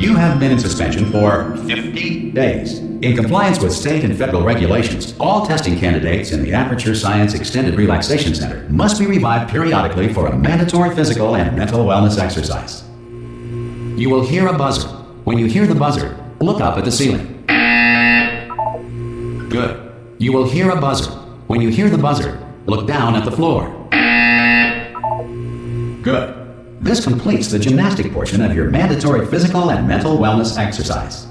You have been in suspension for 50 days. In compliance with state and federal regulations, all testing candidates in the Aperture Science Extended Relaxation Center must be revived periodically for a mandatory physical and mental wellness exercise. You will hear a buzzer. When you hear the buzzer, look up at the ceiling. Good. You will hear a buzzer. When you hear the buzzer, look down at the floor. Good. This completes the gymnastic portion of your mandatory physical and mental wellness exercise.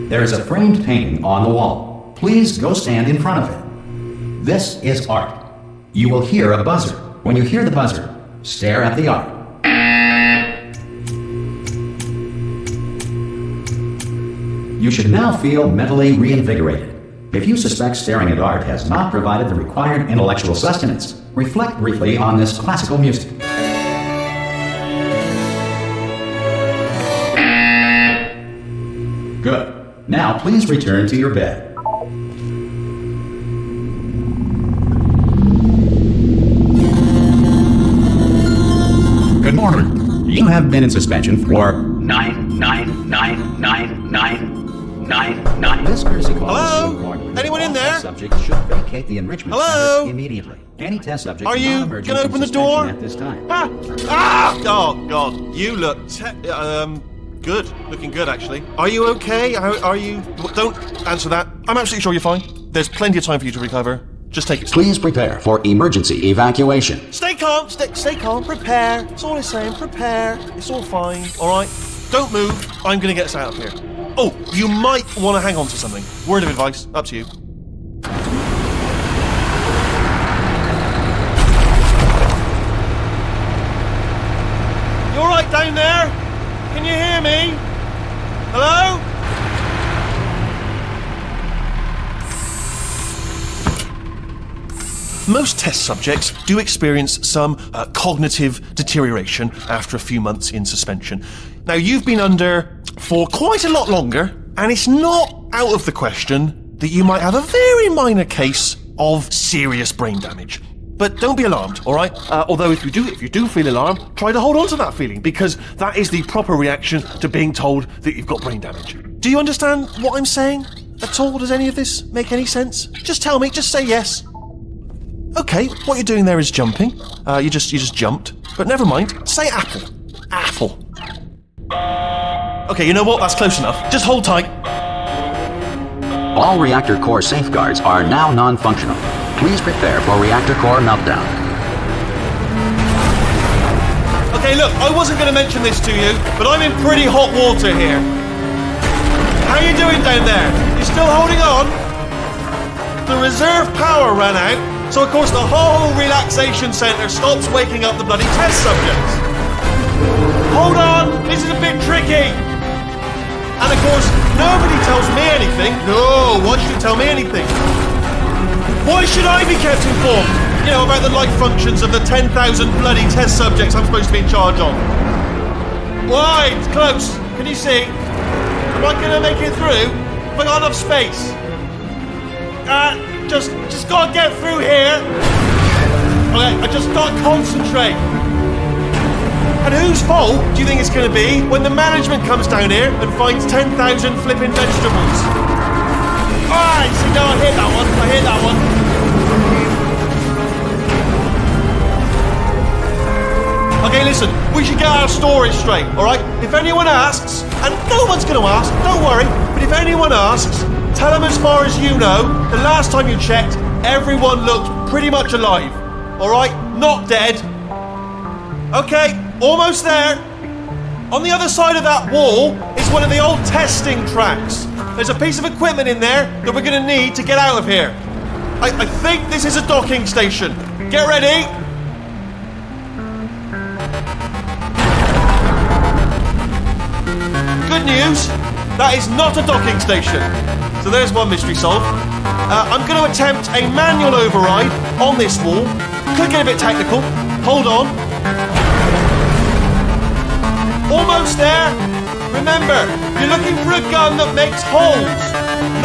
There is a framed painting on the wall. Please go stand in front of it. This is art. You will hear a buzzer. When you hear the buzzer, stare at the art. You should now feel mentally reinvigorated. If you suspect staring at art has not provided the required intellectual sustenance, reflect briefly on this classical music. Good. Now please return to your bed. Good morning. You have been in suspension for 9999999. This courtesy call is to inform you that Anyone in all there? test subjects should vacate the enrichment Hello? center immediately. Any test subject Are you not emerging gonna from open the suspension door? at this time. Oh God, you look good. Looking good, actually. Are you okay? Are you? Don't answer that. I'm absolutely sure you're fine. There's plenty of time for you to recover. Just take it. Please prepare for emergency evacuation. Stay calm. Stay calm. Prepare. That's all I'm saying. Prepare. It's all fine. All right. Don't move. I'm gonna get us out of here. Oh, you might want to hang on to something. Word of advice. Up to you. You all right down there? Can you hear me? Hello? Most test subjects do experience some cognitive deterioration after a few months in suspension. Now, you've been under for quite a lot longer, and it's not out of the question that you might have a very minor case of serious brain damage. But don't be alarmed, all right? Although if you do feel alarmed, try to hold on to that feeling, because that is the proper reaction to being told that you've got brain damage. Do you understand what I'm saying at all? Does any of this make any sense? Just tell me, just say yes. Okay, what you're doing there is jumping. You just jumped. But never mind, say apple. Apple. Okay, you know what? That's close enough. Just hold tight. All reactor core safeguards are now non-functional. Please prepare for reactor core meltdown. Okay, look, I wasn't going to mention this to you, but I'm in pretty hot water here. How you doing down there? You still holding on? The reserve power ran out, so of course the whole relaxation centre stops waking up the bloody test subjects. Hold on, this is a bit tricky. And of course, nobody tells me anything. No, why should you tell me anything? Why should I be kept informed? You know, about the life functions of the 10,000 bloody test subjects I'm supposed to be in charge of. Why? It's close. Can you see? Am I going to make it through? Have I got enough space? Just gotta get through here. Okay, I just gotta concentrate. And whose fault do you think it's gonna be when the management comes down here and finds 10,000 flipping vegetables? Alright, see, no, I hear that one. Okay, listen, we should get our story straight, alright? If anyone asks, and no one's gonna ask, don't worry, but if anyone asks, tell them as far as you know, the last time you checked, everyone looked pretty much alive. Alright? Not dead. Okay, almost there. On the other side of that wall is one of the old testing tracks. There's a piece of equipment in there that we're going to need to get out of here. I think this is a docking station. Get ready. Good news, that is not a docking station. So there's one mystery solved. I'm going to attempt a manual override on this wall. Could get a bit technical. Hold on. Almost there. Remember, you're looking for a gun that makes holes,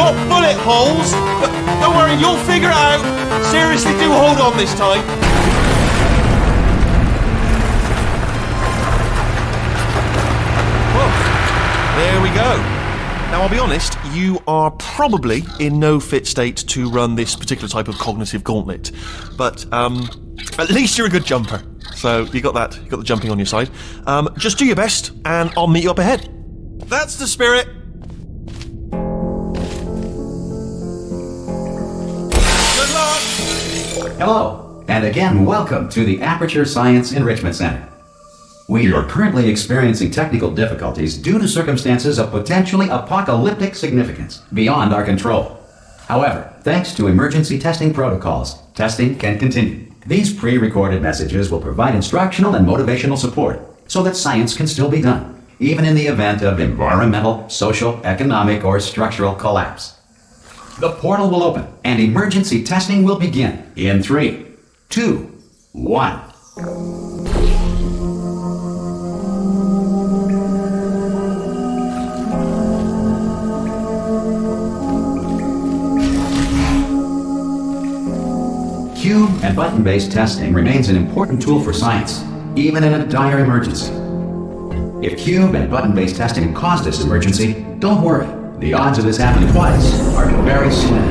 not bullet holes. But don't worry, you'll figure it out. Seriously, do hold on this time. Whoa. I'll be honest, you are probably in no fit state to run this particular type of cognitive gauntlet. But at least you're a good jumper. So you got that. You got the jumping on your side. Just do your best, and I'll meet you up ahead. That's the spirit. Good luck. Hello, and again, welcome to the Aperture Science Enrichment Center. We are currently experiencing technical difficulties due to circumstances of potentially apocalyptic significance beyond our control. However, thanks to emergency testing protocols, testing can continue. These pre-recorded messages will provide instructional and motivational support so that science can still be done, even in the event of environmental, social, economic, or structural collapse. The portal will open and emergency testing will begin in 3, 2, 1. Cube and button-based testing remains an important tool for science, even in a dire emergency. If cube and button-based testing caused this emergency, don't worry. The odds of this happening twice are very slim.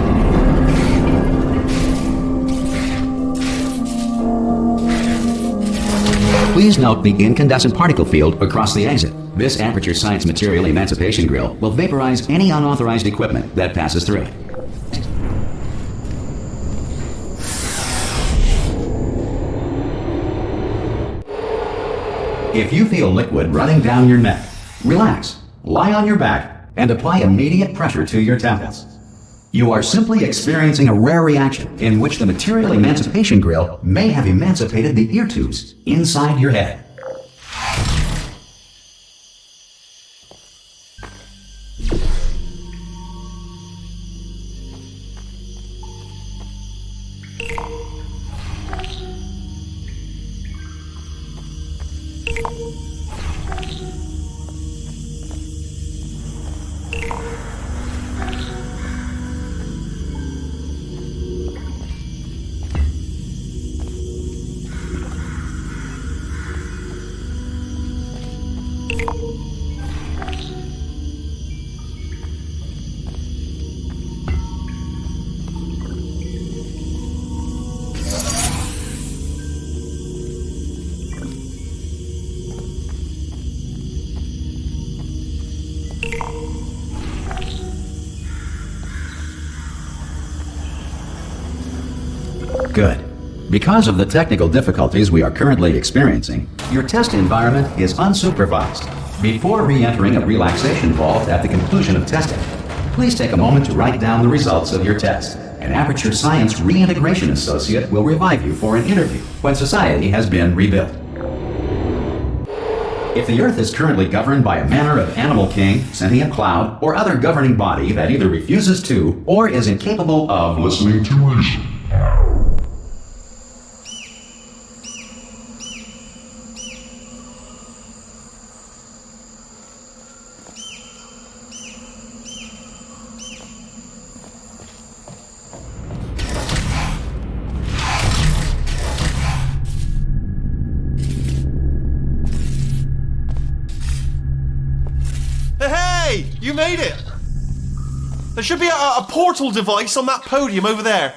Please note the incandescent particle field across the exit. This Aperture Science Material Emancipation Grill will vaporize any unauthorized equipment that passes through it. If you feel liquid running down your neck, relax, lie on your back, and apply immediate pressure to your temples. You are simply experiencing a rare reaction in which the Material Emancipation Grill may have emancipated the ear tubes inside your head. Good. Because of the technical difficulties we are currently experiencing, your test environment is unsupervised. Before re-entering a relaxation vault at the conclusion of testing, please take a moment to write down the results of your test. An Aperture Science Reintegration Associate will revive you for an interview when society has been rebuilt. If the Earth is currently governed by a manner of animal king, sentient cloud, or other governing body that either refuses to or is incapable of listening to reason, Hey, you made it! There should be a portal device on that podium over there.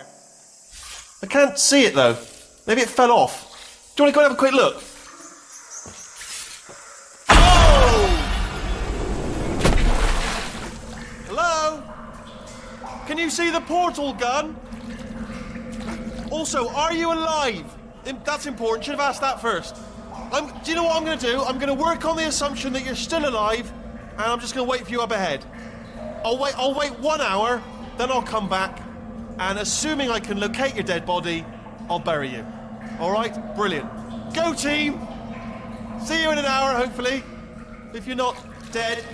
I can't see it though. Maybe it fell off. Do you want to go and have a quick look? Oh! Hello? Can you see the portal gun? Also, are you alive? That's important. Should have asked that first. Do you know what I'm going to do? I'm going to work on the assumption that you're still alive, and I'm just going to wait for you up ahead. I'll wait 1 hour, then I'll come back, and assuming I can locate your dead body, I'll bury you. All right? Brilliant. Go team! See you in an hour, hopefully. If you're not dead.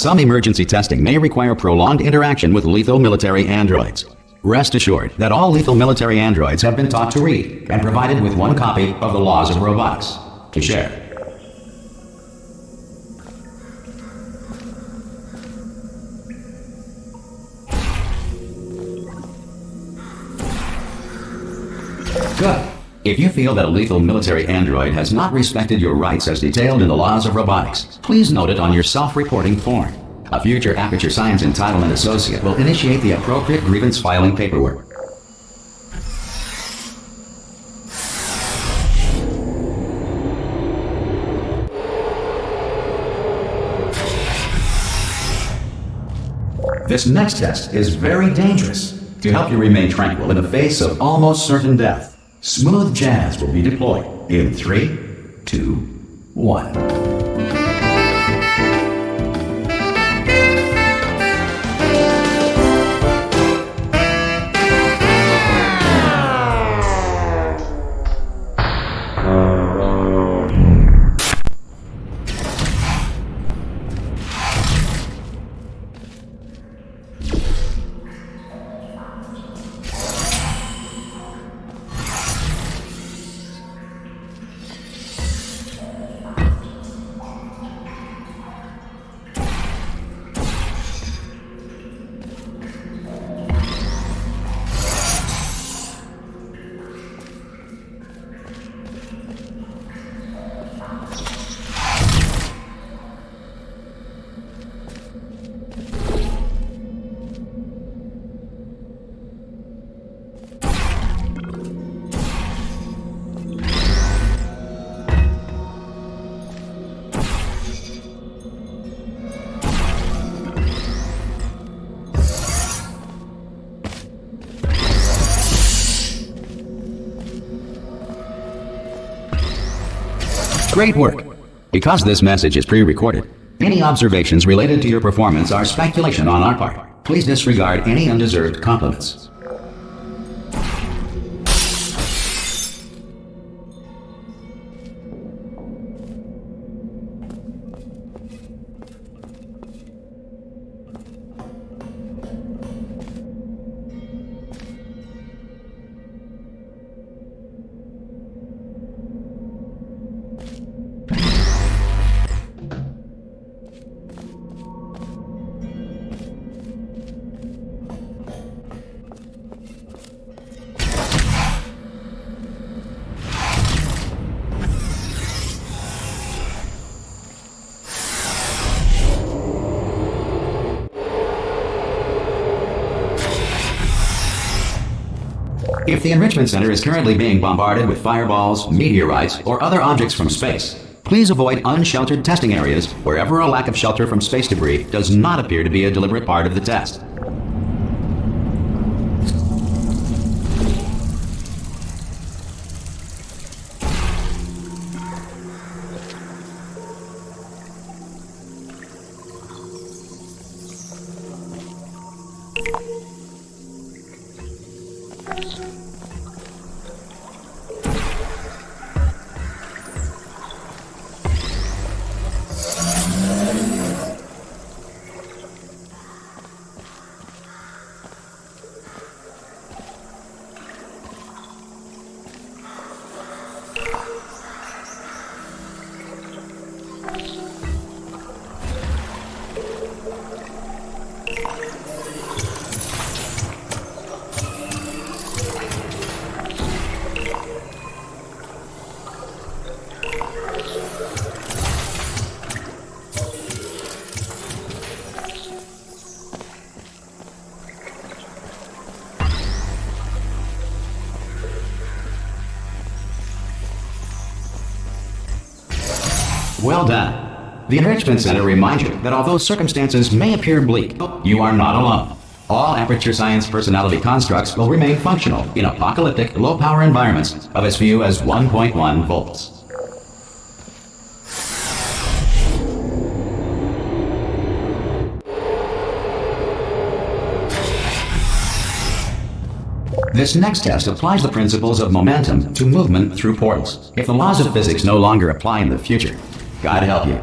Some emergency testing may require prolonged interaction with lethal military androids. Rest assured that all lethal military androids have been taught to read and provided with one copy of the Laws of Robotics to share. Good. If you feel that a lethal military android has not respected your rights as detailed in the Laws of Robotics, please note it on your self-reporting form. A future Aperture Science Entitlement Associate will initiate the appropriate grievance filing paperwork. This next test is very dangerous. To help you remain tranquil in the face of almost certain death, Smooth Jazz will be deployed in 3, 2, 1. Great work! Because this message is pre-recorded, any observations related to your performance are speculation on our part. Please disregard any undeserved compliments. If the Enrichment Center is currently being bombarded with fireballs, meteorites, or other objects from space, please avoid unsheltered testing areas wherever a lack of shelter from space debris does not appear to be a deliberate part of the test. Well done. The Enrichment Center reminds you that although circumstances may appear bleak, you are not alone. All Aperture Science personality constructs will remain functional in apocalyptic, low-power environments of as few as 1.1 volts. This next test applies the principles of momentum to movement through portals. If the laws of physics no longer apply in the future, God help you.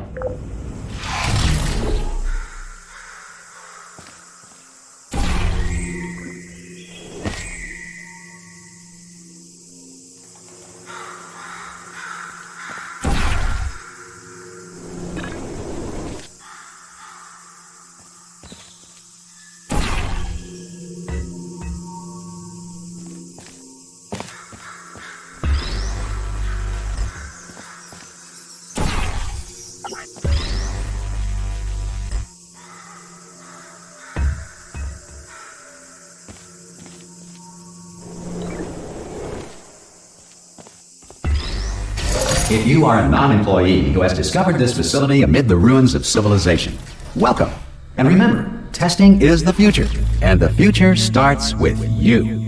If you are a non-employee who has discovered this facility amid the ruins of civilization, welcome. And remember, testing is the future, and the future starts with you.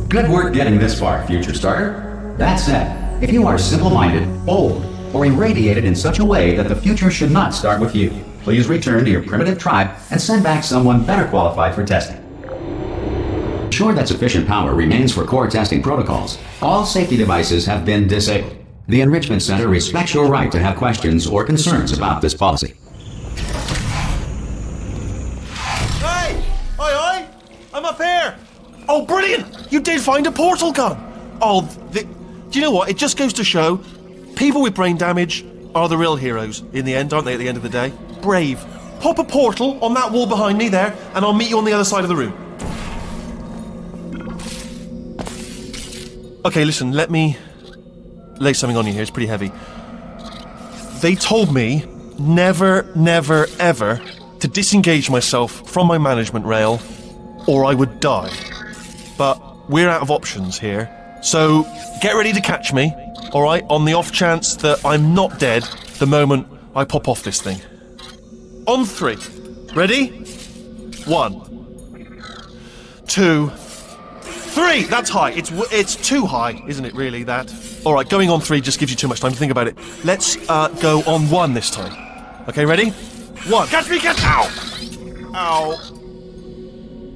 Good work getting this far, future starter. That said, if you are simple-minded, bold, or irradiated in such a way that the future should not start with you, please return to your primitive tribe and send back someone better qualified for testing. Ensure that sufficient power remains for core testing protocols. All safety devices have been disabled. The Enrichment Center respects your right to have questions or concerns about this policy. Hey! Oi! I'm up here! Oh, brilliant! You did find a portal gun! Oh, do you know what? It just goes to show, people with brain damage are the real heroes in the end, aren't they, at the end of the day? Brave. Pop a portal on that wall behind me there, and I'll meet you on the other side of the room. Okay, listen, let me lay something on you here. It's pretty heavy. They told me never, never, ever to disengage myself from my management rail, or I would die. But we're out of options here, so get ready to catch me, alright, on the off chance that I'm not dead the moment I pop off this thing. On 3. Ready? 1, 2, 3! That's high. It's too high, isn't it, really, that? Alright, going on 3 just gives you too much time to think about it. Let's go on 1 this time. Okay, ready? 1. Catch me, catch! Ow!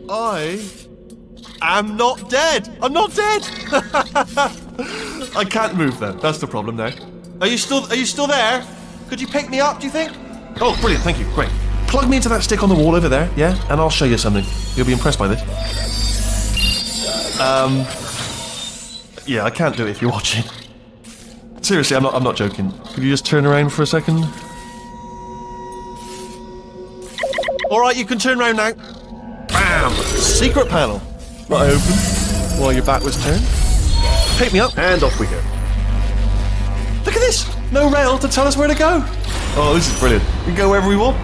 Ow. I'm not dead! I'm not dead! I can't move then. That's the problem now. Are you still there? Could you pick me up, do you think? Oh, brilliant, thank you. Great. Plug me into that stick on the wall over there, yeah? And I'll show you something. You'll be impressed by this. Yeah, I can't do it if you're watching. Seriously, I'm not joking. Could you just turn around for a second? Alright, you can turn around now. Bam! Secret panel. Not open while your back was turned. Pick me up and off we go. Look at this! No rail to tell us where to go. Oh, this is brilliant. We can go wherever we want.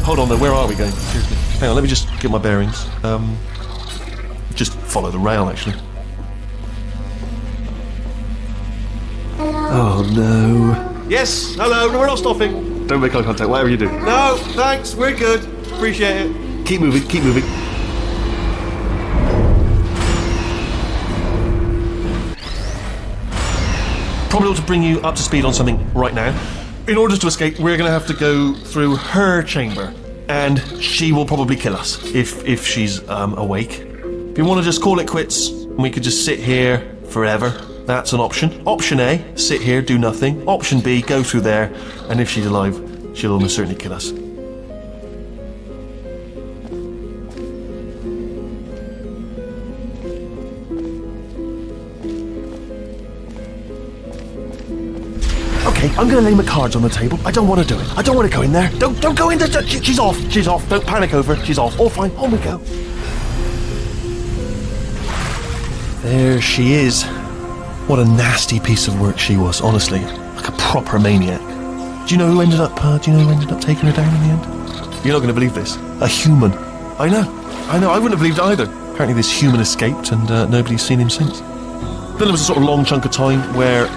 Hold on though, where are we going? Seriously. Hang on, let me just get my bearings. Just follow the rail actually. Oh no. Yes, hello, no, we're not stopping. Don't make eye contact, whatever you do. No, thanks, we're good. Appreciate it. Keep moving, keep moving. Probably ought to bring you up to speed on something right now. In order to escape, we're going to have to go through her chamber, and she will probably kill us if she's awake. If you want to just call it quits, we could just sit here forever. That's an option. Option A, sit here, do nothing. Option B, go through there, and if she's alive, she'll almost certainly kill us. Okay, I'm gonna lay my cards on the table. I don't want to do it. I don't want to go in there. Don't go in there. She's off. She's off. Don't panic over. She's off. All fine. On we go. There she is. What a nasty piece of work she was, honestly. Like a proper maniac. Do you know who ended up taking her down in the end? You're not going to believe this. A human. I know. I know, I wouldn't have believed either. Apparently this human escaped and nobody's seen him since. Then there was a sort of long chunk of time where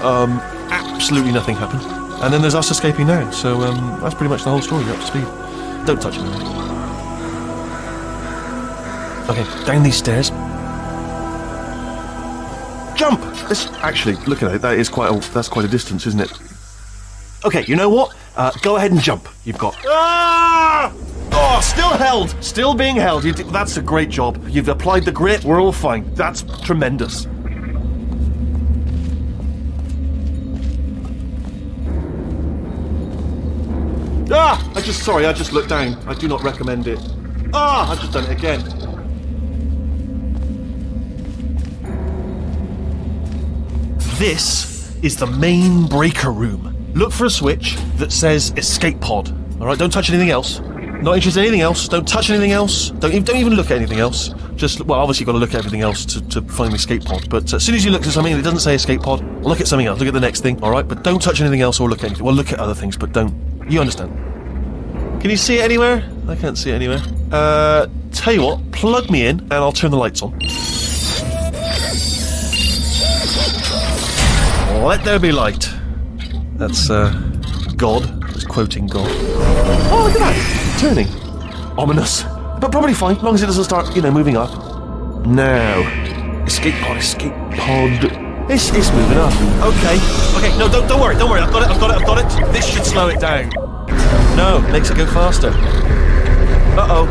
absolutely nothing happened. And then there's us escaping now. So that's pretty much the whole story. You're up to speed. Don't touch me. Okay, down these stairs. Jump! Actually, look at it. That's quite a distance, isn't it? Okay, you know what? Go ahead and jump. You've got... Ah! Oh, still held. Still being held. That's a great job. You've applied the grit. We're all fine. That's tremendous. I just looked down. I do not recommend it. I've just done it again. This is the main breaker room. Look for a switch that says escape pod. Alright, don't touch anything else. Not interested in anything else. Don't touch anything else. Don't even look at anything else. Well, obviously you've got to look at everything else to find the escape pod. But as soon as you look at something and it doesn't say escape pod, look at something else. Look at the next thing, alright? But don't touch anything else or look at anything. Well, look at other things, but don't. You understand? Can you see it anywhere? I can't see it anywhere. Tell you what, plug me in and I'll turn the lights on. Let there be light. That's, God. Just quoting God. Oh, look at that! Turning. Ominous. But probably fine, as long as it doesn't start, moving up. Now. Escape pod. It's moving up. Okay, no, don't worry. I've got it. This should slow it down. No, makes it go faster. Uh-oh.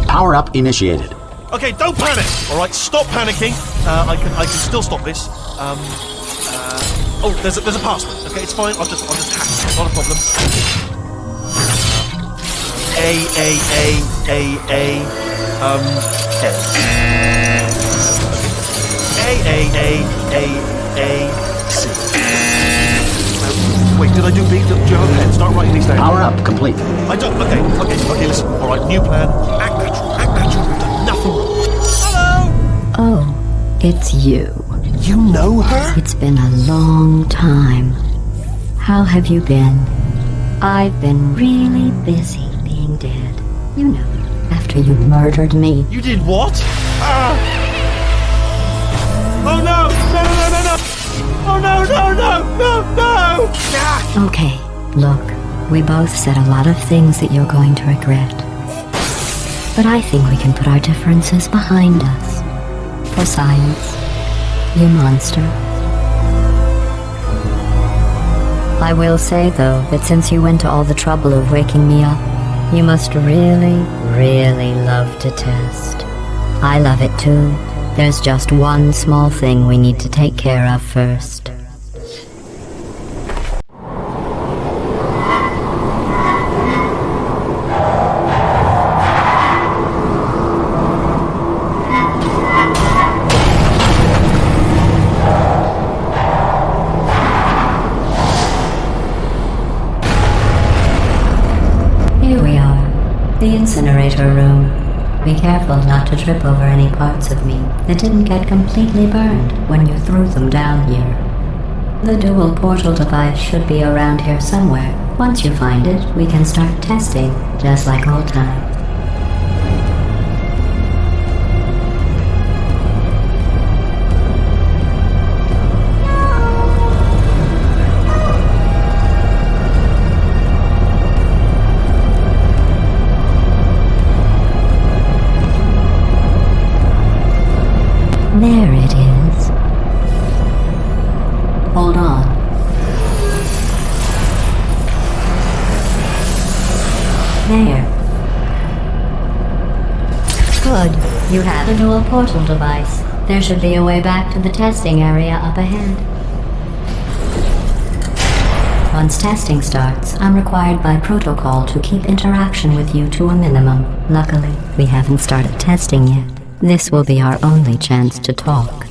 Power up initiated. Okay, don't panic! Alright, stop panicking. I can still stop this. There's a password. Okay, it's fine. I'll just hack it. Not a problem. A. C. Wait, did I do B? Do you have a pen? Start writing these down. Power up complete. I don't. Okay, listen. Alright, new plan. Act natural. We've done nothing wrong. Hello! Oh, it's you. You know her? It's been a long time. How have you been? I've been really busy being dead. You know, after you murdered me. You did what? Oh no! No! Oh no! Okay, look, we both said a lot of things that you're going to regret. But I think we can put our differences behind us. For science, you monster. I will say, though, that since you went to all the trouble of waking me up, you must really, really love to test. I love it too. There's just one small thing we need to take care of first. Here we are, the incinerator room. Be careful not to trip over any parts of me that didn't get completely burned when you threw them down here. The dual portal device should be around here somewhere. Once you find it, we can start testing, just like old times. There it is. Hold on. There. Good. You have a dual portal device. There should be a way back to the testing area up ahead. Once testing starts, I'm required by protocol to keep interaction with you to a minimum. Luckily, we haven't started testing yet. This will be our only chance to talk.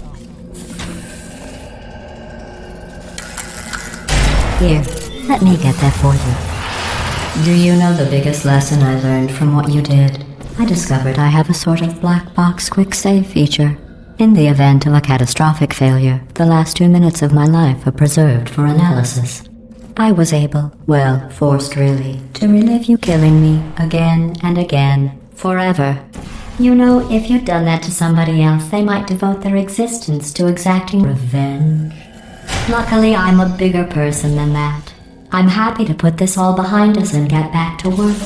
Here, let me get that for you. Do you know the biggest lesson I learned from what you did? I discovered I have a sort of black box quick save feature. In the event of a catastrophic failure, the last 2 minutes of my life are preserved for analysis. I was able, well, forced really, to relive you killing me again and again, forever. You know, if you'd done that to somebody else, they might devote their existence to exacting revenge. Luckily, I'm a bigger person than that. I'm happy to put this all behind us and get back to work.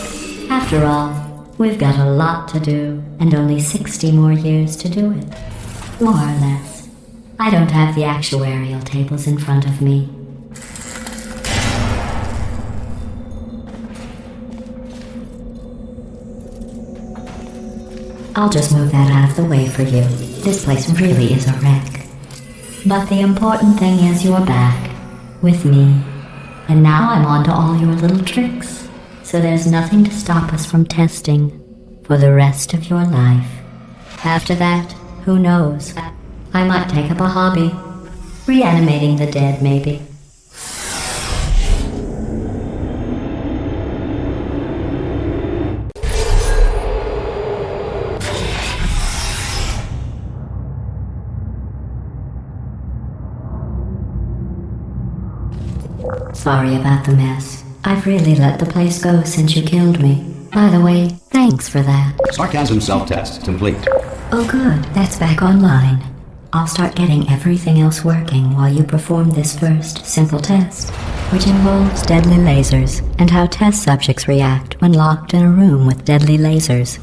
After all, we've got a lot to do, and only 60 more years to do it. More or less. I don't have the actuarial tables in front of me. I'll just move that out of the way for you. This place really is a wreck. But the important thing is you're back. With me. And now I'm on to all your little tricks. So there's nothing to stop us from testing for the rest of your life. After that, who knows? I might take up a hobby. Reanimating the dead, maybe. Sorry about the mess. I've really let the place go since you killed me. By the way, thanks for that. Sarcasm self-test complete. Oh good, that's back online. I'll start getting everything else working while you perform this first simple test, which involves deadly lasers and how test subjects react when locked in a room with deadly lasers.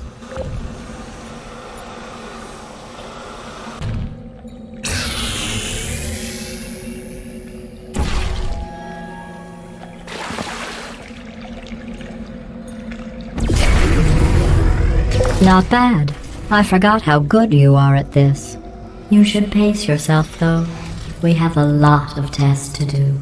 Not bad. I forgot how good you are at this. You should pace yourself, though. We have a lot of tests to do.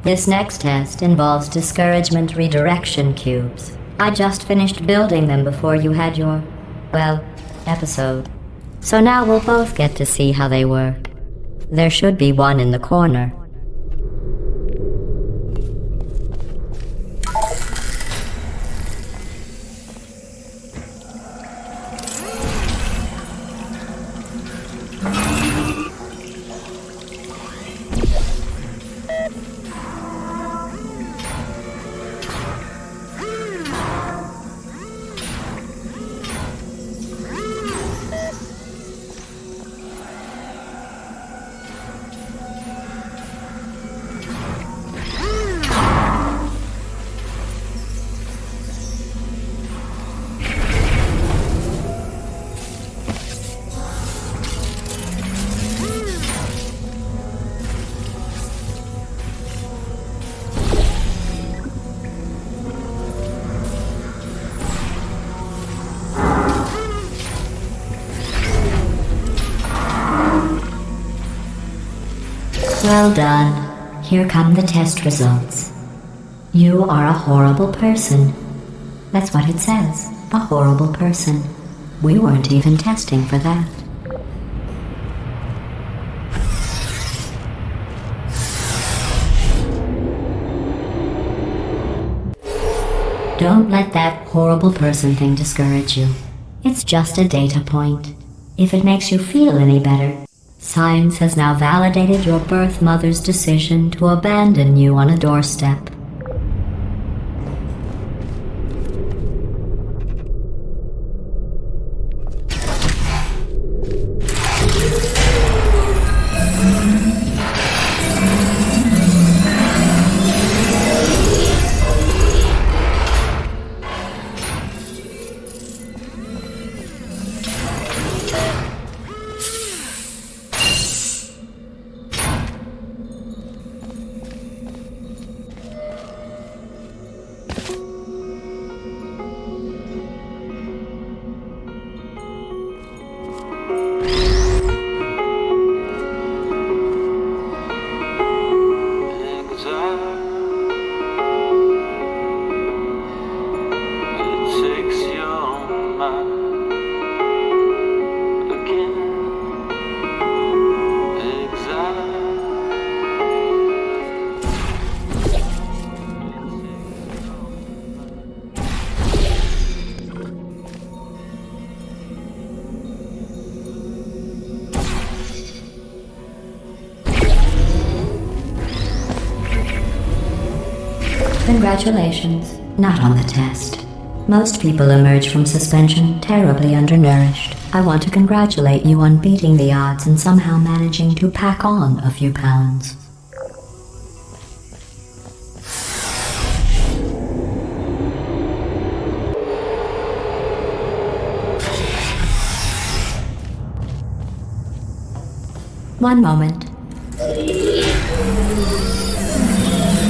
This next test involves discouragement redirection cubes. I just finished building them before you had your, well, episode. So now we'll both get to see how they work. There should be one in the corner. Well done. Here come the test results. You are a horrible person. That's what it says. A horrible person. We weren't even testing for that. Don't let that horrible person thing discourage you. It's just a data point. If it makes you feel any better, science has now validated your birth mother's decision to abandon you on a doorstep. Congratulations. Not on the test. Most people emerge from suspension terribly undernourished. I want to congratulate you on beating the odds and somehow managing to pack on a few pounds. One moment.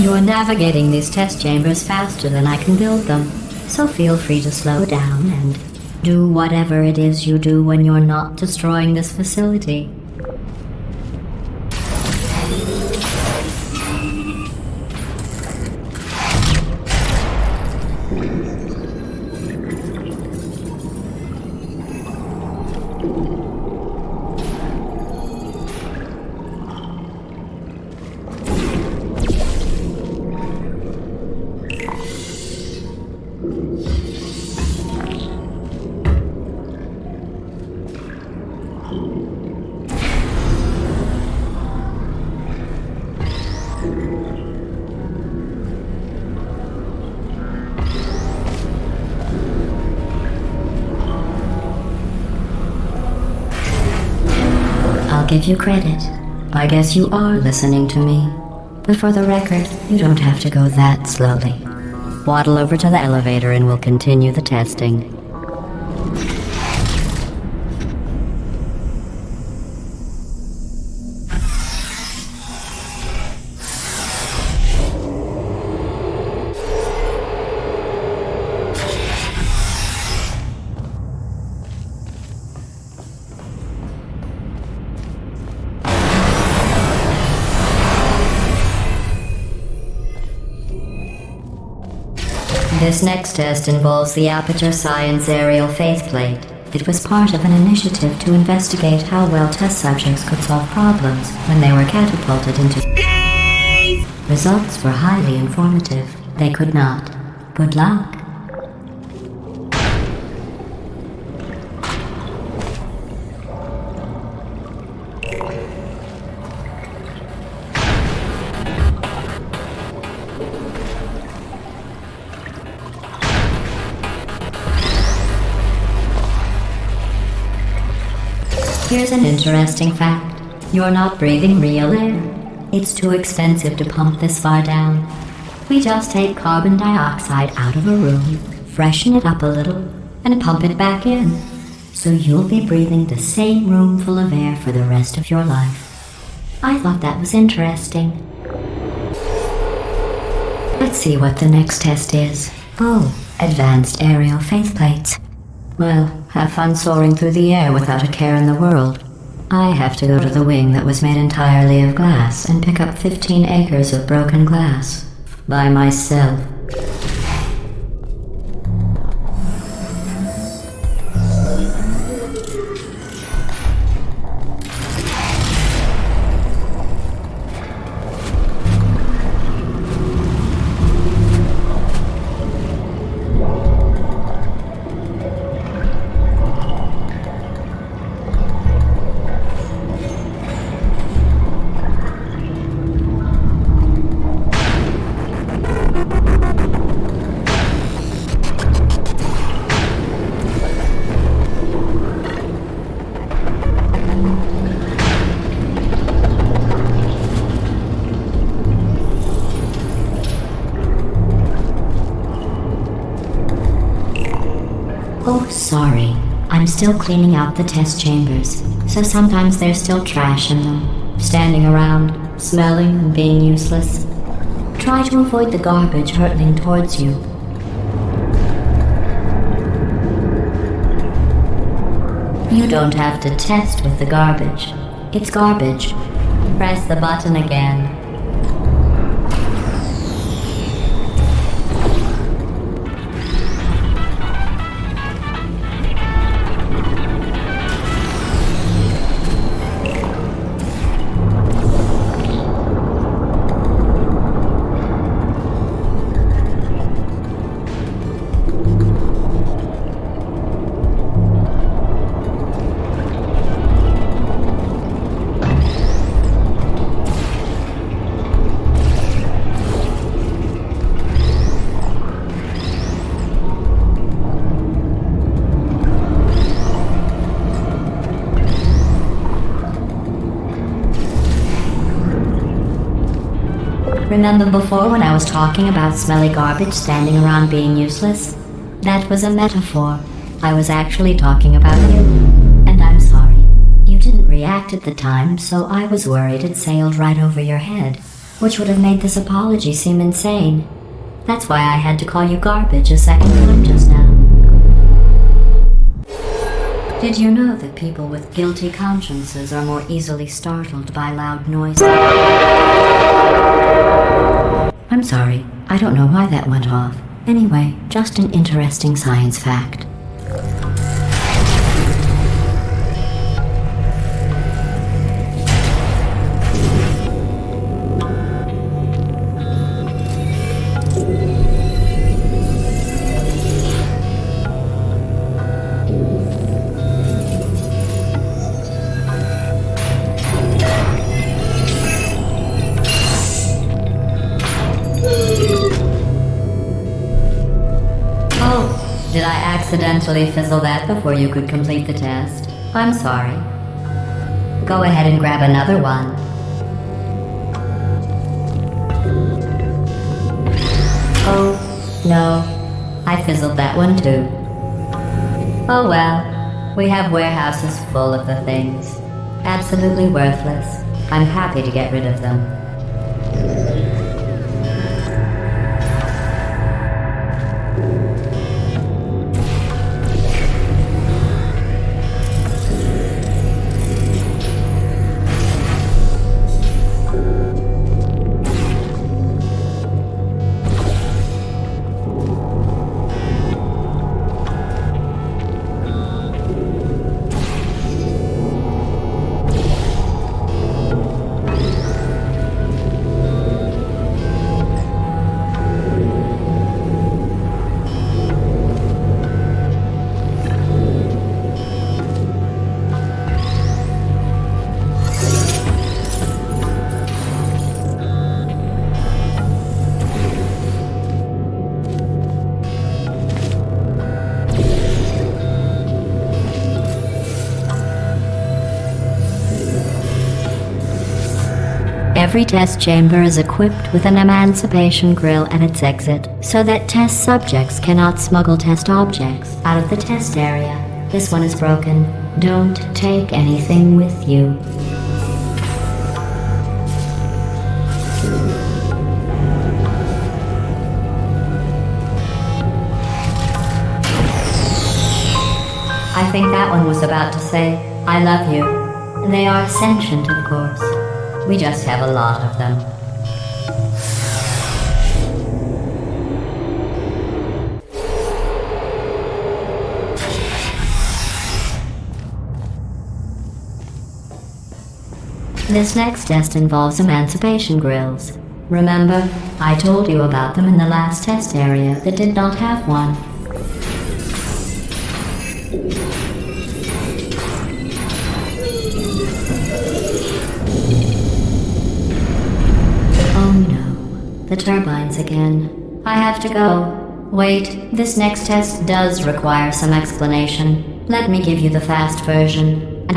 You're navigating these test chambers faster than I can build them, so feel free to slow down and do whatever it is you do when you're not destroying this facility. I'll give you credit. I guess you are listening to me. But for the record, you don't have to go that slowly. Waddle over to the elevator and we'll continue the testing. This next test involves the Aperture Science Aerial Faceplate. It was part of an initiative to investigate how well test subjects could solve problems when they were catapulted into space. Results were highly informative. They could not. Good luck. Here's an interesting fact. You're not breathing real air. It's too expensive to pump this far down. We just take carbon dioxide out of a room, freshen it up a little, and pump it back in. So you'll be breathing the same room full of air for the rest of your life. I thought that was interesting. Let's see what the next test is. Oh, advanced aerial faceplates. Well, have fun soaring through the air without a care in the world. I have to go to the wing that was made entirely of glass and pick up 15 acres of broken glass. By myself. Oh, sorry. I'm still cleaning out the test chambers, so sometimes there's still trash in them, standing around, smelling and being useless. Try to avoid the garbage hurtling towards you. You don't have to test with the garbage. It's garbage. Press the button again. Remember before when I was talking about smelly garbage standing around being useless? That was a metaphor. I was actually talking about you. And I'm sorry. You didn't react at the time, so I was worried it sailed right over your head, which would have made this apology seem insane. That's why I had to call you garbage a second time just now. Did you know that people with guilty consciences are more easily startled by loud noises? I'm sorry, I don't know why that went off. Anyway, just an interesting science fact. Did I accidentally fizzle that before you could complete the test? I'm sorry. Go ahead and grab another one. Oh, no. I fizzled that one too. Oh well. We have warehouses full of the things. Absolutely worthless. I'm happy to get rid of them. Every test chamber is equipped with an emancipation grill at its exit, so that test subjects cannot smuggle test objects out of the test area. This one is broken. Don't take anything with you. I think that one was about to say, I love you. They are sentient, of course. We just have a lot of them. This next test involves emancipation grills. Remember, I told you about them in the last test area that did not have one. The turbines again. I have to go. Wait, this next test does require some explanation. Let me give you the fast version.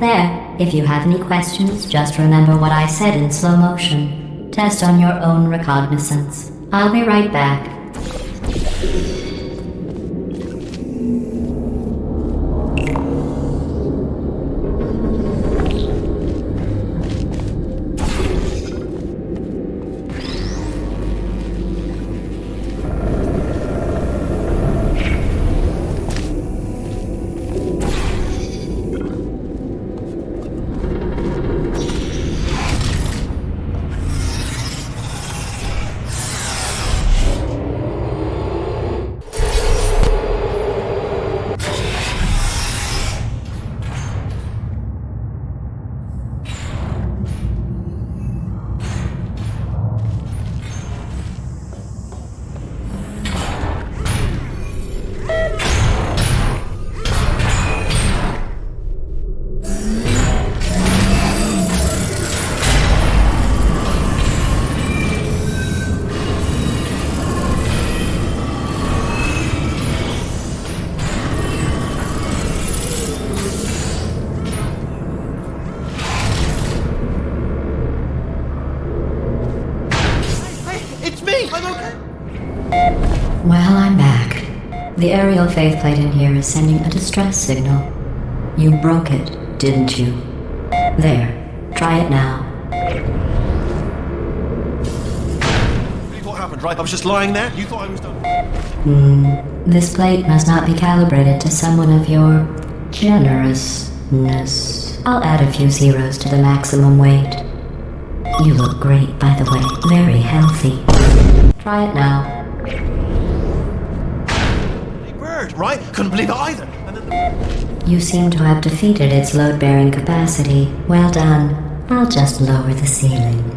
There. If you have any questions, just remember what I said in slow motion. Test on your own recognizance. I'll be right back. I'm back. The aerial faceplate in here is sending a distress signal. You broke it, didn't you? There. Try it now. What happened, right? I was just lying there. You thought I was done. This plate must not be calibrated to someone of your generousness. I'll add a few zeros to the maximum weight. You look great, by the way. Very healthy. Try it now. Hey, bird, right? Couldn't believe it either. And then You seem to have defeated its load-bearing capacity. Well done. I'll just lower the ceiling.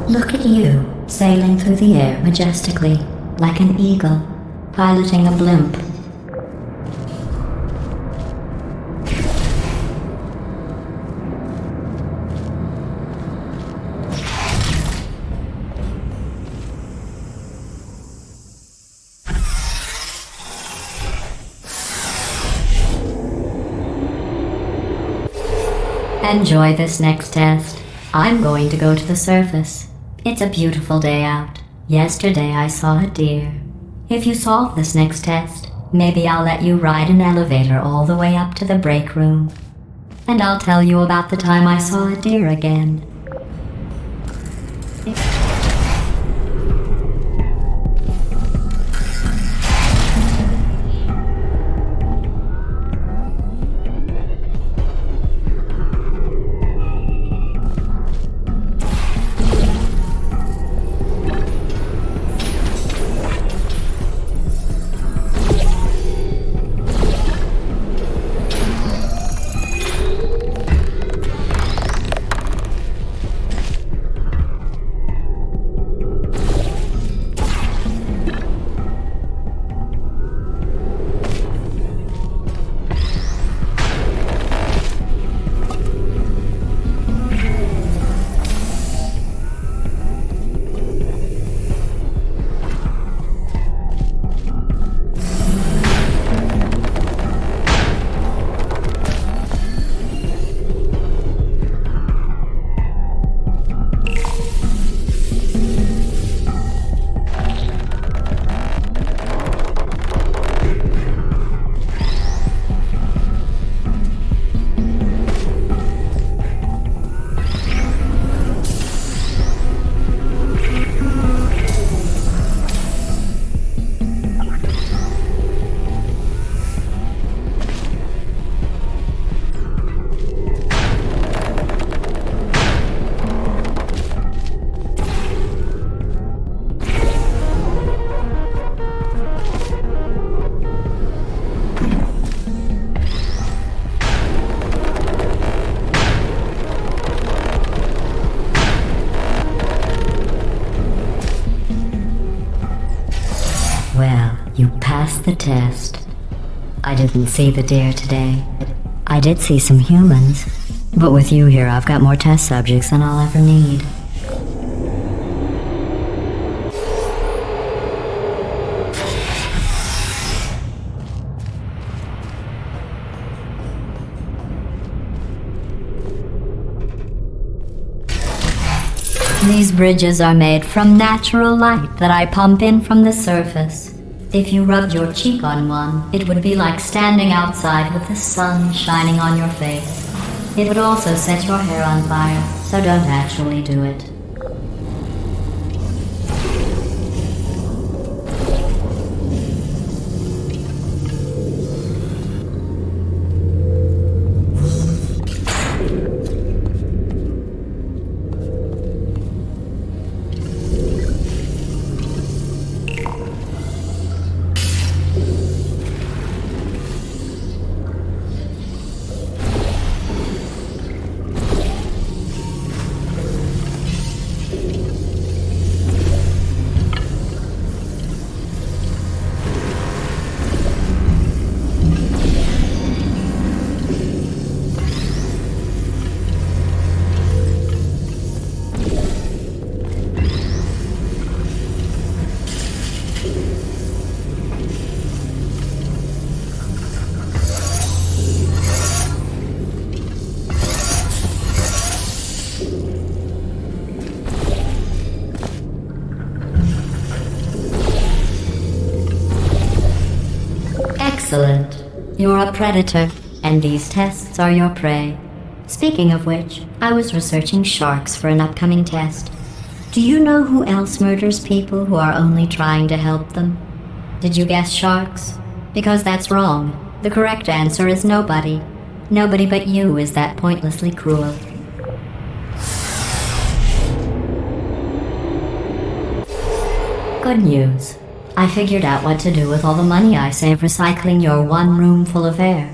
Look at you, sailing through the air majestically, like an eagle, piloting a blimp. Enjoy this next test. I'm going to go to the surface. It's a beautiful day out. Yesterday I saw a deer. If you solve this next test, maybe I'll let you ride an elevator all the way up to the break room. And I'll tell you about the time I saw a deer again. You passed the test. I didn't see the deer today. I did see some humans, but with you here I've got more test subjects than I'll ever need. These bridges are made from natural light that I pump in from the surface. If you rubbed your cheek on one, it would be like standing outside with the sun shining on your face. It would also set your hair on fire, so don't actually do it. Excellent. You're a predator, and these tests are your prey. Speaking of which, I was researching sharks for an upcoming test. Do you know who else murders people who are only trying to help them? Did you guess sharks? Because that's wrong. The correct answer is nobody. Nobody but you is that pointlessly cruel. Good news. I figured out what to do with all the money I save recycling your one room full of air.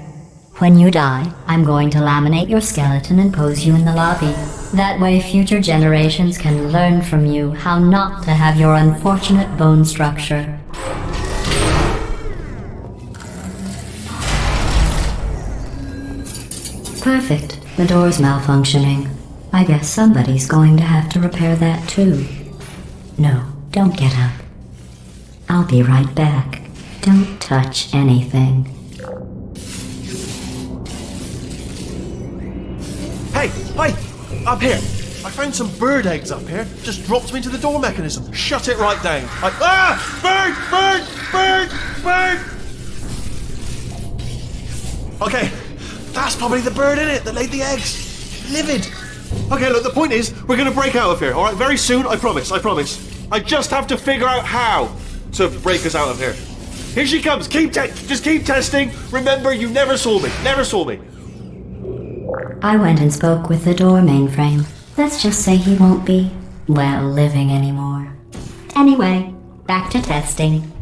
When you die, I'm going to laminate your skeleton and pose you in the lobby. That way future generations can learn from you how not to have your unfortunate bone structure. Perfect. The door's malfunctioning. I guess somebody's going to have to repair that too. No, don't get up. I'll be right back. Don't touch anything. Hey, up here. I found some bird eggs up here. Just dropped them into the door mechanism. Shut it right down. Bird! Okay, that's probably the bird in it that laid the eggs. Livid. Okay, look, the point is, we're gonna break out of here, alright? Very soon, I promise. I just have to figure out how to break us out of here. Here she comes. Just keep testing. Remember, you never saw me. I went and spoke with the door mainframe. Let's just say he won't be, well, living anymore. Anyway, back to testing.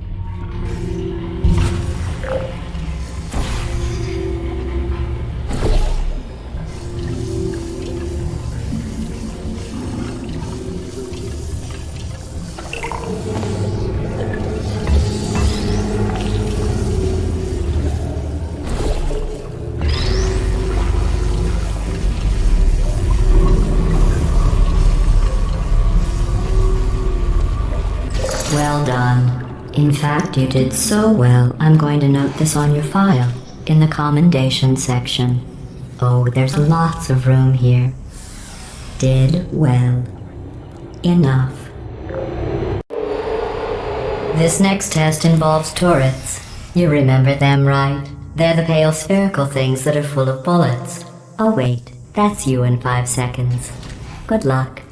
Well done. In fact, you did so well, I'm going to note this on your file, in the commendation section. Oh, there's lots of room here. Did well. Enough. This next test involves turrets. You remember them, right? They're the pale spherical things that are full of bullets. Oh wait, that's you in 5 seconds. Good luck.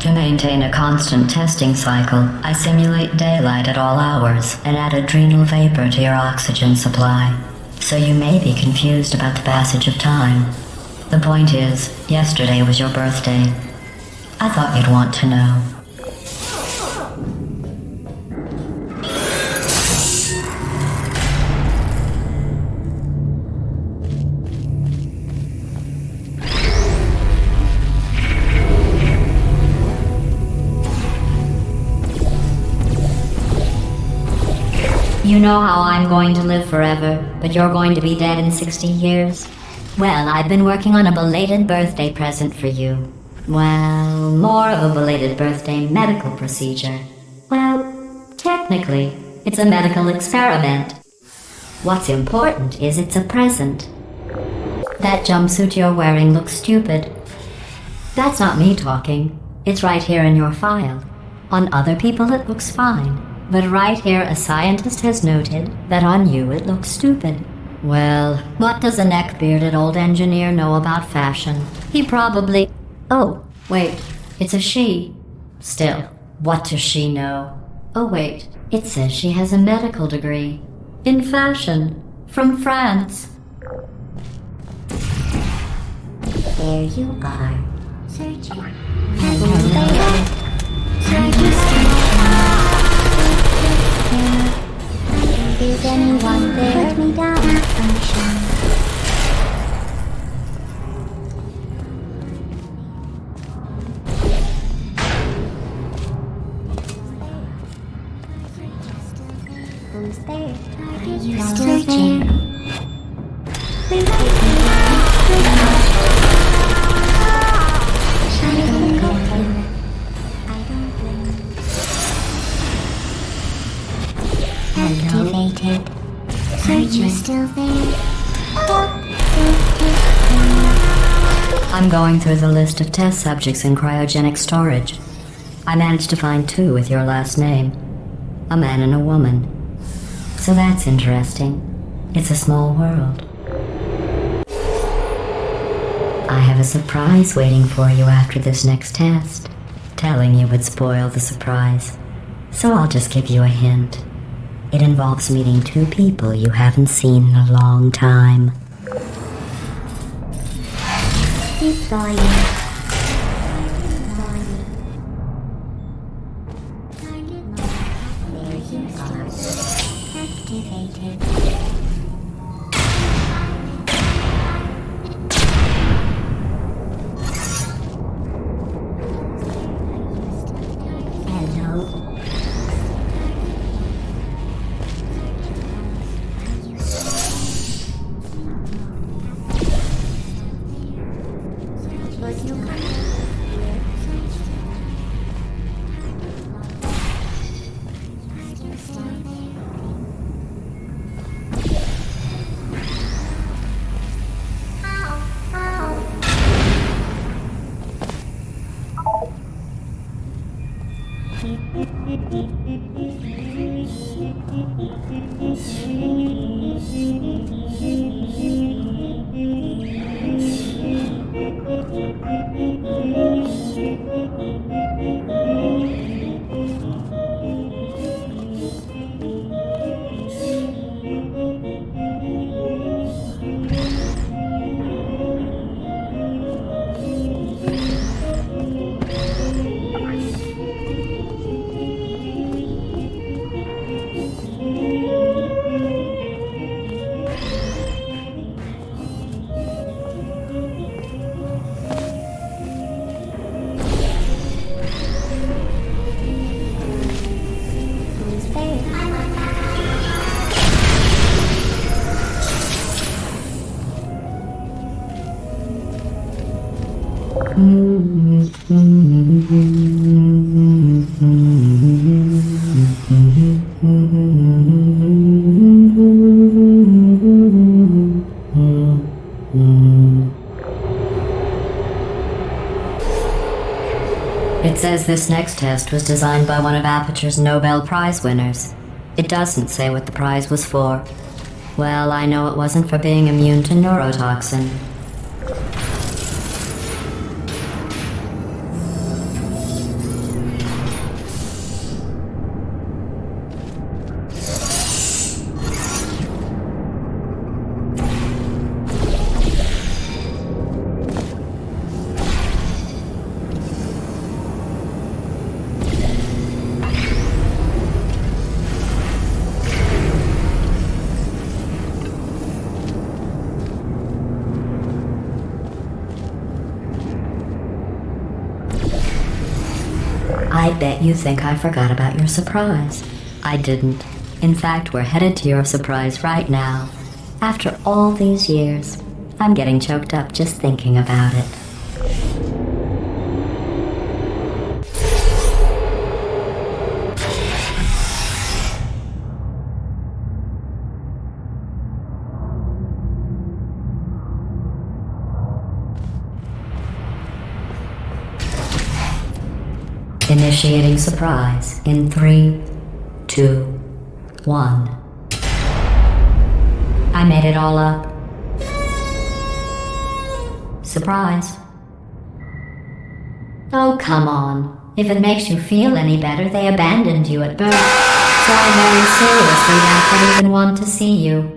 To maintain a constant testing cycle, I simulate daylight at all hours and add adrenal vapor to your oxygen supply. So you may be confused about the passage of time. The point is, yesterday was your birthday. I thought you'd want to know. You know how I'm going to live forever, but you're going to be dead in 60 years? Well, I've been working on a belated birthday present for you. Well, more of a belated birthday medical procedure. Well, technically, it's a medical experiment. What's important is it's a present. That jumpsuit you're wearing looks stupid. That's not me talking. It's right here in your file. On other people it looks fine. But right here, a scientist has noted that on you it looks stupid. Well, what does a neck-bearded old engineer know about fashion? He probably... Oh, wait, it's a she. Still, what does she know? Oh wait, it says she has a medical degree. In fashion. From France. There you are. Searching. Is anyone there? Put me down. Malfunction. Who's there? Are you still there? Activated. Are you still there? I'm going through the list of test subjects in cryogenic storage. I managed to find 2 with your last name. A man and a woman. So that's interesting. It's a small world. I have a surprise waiting for you after this next test. Telling you would spoil the surprise. So I'll just give you a hint. It involves meeting 2 people you haven't seen in a long time. Goodbye. There you are. Activated. Hello. It says this next test was designed by one of Aperture's Nobel Prize winners. It doesn't say what the prize was for. Well, I know it wasn't for being immune to neurotoxin. 。 「I bet you think I forgot about your surprise. I didn't. In fact, we're headed to your surprise right now. After all these years, I'm getting choked up just thinking about it. Initiating surprise in 3, 2, 1. I made it all up. Surprise. Oh, come on. If it makes you feel any better, they abandoned you at birth. So I very seriously doubt they even want to see you.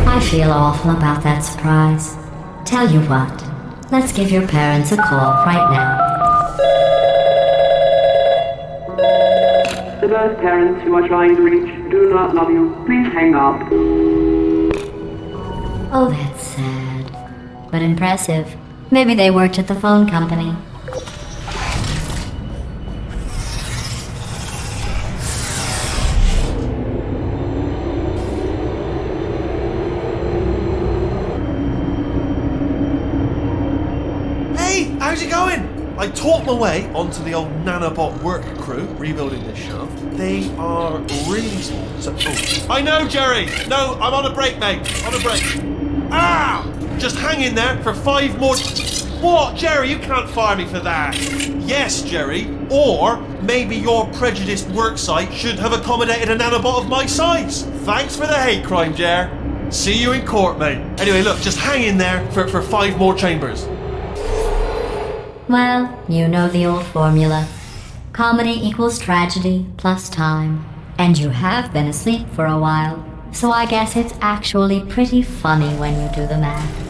I feel awful about that surprise. Tell you what, let's give your parents a call right now. The birth parents you are trying to reach do not love you. Please hang up. Oh, that's sad. But impressive. Maybe they worked at the phone company. How's it going? I talked my way onto the old nanobot work crew rebuilding this shaft. They are really small. I know, Jerry! No, I'm on a break, mate. On a break. Ah! Just hang in there for 5 more... What? Jerry, you can't fire me for that. Yes, Jerry. Or maybe your prejudiced worksite should have accommodated a nanobot of my size. Thanks for the hate crime, Jer. See you in court, mate. Anyway, look, just hang in there for 5 more chambers. Well, you know the old formula. Comedy equals tragedy plus time. And you have been asleep for a while, so I guess it's actually pretty funny when you do the math.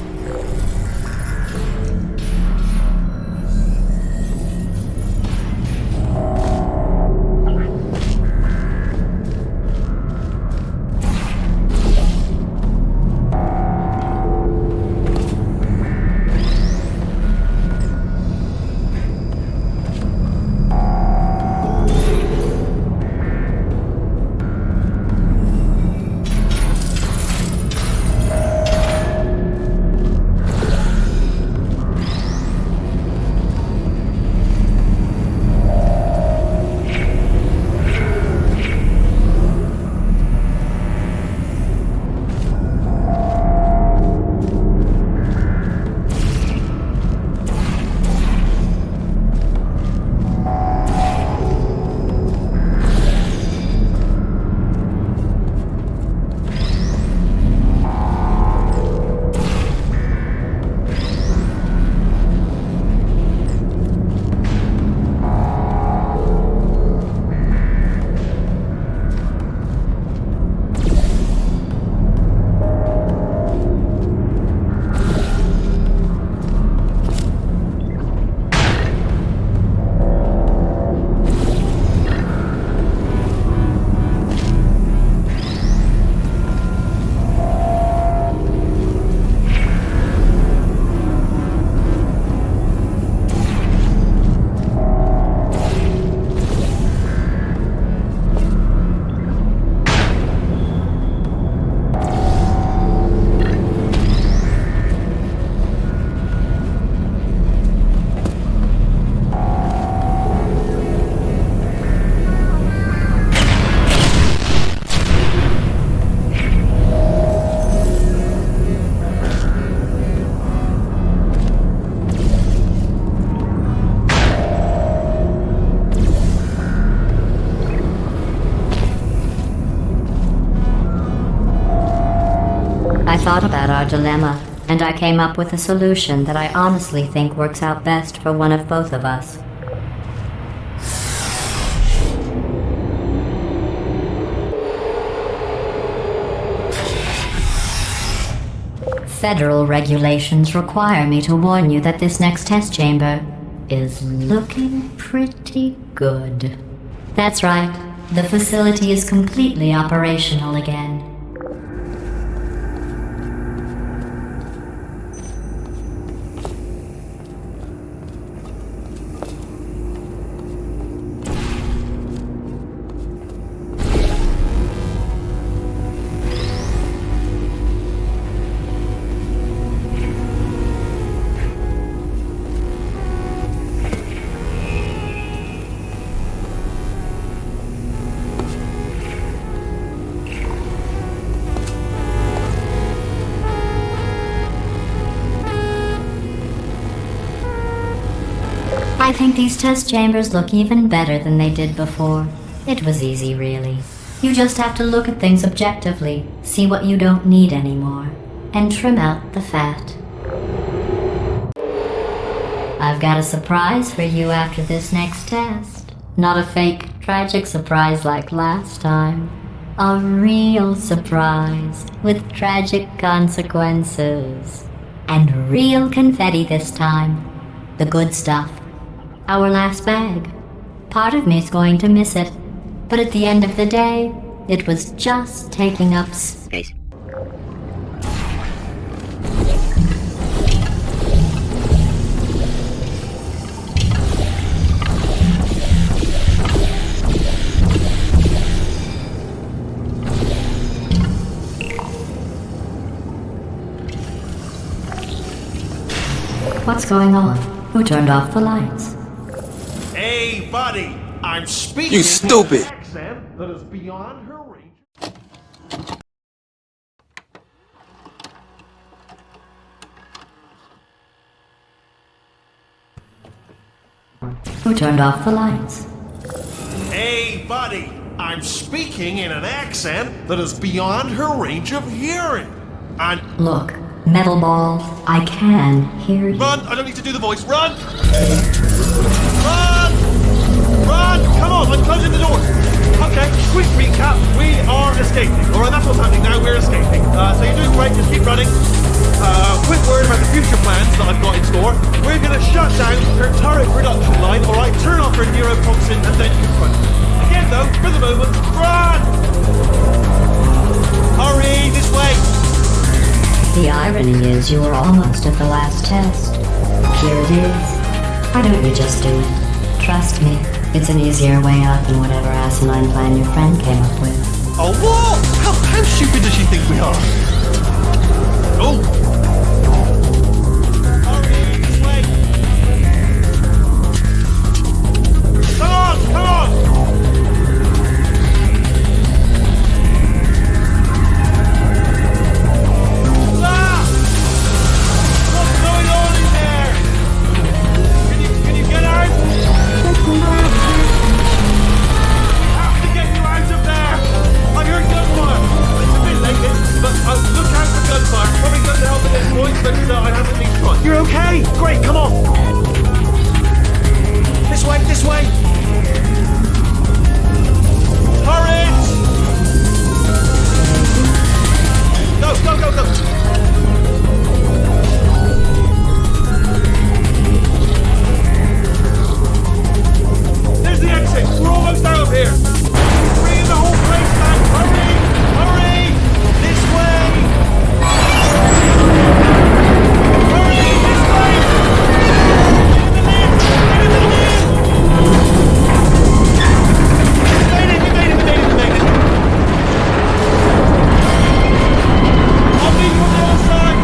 thought about our dilemma, and I came up with a solution that I honestly think works out best for one of both of us. Federal regulations require me to warn you that this next test chamber is looking pretty good. That's right, the facility is completely operational again. I think these test chambers look even better than they did before. It was easy, really. You just have to look at things objectively, see what you don't need anymore, and trim out the fat. I've got a surprise for you after this next test. Not a fake, tragic surprise like last time. A real surprise with tragic consequences. And real confetti this time. The good stuff. Our last bag. Part of me's going to miss it, but at the end of the day, it was just taking up space. What's going on? Who turned off the lights? Hey, buddy, I'm speaking You stupid. in an accent that is beyond her reach. Who turned off the lights? Hey, buddy, I'm speaking in an accent that is beyond her range of hearing. And Look, Metal Ball, I can hear you. run! I don't need to do the voice. Run! Run! Run! Come on, I'm closing the door. Okay, quick recap. We are escaping. Alright, that's what's happening now. We're escaping. So you're doing great. Just keep running. Quick word about the future plans that I've got in store. We're going to shut down her turret production line. Alright, turn off her neurotoxin and then confront her. Again, though, for the moment, run! Hurry, this way. The irony is you were almost at the last test. Here it is. Why don't you just do it? Trust me, it's an easier way out than whatever asinine plan your friend came up with. Oh, what? How stupid does she think we are? Oh! Hurry, this way! Come on, come on! Ah! What's going on in there? Can you get out? Have to get you out of there! I heard gunfire! It's a bit late, but look out for gunfire. Probably going to help at this point, but I haven't been shot. You're okay? Great, come on! This way, this way! Hurry! Go, go, go, go! There's the exit! We're almost out of here! Bring the whole place back! Hurry! Hurry! This way! Hurry! This way! Get in the lift! Get in the lift! We made it! We made it! We made it! I'll meet you on the other side!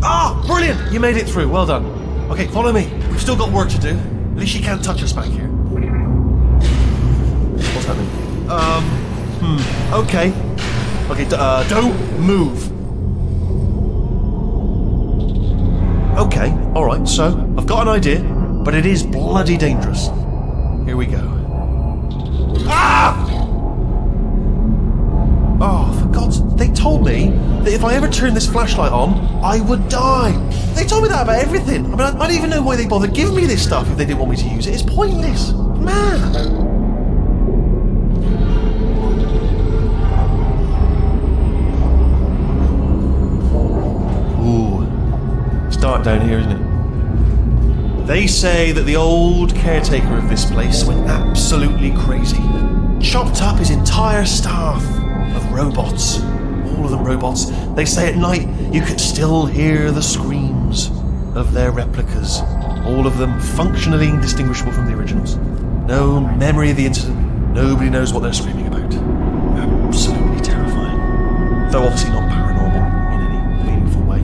Ah, brilliant! You made it through. Well done. Okay, follow me. We've still got work to do. At least she can't touch us back here. What's happening? Okay. Okay, don't move. Okay, alright, so I've got an idea, but it is bloody dangerous. Here we go. Ah! Oh, for God's... They told me that if I ever turned this flashlight on, I would die. They told me that about everything. I mean, I don't even know why they bothered giving me this stuff if they didn't want me to use it. It's pointless. Man. Ooh. It's dark down here, isn't it? They say that the old caretaker of this place went absolutely crazy. Chopped up his entire staff of robots. All of them robots. They say at night you could still hear the screams of their replicas. All of them functionally indistinguishable from the originals. No memory of the incident. Nobody knows what they're screaming about. Absolutely terrifying. Though obviously not paranormal in any meaningful way.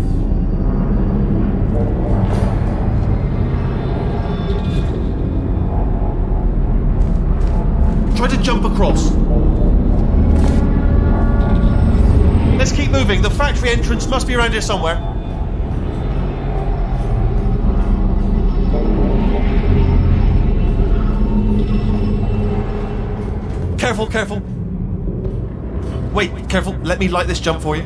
Try to jump across. Let's keep moving. The factory entrance must be around here somewhere. Careful, careful. Wait, careful. Let me light this jump for you.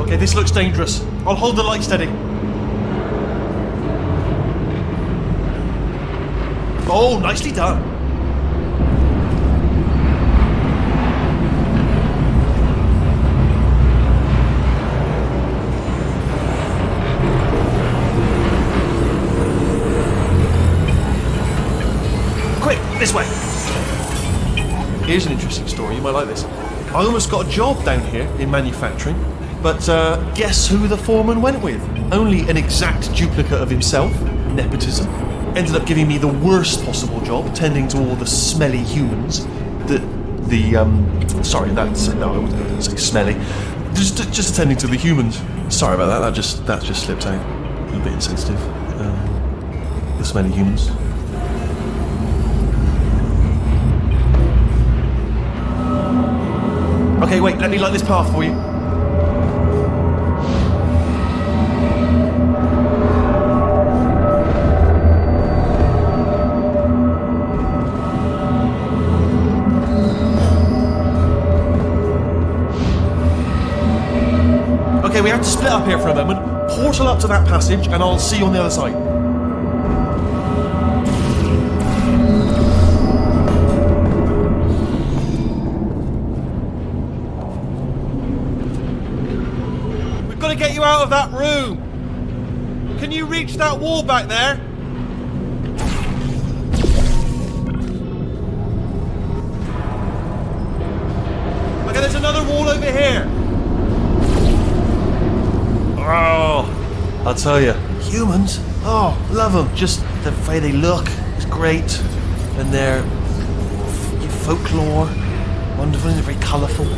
Okay, this looks dangerous. I'll hold the light steady. Oh, nicely done. Quick, this way. Here's an interesting story, you might like this. I almost got a job down here in manufacturing, but guess who the foreman went with? Only an exact duplicate of himself, nepotism. Ended up giving me the worst possible job, tending to all the smelly humans. Sorry, that's no, I wouldn't say smelly. Just attending to the humans. Sorry about that. That just slipped out. A bit insensitive. The smelly humans. Okay, wait. Let me light this path for you. Okay, we have to split up here for a moment. Portal up to that passage, and I'll see you on the other side. We've got to get you out of that room. Can you reach that wall back there? Okay, there's another wall over here. Oh, I'll tell you, humans, oh, love them. Just the way they look is great. And their folklore, wonderful and very colourful.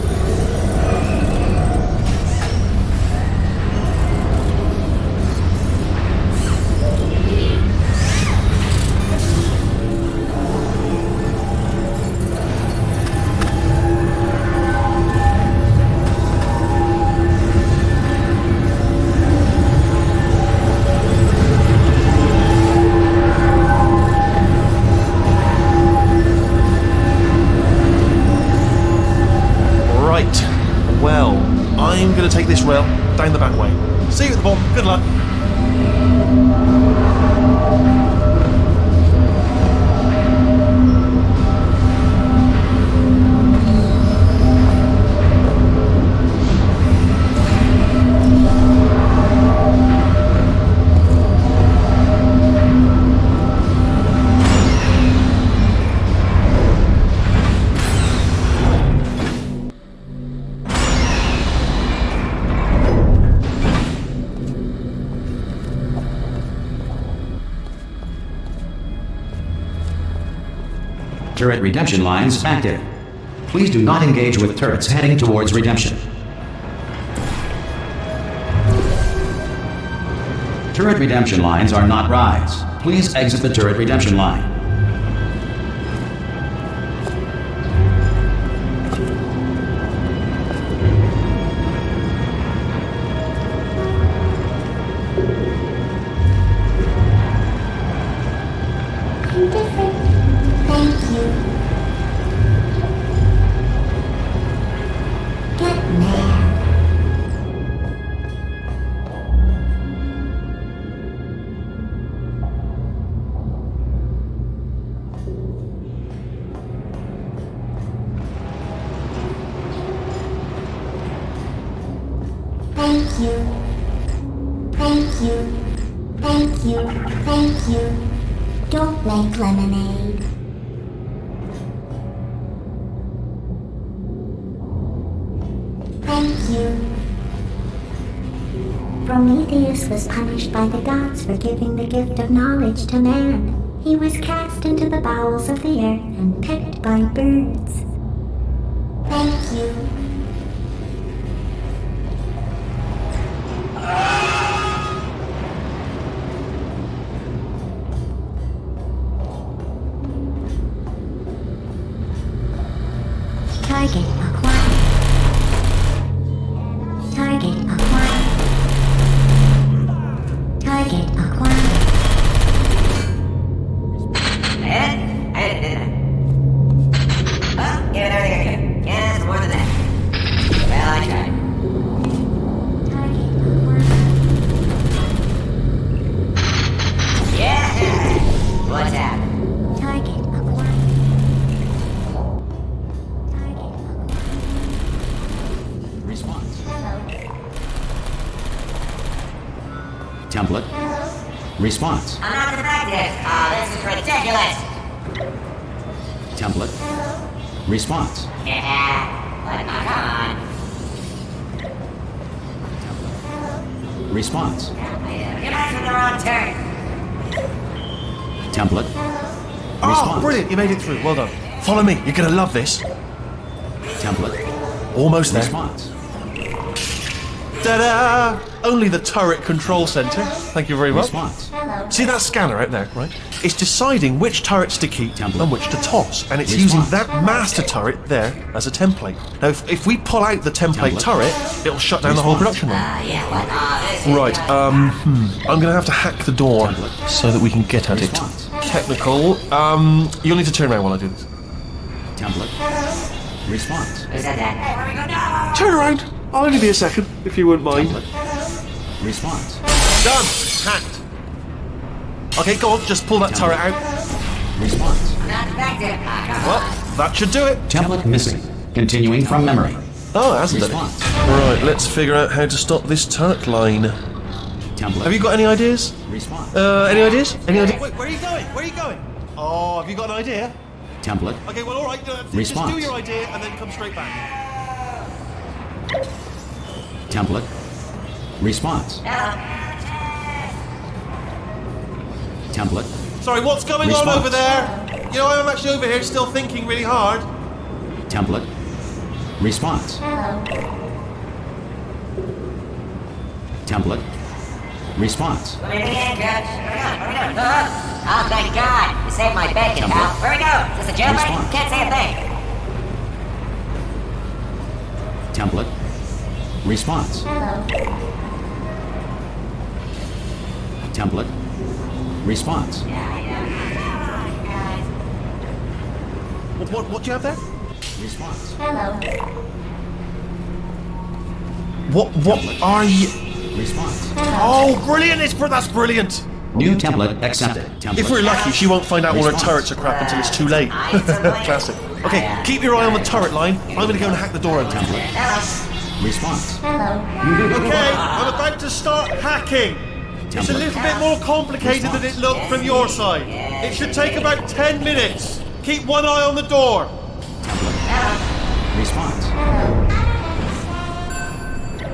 Well, I'm going to take this rail down the back way. See you at the bottom. Good luck. Turret redemption lines active. Please do not engage with turrets heading towards redemption. Turret redemption lines are not rides. Please exit the turret redemption line. Indifferent. Thank you. Get mad. Thank you. Thank you. Thank you. Thank you. Don't make lemonade. Thank you. Prometheus was punished by the gods for giving the gift of knowledge to man. He was cast into the bowels of the earth and pecked by birds. Thank you. Target acquired. Target acquired. Target acquired. Yes, more than that. Well, I tried. Target acquired. Yeah! What's that? Target acquired. Target acquired. Response. Hello. Template. Response. I'm not defective. This is ridiculous. Template. Response. Yeah. But come on. Response. You're back with the wrong turn. Template. Oh, Response. brilliant! You made it through. Well done. Follow me. You're gonna love this. Template. Almost there. Response. Ta-da! Only the turret control center. Thank you very much. Response. Hello. See that scanner out there, right? It's deciding which turrets to keep Template. and which to toss, and it's Response. using that master turret there as a template. Now, if we pull out the template Template. turret, it'll shut down the whole Response. production line. Yeah, what? This is Right, I'm gonna have to hack the door Template. so that we can get at Response. it. Technical, you'll need to turn around while I do this. Template. Response. Who said that? Hey, where we go now? Turn around! I'll only be a second, if you wouldn't mind. Template. Response. Done! Hacked. Okay, go on, just pull that turret out. Response. I'm not defective. Come Well, on. that should do it. Template missing. Continuing from memory. Oh, it hasn't done Response. it. Right, let's figure out how to stop this turret line. Template. Have you got any ideas? Response. Any ideas? Any ideas? Wait, where are you going? Where are you going? Oh, have you got an idea? Template. Okay, well, all right. Just Response. do your idea and then come straight back. Template. Response. Hello. Template. Sorry, what's going on Response. over there? You know, I'm actually over here still thinking really hard. Template. Response. Hello. Template. Response. Let me begin, Judge. Where we going? Where we going? Oh, thank God. You saved my bacon, Temple. pal. Where we go? Is this a jailbreak? Response. Can't say a thing. Template. Response. Hello. Template. Response. What do you have there? Response. Hello. What are you? Response. Oh, brilliant! That's brilliant. New template accepted. Template. If we're lucky, she won't find out all her Response. turrets are crap until it's too late. Classic. Okay, keep your eye on the turret line. I'm going to go and hack the door open. Template. Hello. Response. Hello. Okay, I'm about to start hacking. It's a little bit more complicated than it looked from your side. It should take about 10 minutes. Keep one eye on the door. Response.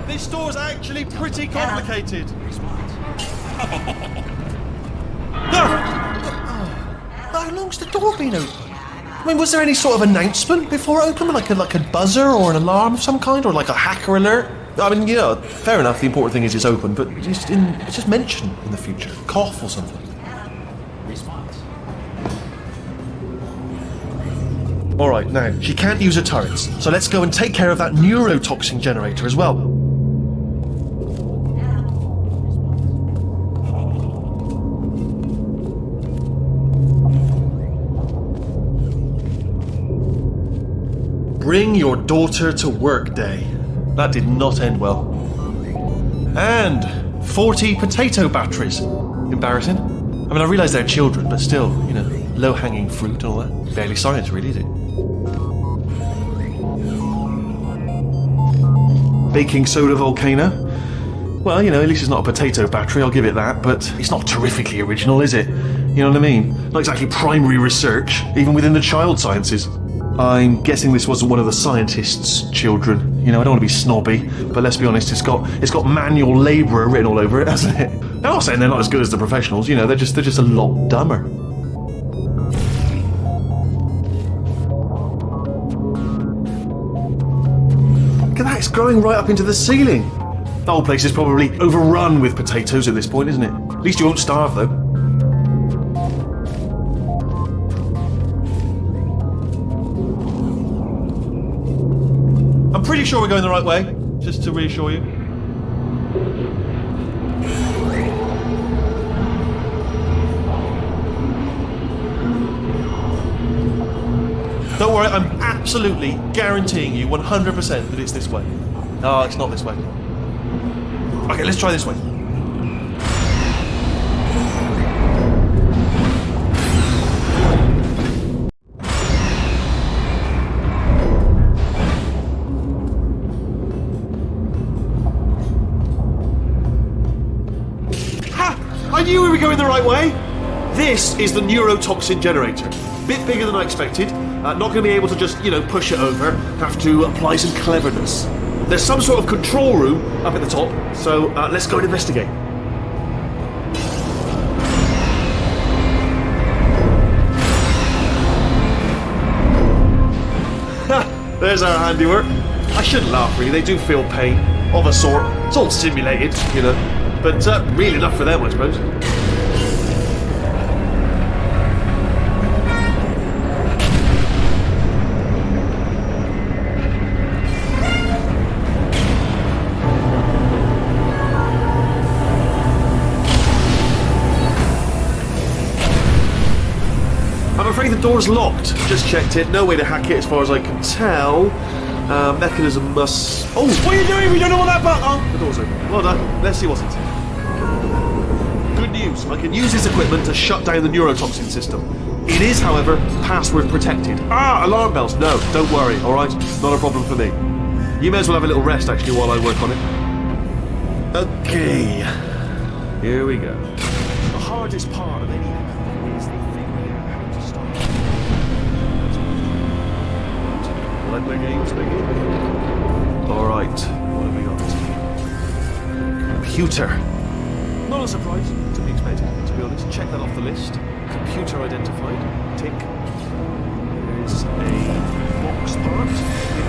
This door's actually pretty complicated. Response. No! How long's the door been open? I mean, was there any sort of announcement before it opened? Like a buzzer or an alarm of some kind? Or like a hacker alert? I mean, fair enough, the important thing is it's open, but it's just mentioned in the future. Cough or something. Alright, now, she can't use her turrets, so let's go and take care of that neurotoxin generator as well. Bring your daughter to work day. That did not end well. And 40 potato batteries. Embarrassing. I mean, I realise they're children, but still, low-hanging fruit and all that. Barely science, really, is it? Baking soda volcano. Well, at least it's not a potato battery, I'll give it that, but it's not terrifically original, is it? You know what I mean? Not exactly primary research, even within the child sciences. I'm guessing this wasn't one of the scientists' children. I don't want to be snobby, but let's be honest, it's got manual labourer written all over it, hasn't it? I'm not saying they're not as good as the professionals, they're just a lot dumber. Look at that, it's growing right up into the ceiling. The whole place is probably overrun with potatoes at this point, isn't it? At least you won't starve, though. I'm pretty sure we're going the right way, just to reassure you. Don't worry, I'm absolutely guaranteeing you 100% that it's this way. No, it's not this way. Okay, let's try this way. I knew we were going the right way! This is the neurotoxin generator. Bit bigger than I expected. Not going to be able to just, push it over. Have to apply some cleverness. There's some sort of control room up at the top, so let's go and investigate. There's our handiwork. I shouldn't laugh, really. They do feel pain, of a sort. It's all simulated, but real enough for them, I suppose. I'm afraid the door's locked. Just checked it. No way to hack it as far as I can tell. Mechanism must... Oh, what are you doing? We don't know what that button... Oh, the door's open. Well done. Let's see what's inside. Good news. I can use this equipment to shut down the neurotoxin system. It is, however, password protected. Alarm bells. No, don't worry, all right? Not a problem for me. You may as well have a little rest, actually, while I work on it. Okay. Here we go. The hardest part of any hack is the figuring out how to start. Let the games begin. Alright, what have we got? Computer. Not a surprise, to be expected, to be honest. Check that off the list. Computer identified. Tick. There's a box part.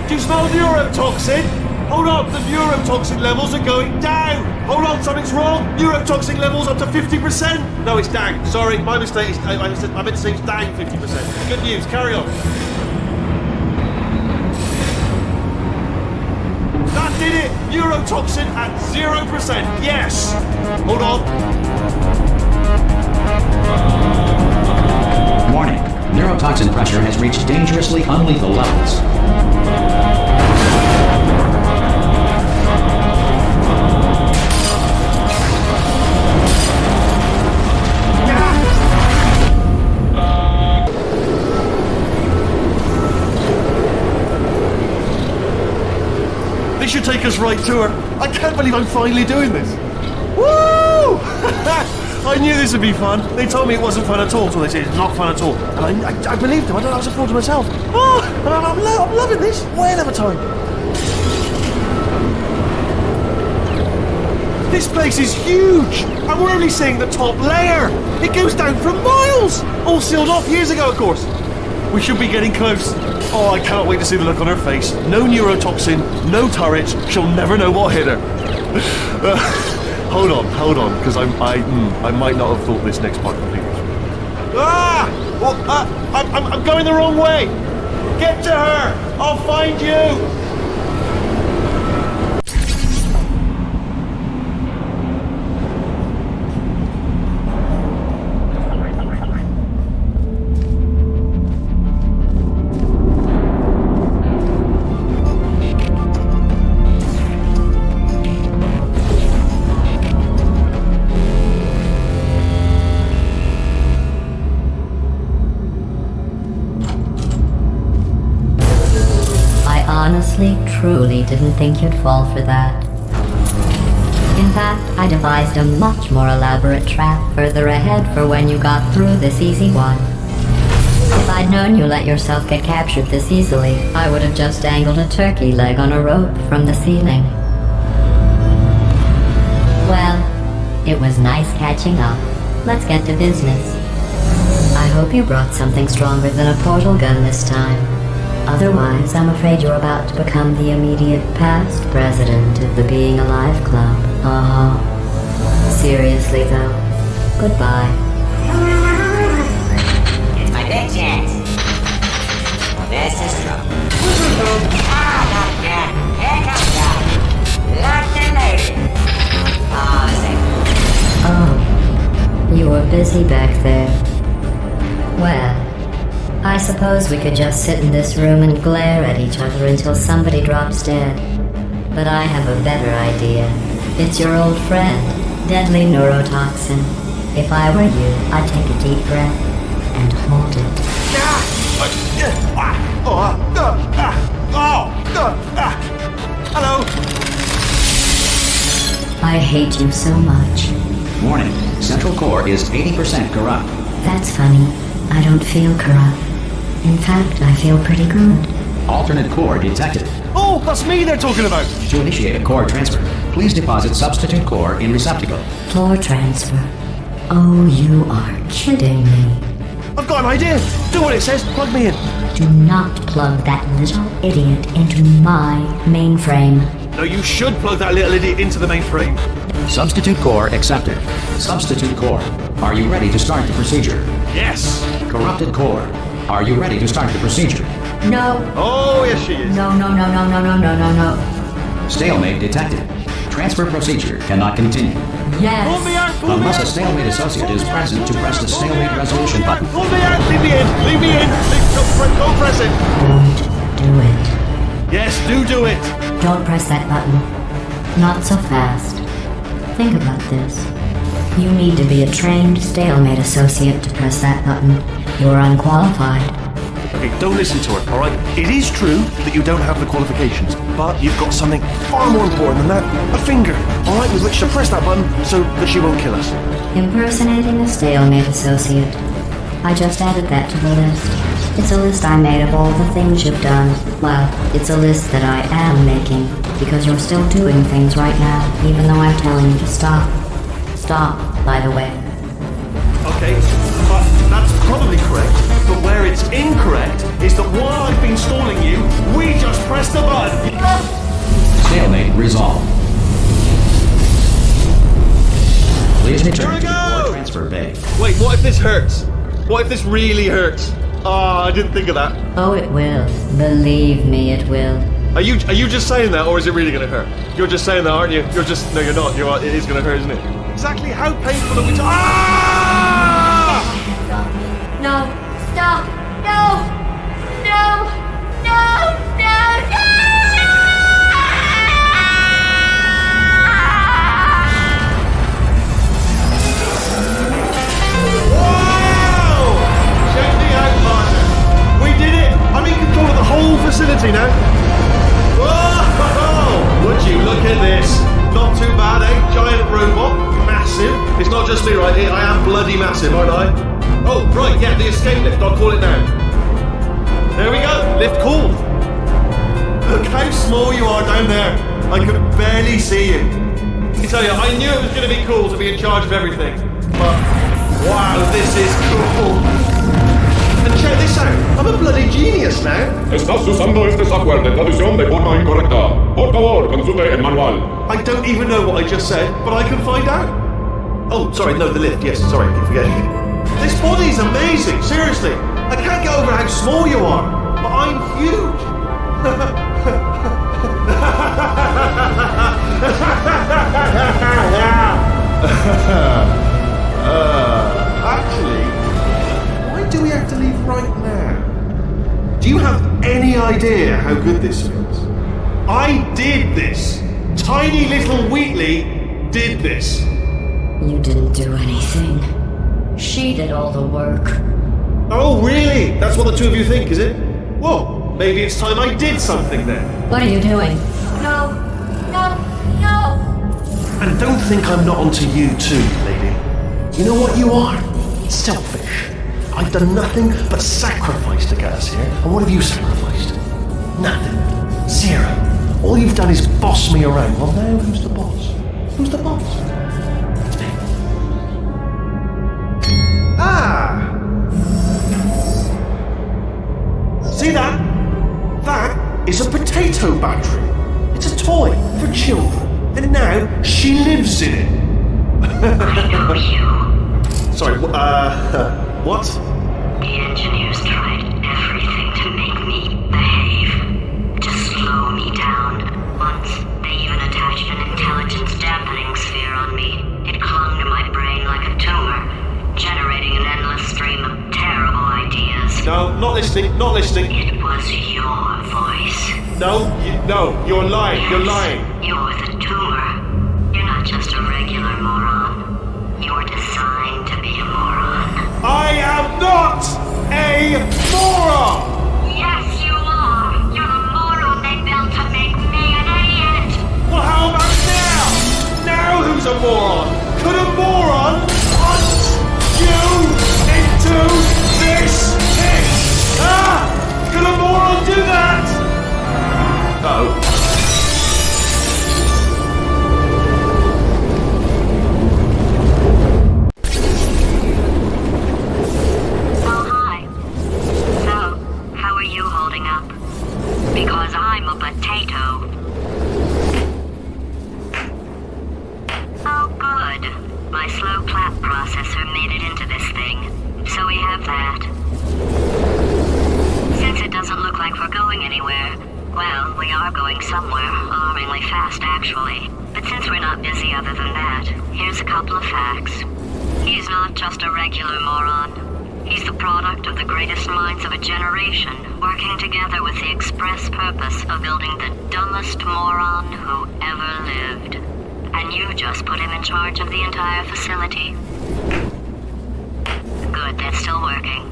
Do you smell neurotoxin? Hold on, the neurotoxin levels are going down! Hold on, something's wrong! Neurotoxin levels up to 50%! No, it's down. Sorry, my mistake. I meant to say it's down 50%. Good news, carry on. That did it! Neurotoxin at 0%. Yes! Hold on. Warning. Neurotoxin pressure has reached dangerously unlethal levels. This should take us right to her. I can't believe I'm finally doing this. Woo! I knew this would be fun. They told me it wasn't fun at all, so they said it's not fun at all. And I believed them. I don't know, I was a fool to myself. Oh, and I'm loving this. Whale of a time. This place is huge, and we're only seeing the top layer. It goes down for miles. All sealed off years ago, of course. We should be getting close. Oh, I cannot wait to see the look on her face. No neurotoxin, no turret. She'll never know what hit her. Hold on, because I might not have thought this next part completely. I'm going the wrong way. Get to her. I'll find you. Honestly, truly didn't think you'd fall for that. In fact, I devised a much more elaborate trap further ahead for when you got through this easy one. If I'd known you let yourself get captured this easily, I would have just dangled a turkey leg on a rope from the ceiling. Well, it was nice catching up. Let's get to business. I hope you brought something stronger than a portal gun this time. Otherwise, I'm afraid you're about to become the immediate past president of the Being Alive Club. Seriously, though. Goodbye. It's my big chance. This is trouble. Not again. Here comes that. Locked and loaded. Oh, Oh, you were busy back there. Well, I suppose we could just sit in this room and glare at each other until somebody drops dead. But I have a better idea. It's your old friend, deadly neurotoxin. If I were you, I'd take a deep breath and hold it. Hello. I hate you so much. Warning, Central Core is 80% corrupt. That's funny. I don't feel corrupt. In fact, I feel pretty good. Alternate core detected. Oh, that's me they're talking about. To initiate a core transfer, please deposit substitute core in receptacle. Floor transfer. Oh, you are kidding me. I've got an idea. Do what it says. Plug me in. Do not plug that little idiot into my mainframe. No, you should plug that little idiot into the mainframe. Substitute core accepted. Substitute core, are you ready to start the procedure? Yes. Corrupted core, are you ready to start the procedure? No. Oh, yes, she is. No. Stalemate detected. Transfer procedure cannot continue. Yes. Pull me out. Pull me Unless out. a stalemate associate is present to press the stalemate resolution button. Pull me out. Leave me in. Leave me in. Don't press it. Don't do it. Yes, do it. Don't press that button. Not so fast. Think about this. You need to be a trained stalemate associate to press that button. You're unqualified. Okay, don't listen to her, alright? It is true that you don't have the qualifications, but you've got something far more important than that. A finger, alright, with which to press that button so that she won't kill us. Impersonating a stalemate associate. I just added that to the list. It's a list I made of all the things you've done. Well, it's a list that I am making, because you're still doing things right now, even though I'm telling you to stop. Stop, by the way. Okay, but that's probably correct. But where it's incorrect is that while I've been stalling you, we just pressed the button. Stalemate resolved. Please return Here we to the go! core transfer bay. Wait, what if this hurts? What if this really hurts? Ah, I didn't think of that. Oh, it will. Believe me, it will. Are you just saying that, or is it really going to hurt? You're just saying that, aren't you? No, you're not. It is going to hurt, isn't it? Exactly how painful are we? Ah! No! Stop! No! No! No! Whoa! Check me out, partner. We did it. I'm in control of the whole facility now. Whoa! Would you look at this? Not too bad, eh? Giant robot, massive. It's not just me, right? I am bloody massive, aren't I? Oh, right, yeah, the escape lift. I'll call it now. There we go. Lift called. Look how small you are down there. I could barely see you. I tell you, I knew it was going to be cool to be in charge of everything. But, wow, this is cool. And check this out. I'm a Estás usando este software de traducción de forma incorrecta. Por favor, consulte el manual. I don't even know what I just said, but I can find out. Oh, sorry, no, the lift. Yes, sorry, keep forgetting it. This body's amazing, seriously. I can't get over how small you are, but I'm huge. Actually, why do we have to leave right now? Do you have any idea how good this feels? I did this. Tiny little Wheatley did this. You didn't do anything. She did all the work. Oh, really? That's what the two of you think, is it? Well, maybe it's time I did something then. What are you doing? No, no, no. And don't think I'm not onto you too, lady. You know what you are? Selfish. I've done nothing but sacrifice to get us here. And what have you sacrificed? Nothing. Zero. All you've done is boss me around. Well, now who's the boss? Who's the boss? It's me. Ah! See that? That is a potato battery. It's a toy for children. And now she lives in it. Sorry, what? The engineers tried everything to make me behave, to slow me down. Once, they even attached an intelligence dampening sphere on me. It clung to my brain like a tumor, generating an endless stream of terrible ideas. No, not listening, not listening. It was your voice. No, you're lying, you're lying. You're the tumor. You're not just a regular moron. You're designed to be a moron. I am not a moron! Yes, you are! You're the moron they built to make me an idiot! Well, how about now? Now who's a moron? Could a moron punch you into this pit? Ah! Could a moron do that? Oh. Because I'm a potato. Oh, good. My slow clap processor made it into this thing. So we have that. Since it doesn't look like we're going anywhere, well, we are going somewhere, alarmingly fast, actually. But since we're not busy other than that, here's a couple of facts. He's not just a regular moron. He's the product of the greatest minds of a generation, working together with the express purpose of building the dumbest moron who ever lived. And you just put him in charge of the entire facility. Good, that's still working.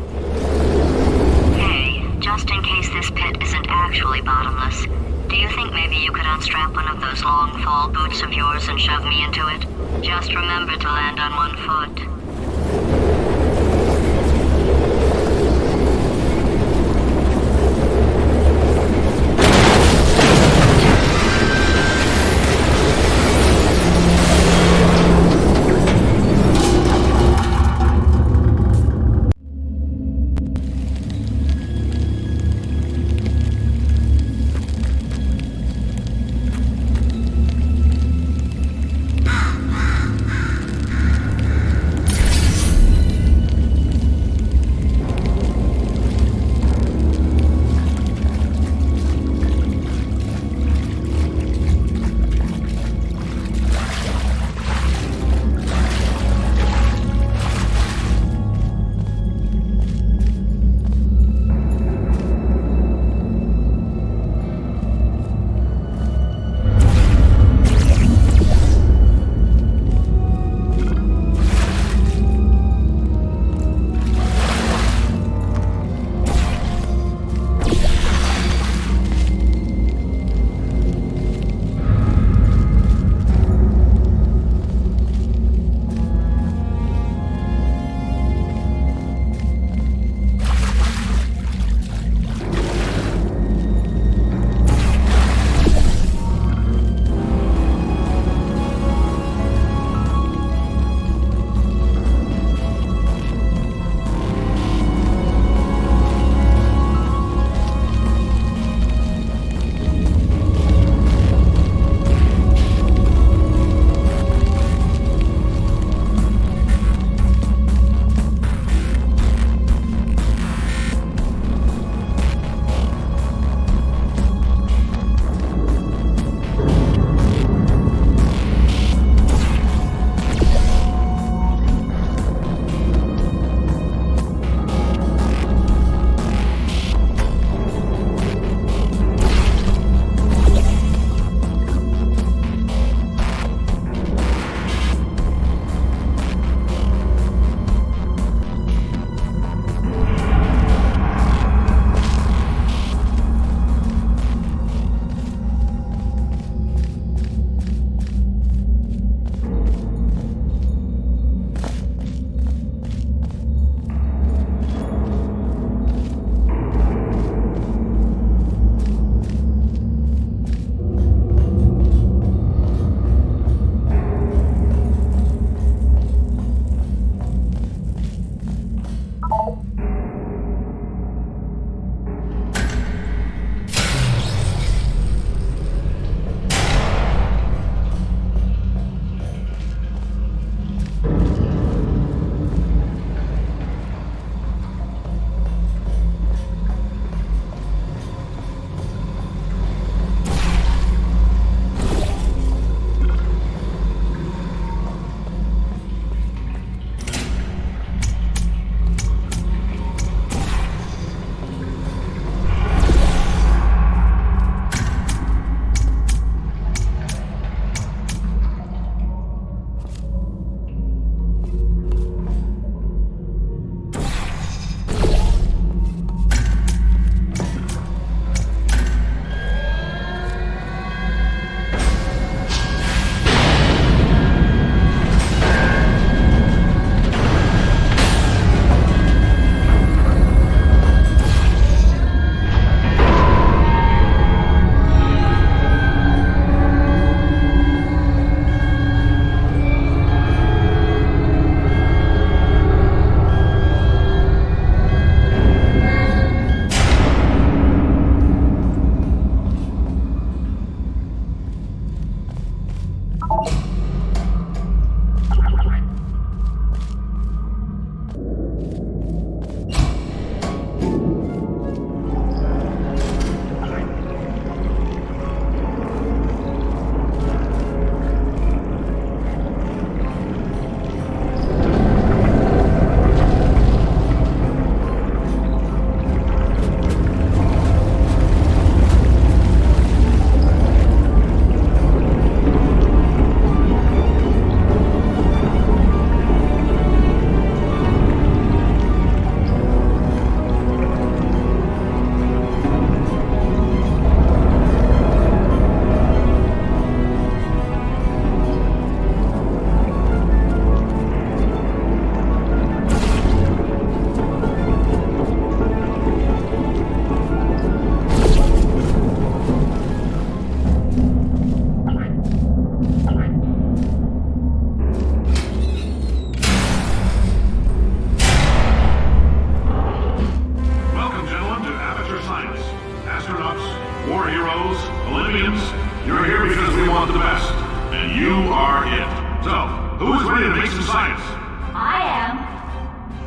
Hey, just in case this pit isn't actually bottomless, do you think maybe you could unstrap one of those long fall boots of yours and shove me into it? Just remember to land on one foot.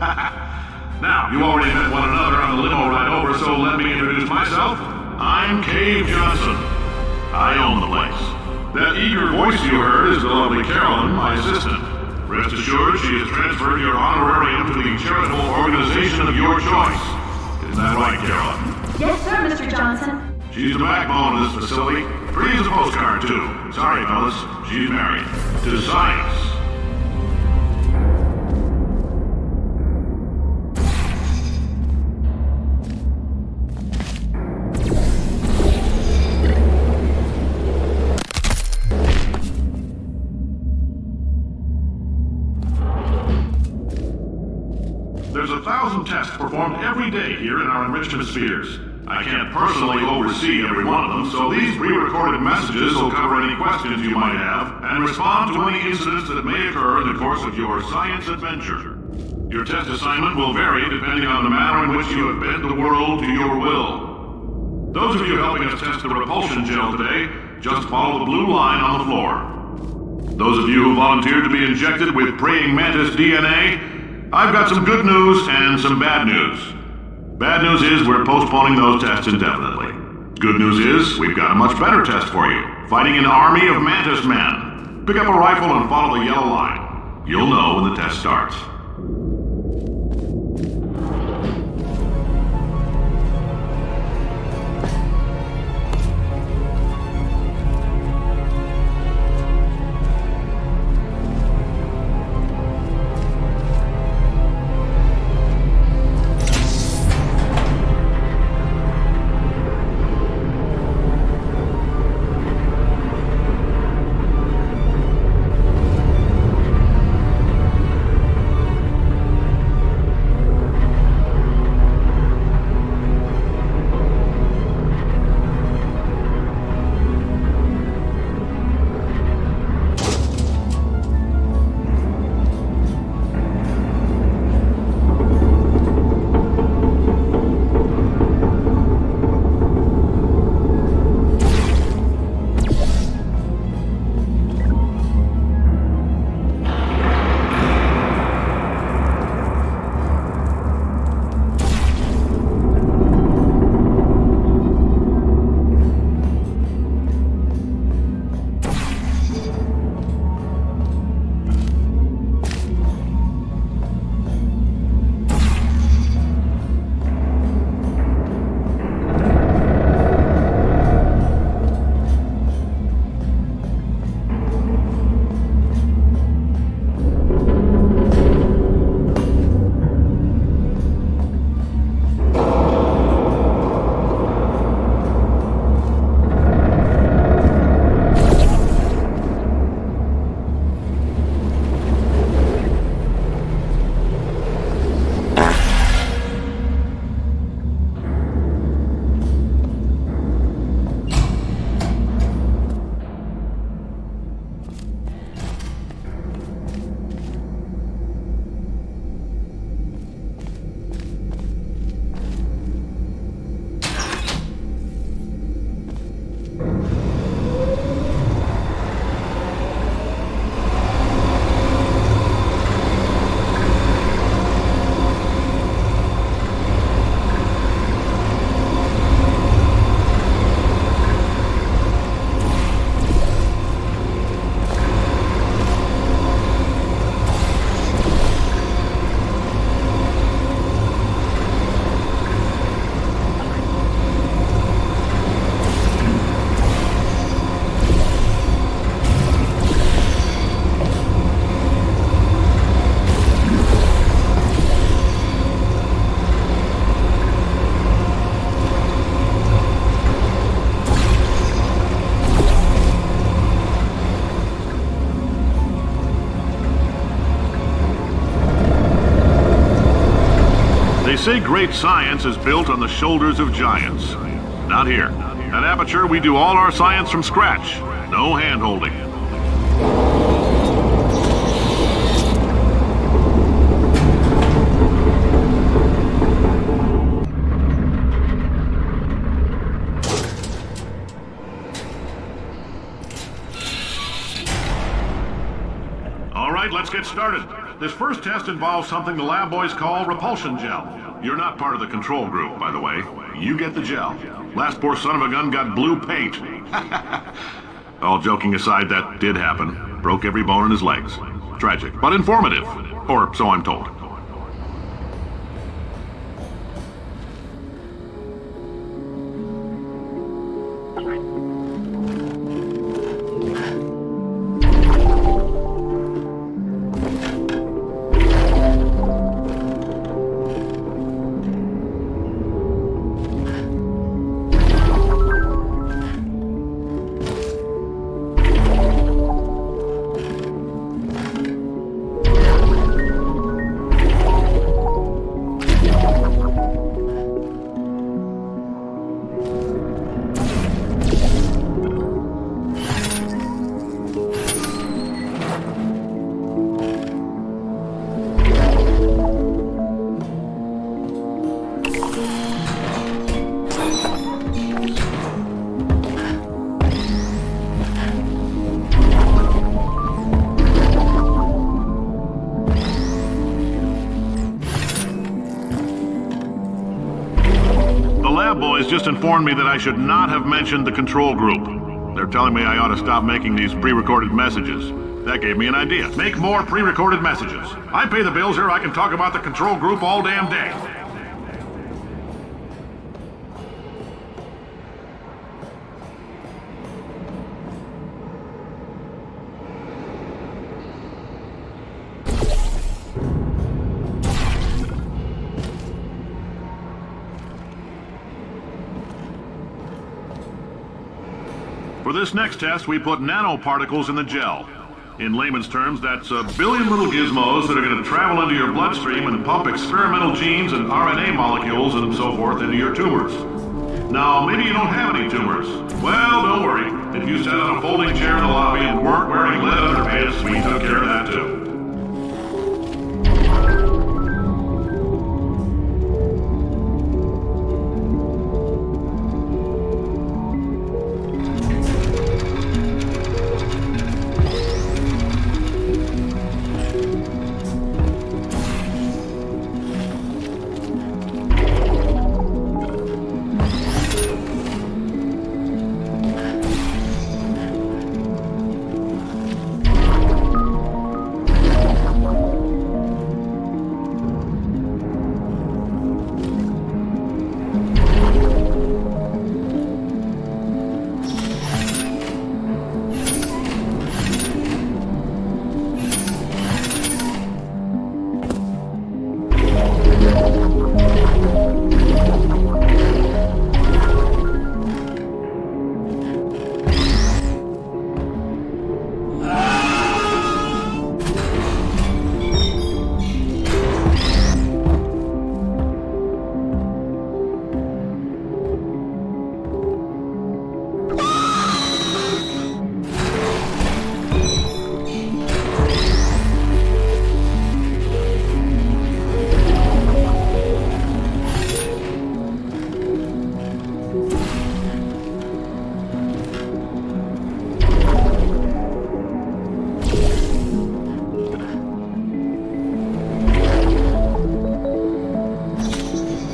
Now, you already met one another on the limo ride over, so let me introduce myself. I'm Cave Johnson. I own the place. That eager voice you heard is the lovely Carolyn, my assistant. Rest assured, she has transferred your honorarium to the charitable organization of your choice. Isn't that right, Carolyn? Yes, sir, Mr. Johnson. She's the backbone of this facility. Pretty as a postcard, too. Sorry, fellas. She's married. To science. There's 1,000 tests performed every day here in our enrichment spheres. I can't personally oversee every one of them, so these pre-recorded messages will cover any questions you might have and respond to any incidents that may occur in the course of your science adventure. Your test assignment will vary depending on the manner in which you have bent the world to your will. Those of you helping us test the repulsion gel today, just follow the blue line on the floor. Those of you who volunteered to be injected with praying mantis DNA, I've got some good news and some bad news. Bad news is we're postponing those tests indefinitely. Good news is we've got a much better test for you. Fighting an army of mantis men. Pick up a rifle and follow the yellow line. You'll know when the test starts. They say great science is built on the shoulders of giants. Not here. At Aperture, we do all our science from scratch. No hand-holding. All right, let's get started. This first test involves something the lab boys call repulsion gel. You're not part of the control group, by the way. You get the gel. Last poor son of a gun got blue paint. All joking aside, that did happen. Broke every bone in his legs. Tragic, but informative. Or so I'm told. Boys just informed me that I should not have mentioned the control group. They're telling me I ought to stop making these pre-recorded messages. That gave me an idea. Make more pre-recorded messages. I pay the bills here, I can talk about the control group all damn day. For this next test, we put nanoparticles in the gel. In layman's terms, that's a billion little gizmos that are going to travel into your bloodstream and pump experimental genes and RNA molecules and so forth into your tumors. Now, maybe you don't have any tumors. Well, don't worry. If you sat on a folding chair in the lobby and weren't wearing lead underpants, we took care of that too.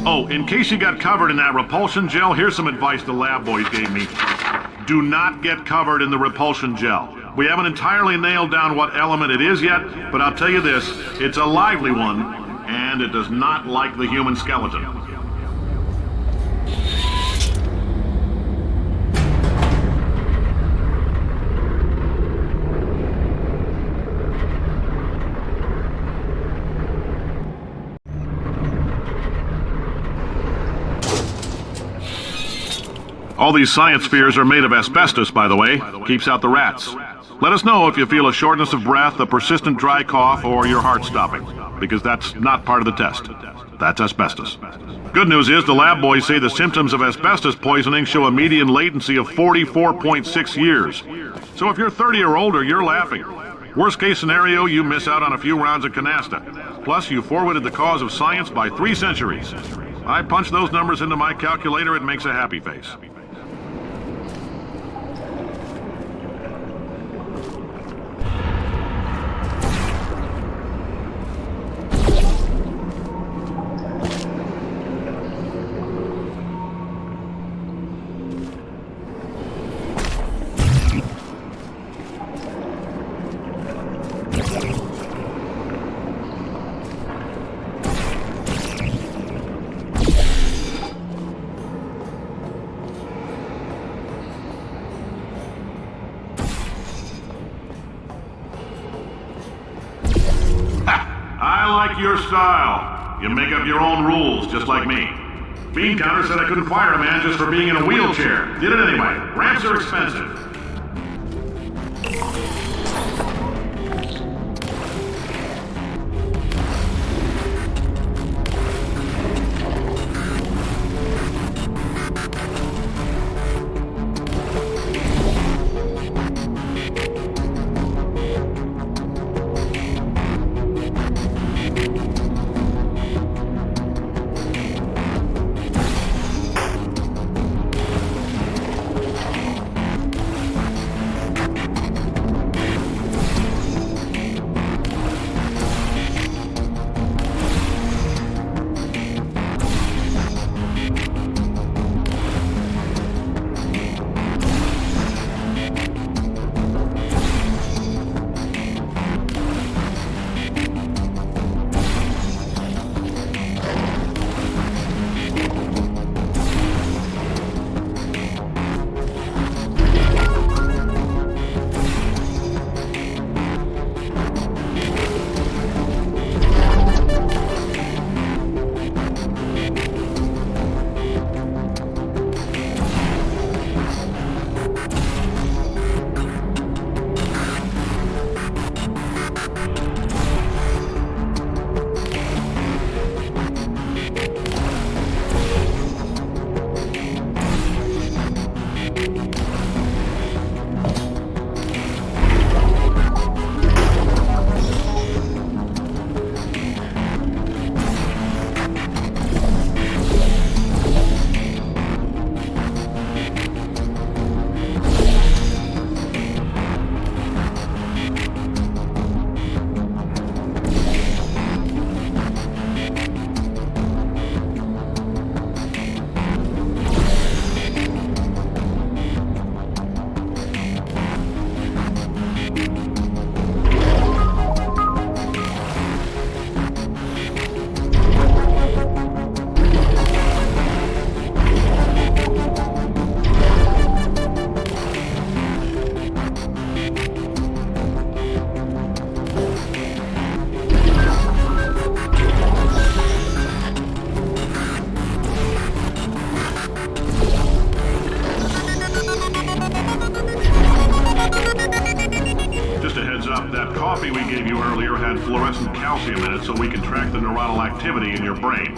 Oh, in case you got covered in that repulsion gel, here's some advice the lab boys gave me. Do not get covered in the repulsion gel. We haven't entirely nailed down what element it is yet, but I'll tell you this, it's a lively one, and it does not like the human skeleton. All these science spheres are made of asbestos, by the way. Keeps out the rats. Let us know if you feel a shortness of breath, a persistent dry cough, or your heart stopping, because that's not part of the test. That's asbestos. Good news is the lab boys say the symptoms of asbestos poisoning show a median latency of 44.6 years. So if you're 30 or older, you're laughing. Worst case scenario, you miss out on a few rounds of canasta. Plus, you forwarded the cause of science by 3 centuries. I punch those numbers into my calculator, it makes a happy face. like your style. You make up your own rules, just like me. Bean Counter said I couldn't fire a man just for being in a wheelchair. Did it anyway. Ramps are expensive. coffee we gave you earlier had fluorescent calcium in it so we can track the neuronal activity in your brain.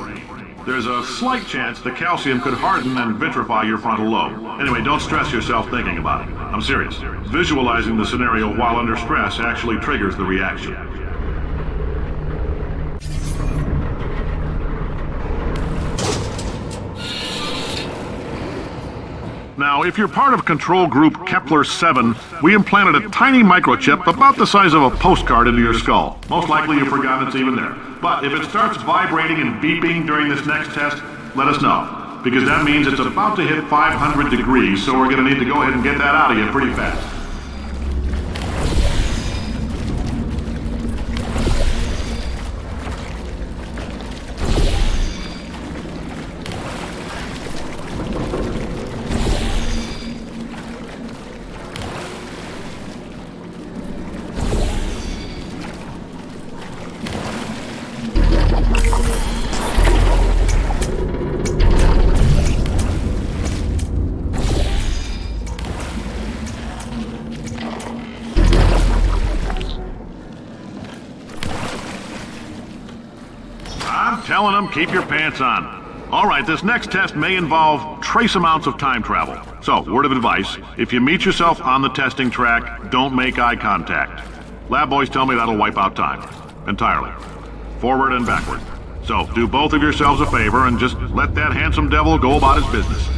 There's a slight chance the calcium could harden and vitrify your frontal lobe. Anyway, don't stress yourself thinking about it. I'm serious. Visualizing the scenario while under stress actually triggers the reaction. Now, if you're part of Control Group Kepler-7, we implanted a tiny microchip about the size of a postcard into your skull. Most likely you've forgotten it's even there. But if it starts vibrating and beeping during this next test, let us know. Because that means it's about to hit 500 degrees, so we're going to need to go ahead and get that out of you pretty fast. Telling them, keep your pants on. All right, this next test may involve trace amounts of time travel. So, word of advice, if you meet yourself on the testing track, don't make eye contact. Lab boys tell me that'll wipe out time. Entirely. Forward and backward. So, do both of yourselves a favor and just let that handsome devil go about his business.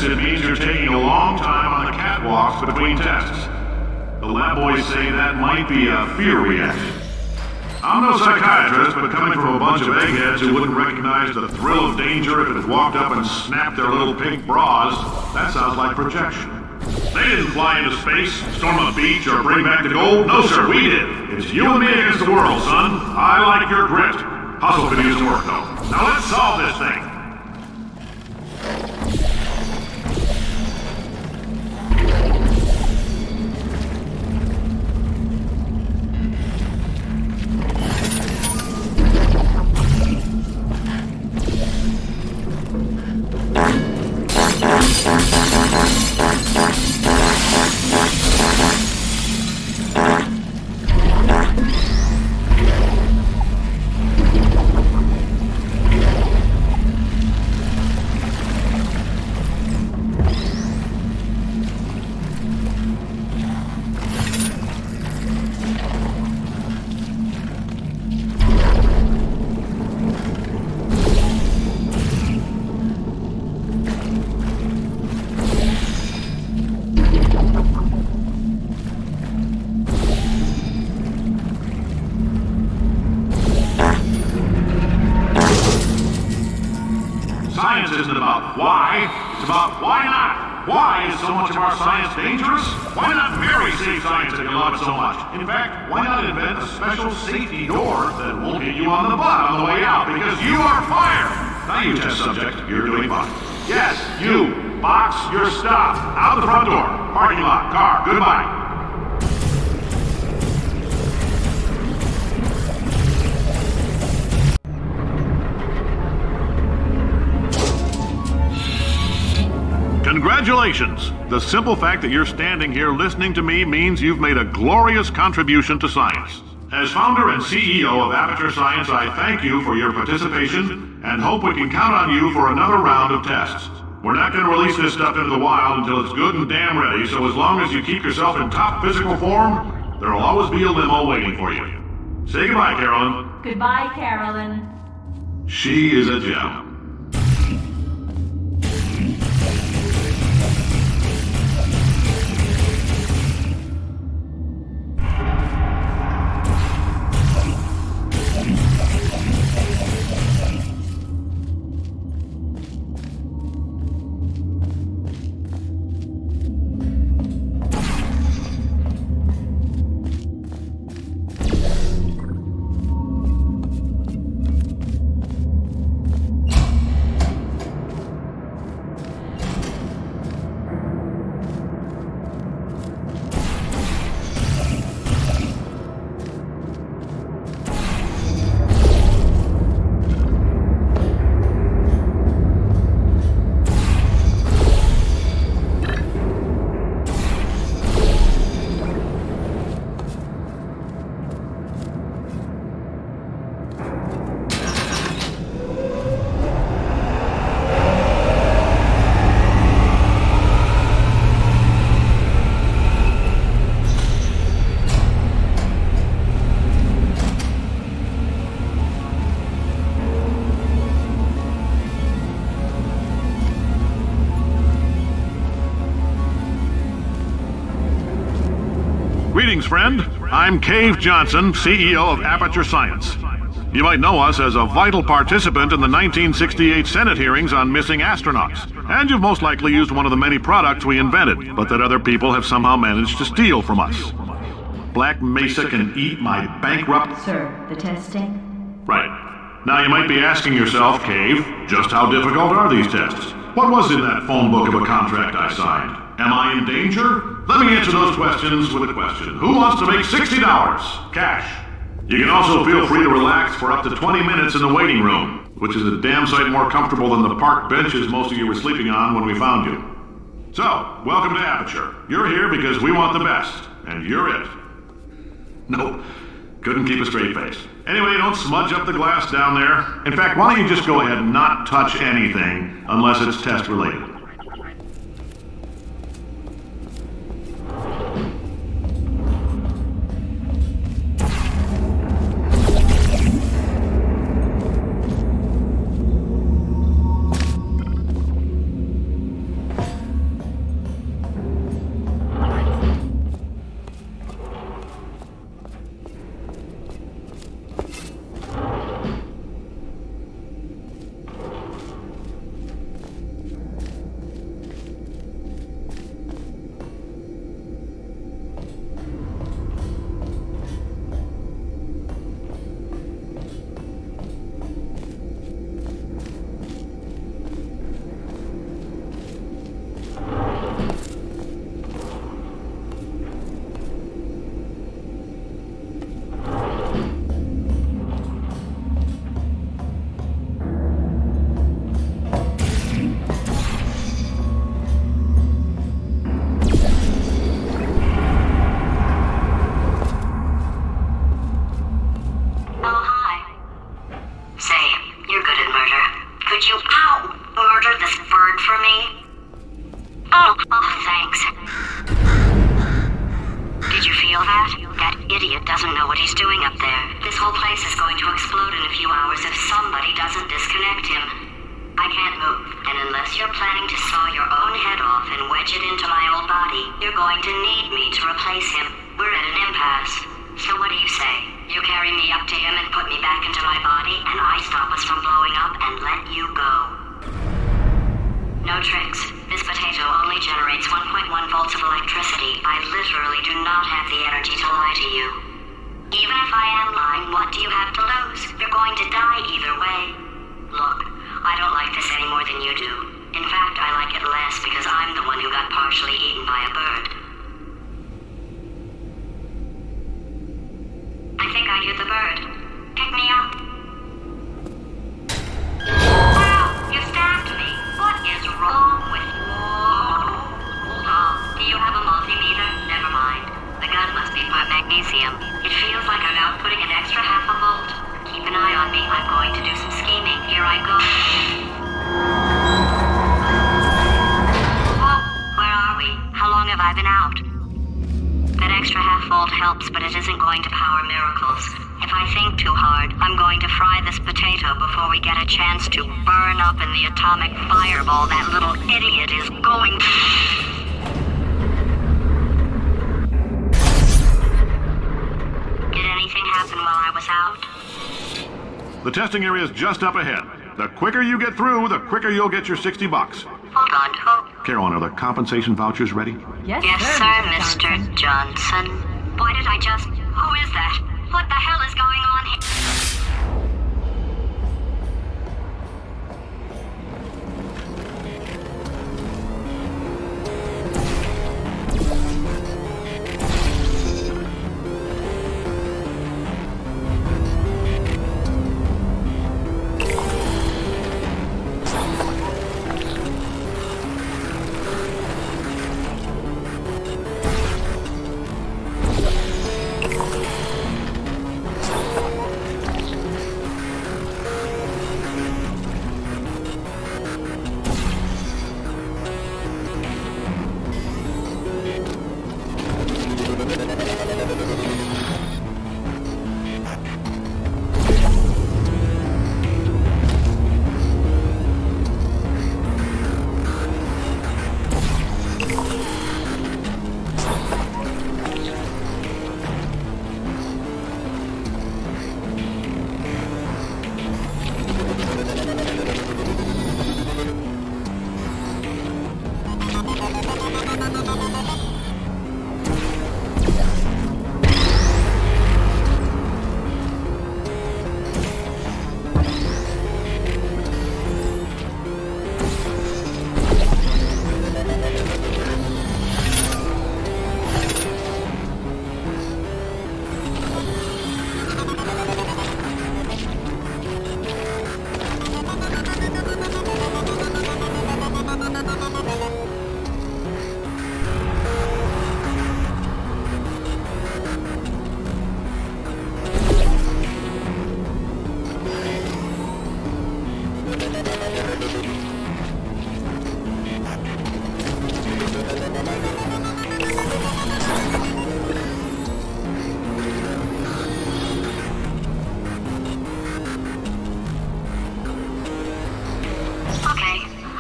this, it means you're taking a long time on the catwalks between tests. The lab boys say that might be a fear reaction. I'm no psychiatrist, but coming from a bunch of eggheads who wouldn't recognize the thrill of danger if it had walked up and snapped their little pink bras, that sounds like projection. They didn't fly into space, storm a beach, or bring back the gold. No, sir, we did. It's you and me against the world, son. I like your grit. Hustle could use some work, though. Now let's solve this thing. Science isn't about why, it's about why not. Why is so much of our science dangerous? Why not Mary save science if you love it so much? In fact, why not invent a special safety door that won't hit you on the butt on the way out because you are fire? Now you test subject, you're doing fine. Yes, you, box your stuff. Out the front door, parking lot, car, goodbye. Congratulations! The simple fact that you're standing here listening to me means you've made a glorious contribution to science. As founder and CEO of Aperture Science, I thank you for your participation and hope we can count on you for another round of tests. We're not going to release this stuff into the wild until it's good and damn ready, so as long as you keep yourself in top physical form, there'll always be a limo waiting for you. Say goodbye, Carolyn. Goodbye, Carolyn. She is a gem. Greetings, friend. I'm Cave Johnson, CEO of Aperture Science. You might know us as a vital participant in the 1968 Senate hearings on missing astronauts. And you've most likely used one of the many products we invented, but that other people have somehow managed to steal from us. Black Mesa can eat my bankrupt... Sir, the testing? Right. Now you might be asking yourself, Cave, just how difficult are these tests? What was in that phone book of a contract I signed? Am I in danger? Let me answer those questions with a question. Who wants to make $60? Cash. You can also feel free to relax for up to 20 minutes in the waiting room, which is a damn sight more comfortable than the park benches most of you were sleeping on when we found you. So, welcome to Aperture. You're here because we want the best, and you're it. Nope. Couldn't keep a straight face. Anyway, don't smudge up the glass down there. In fact, why don't you just go ahead and not touch anything unless it's test related. going to explode in a few hours if somebody doesn't disconnect him. I can't move, and unless you're planning to saw your own head off and wedge it into my old body, you're going to need me to replace him. We're at an impasse. So what do you say? You carry me up to him and put me back into my body, and I stop us from blowing up and let you go. No tricks. This potato only generates 1.1 volts of electricity. I literally do not have the energy to lie to you. Even if I am lying, what do you have to lose? You're going to die either way. Look, I don't like this any more than you do. In fact, I like it less because I'm the one who got partially eaten by a bird. I think I hear the bird. Pick me up. Wow! You stabbed me! What is wrong with you? Hold on. Do you have a multimeter? Never mind. The gun must be part magnesium. It feels like I'm outputting an extra half a volt. Keep an eye on me. I'm going to do some scheming. Here I go. Whoa! Where are we? How long have I been out? That extra half volt helps, but it isn't going to power miracles. If I think too hard, I'm going to fry this potato before we get a chance to burn up in the atomic fireball that little idiot is going to... Did anything happen while I was out? The testing area is just up ahead. The quicker you get through, the quicker you'll get your $60. Hold on, who? Caroline, are the compensation vouchers ready? Yes, Yes, sir, sir, Mr. Johnson. Why did I just... Who is that? What the hell is going on here?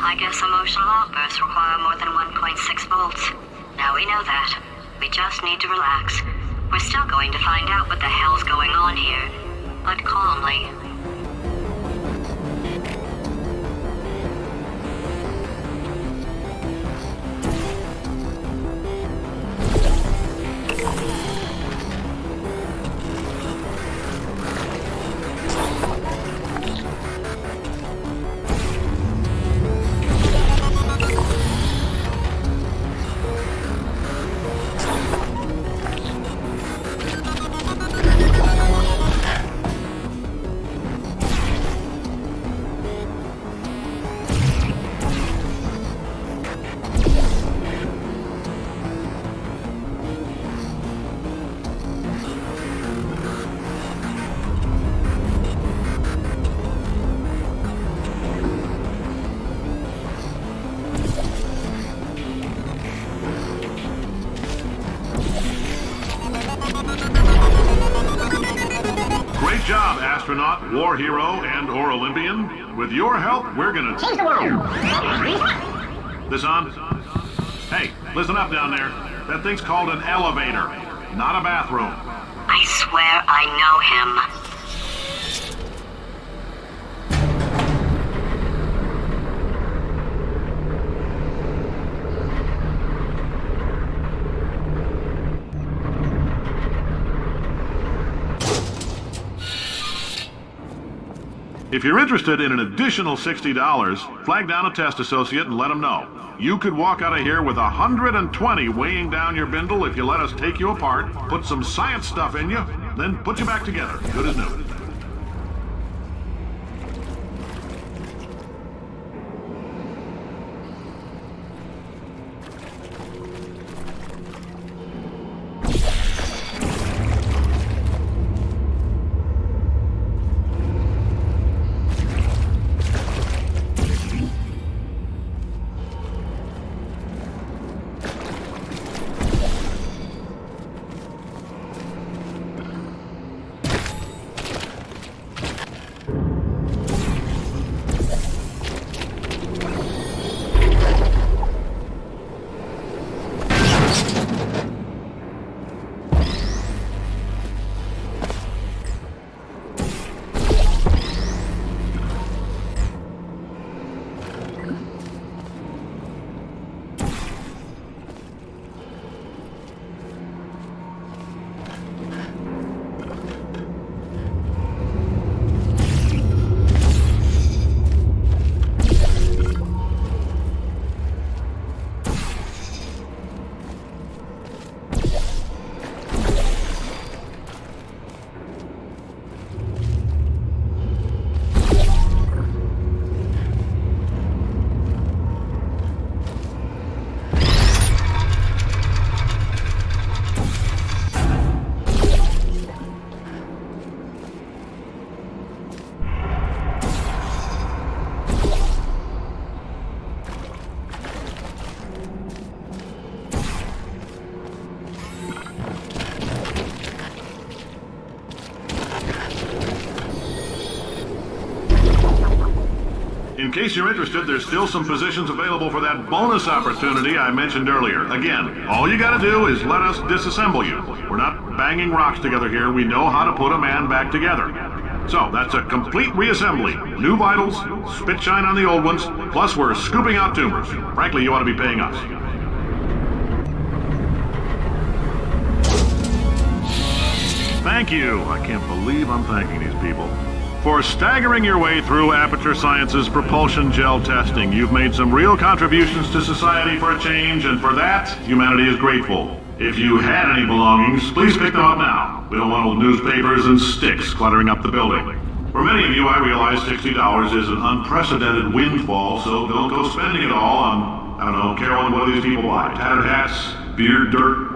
I guess emotional outbursts require more than 1.6 volts. Now we know that. We just need to relax. We're still going to find out what the hell's going on here, but calmly. astronaut, war hero, and/or Olympian. With your help, we're gonna change the world. This on? Hey, listen up down there. That thing's called an elevator, not a bathroom. I swear I know him. If you're interested in an additional $60, flag down a test associate and let them know. You could walk out of here with 120 weighing down your bindle if you let us take you apart, put some science stuff in you, then put you back together, good as new. In case you're interested, there's still some positions available for that bonus opportunity I mentioned earlier. Again, all you gotta do is let us disassemble you. We're not banging rocks together here. We know how to put a man back together. So, that's a complete reassembly. New vitals, spit shine on the old ones, plus we're scooping out tumors. Frankly, you ought to be paying us. Thank you. I can't believe I'm thanking these people. For staggering your way through Aperture Science's propulsion gel testing, you've made some real contributions to society for a change, and for that, humanity is grateful. If you had any belongings, please pick them up now. We don't want old newspapers and sticks cluttering up the building. For many of you, I realize $60 is an unprecedented windfall, so don't go spending it all on, I don't know, Carolyn, what do these people buy? Tattered hats? Beer? Dirt?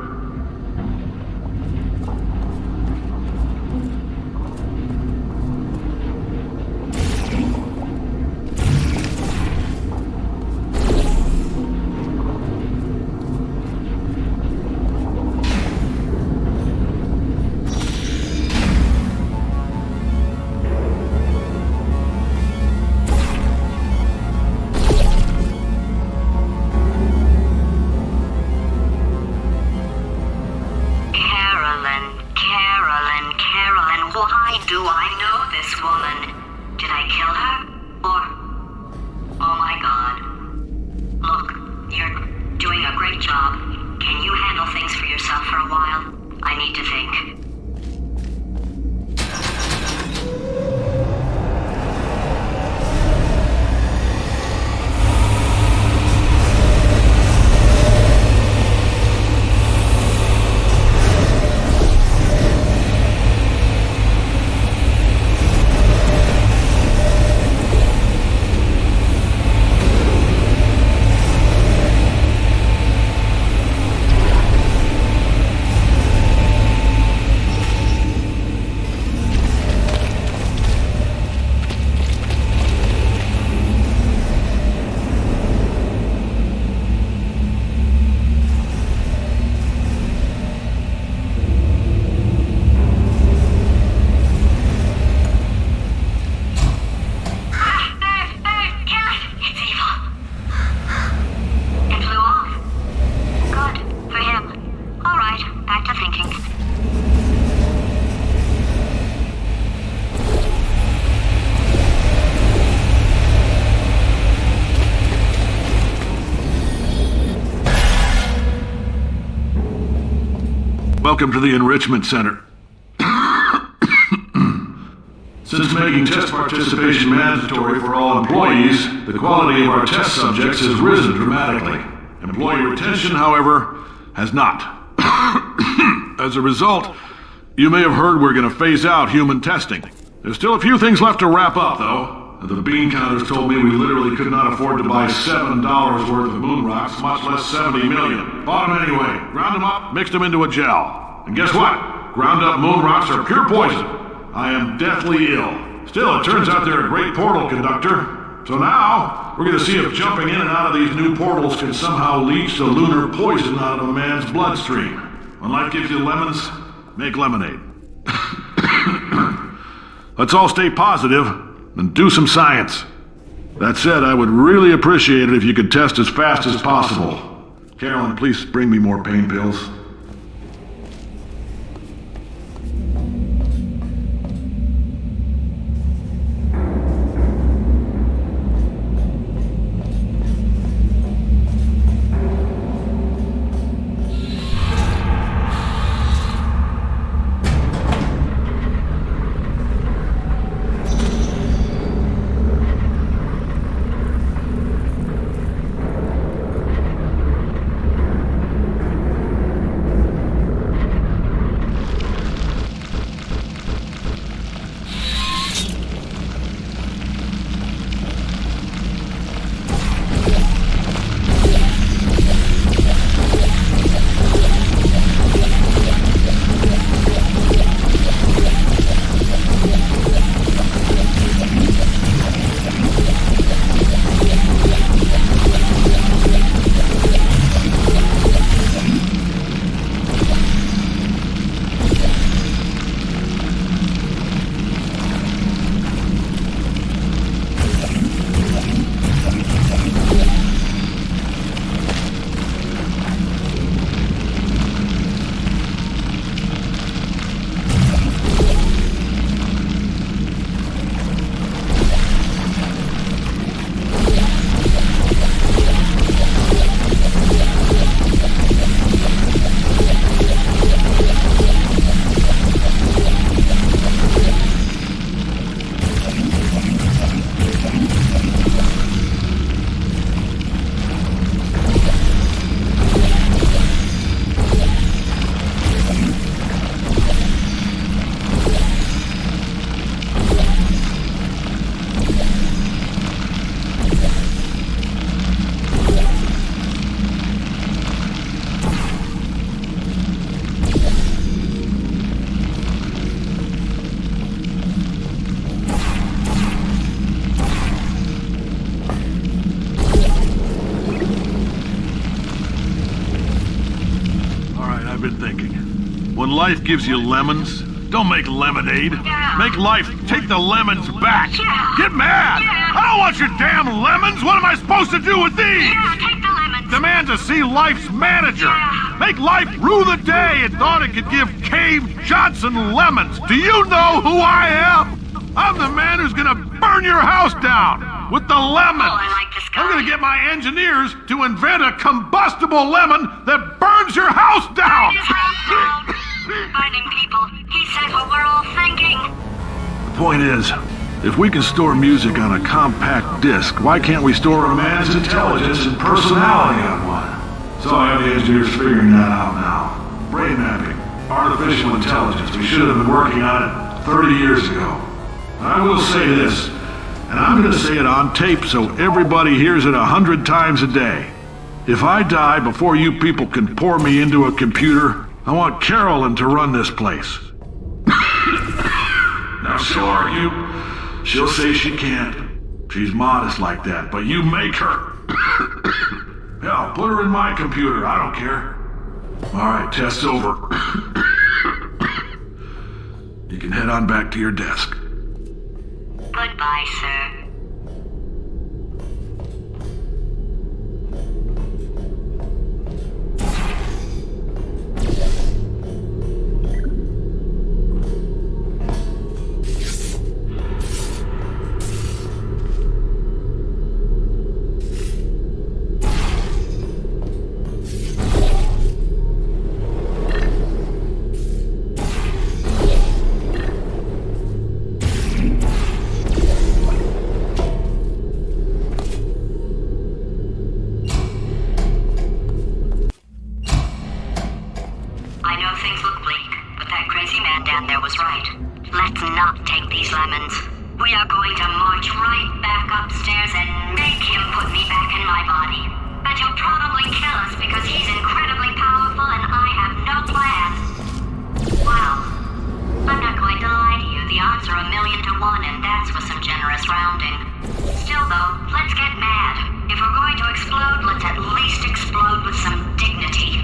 Welcome to the Enrichment Center. Since making test participation mandatory for all employees, the quality of our test subjects has risen dramatically. Employee retention, however, has not. As a result, you may have heard we're going to phase out human testing. There's still a few things left to wrap up, though. The bean counters told me we literally could not afford to buy $7 worth of moon rocks, much less 70 million. Bought them anyway, ground them up, mixed them into a gel. And guess what? Ground up moon rocks are pure poison. I am deathly ill. Still, it turns out they're a great portal conductor. So now, we're going to see if jumping in and out of these new portals can somehow leach the lunar poison out of a man's bloodstream. When life gives you lemons, make lemonade. Let's all stay positive and do some science. That said, I would really appreciate it if you could test as fast as possible. Carolyn, please bring me more pain pills. When life gives you lemons, don't make lemonade. Make life take the lemons back. Get mad! I don't want your damn lemons! What am I supposed to do with these? Take the lemons. Demand to see life's manager. Make life rue the day it thought it could give Cave Johnson lemons. Do you know who I am? I'm the man who's gonna burn your house down with the lemons. Oh, I like this guy. I'm gonna get my engineers to invent a combustible lemon that burns your house down. His house down. Finding people. He said what we're all thinking. The point is, if we can store music on a compact disc, why can't we store a man's intelligence and personality on one? So I have the engineers figuring that out now. Brain mapping, artificial intelligence. We should have been working on it 30 years ago. I will say this, and I'm going to say it on tape so everybody hears it 100 times a day. If I die before you people can pour me into a computer, I want Carolyn to run this place. Now she'll argue. She'll say she can't. She's modest like that, but you make her. Hell, put her in my computer, I don't care. Alright, test's over. You can head on back to your desk. Goodbye, sir. We are going to march right back upstairs and make him put me back in my body. And he'll probably kill us because he's incredibly powerful and I have no plans. Well, I'm not going to lie to you. The odds are 1,000,000 to 1, and that's with some generous rounding. Still, though, let's get mad. If we're going to explode, let's at least explode with some dignity.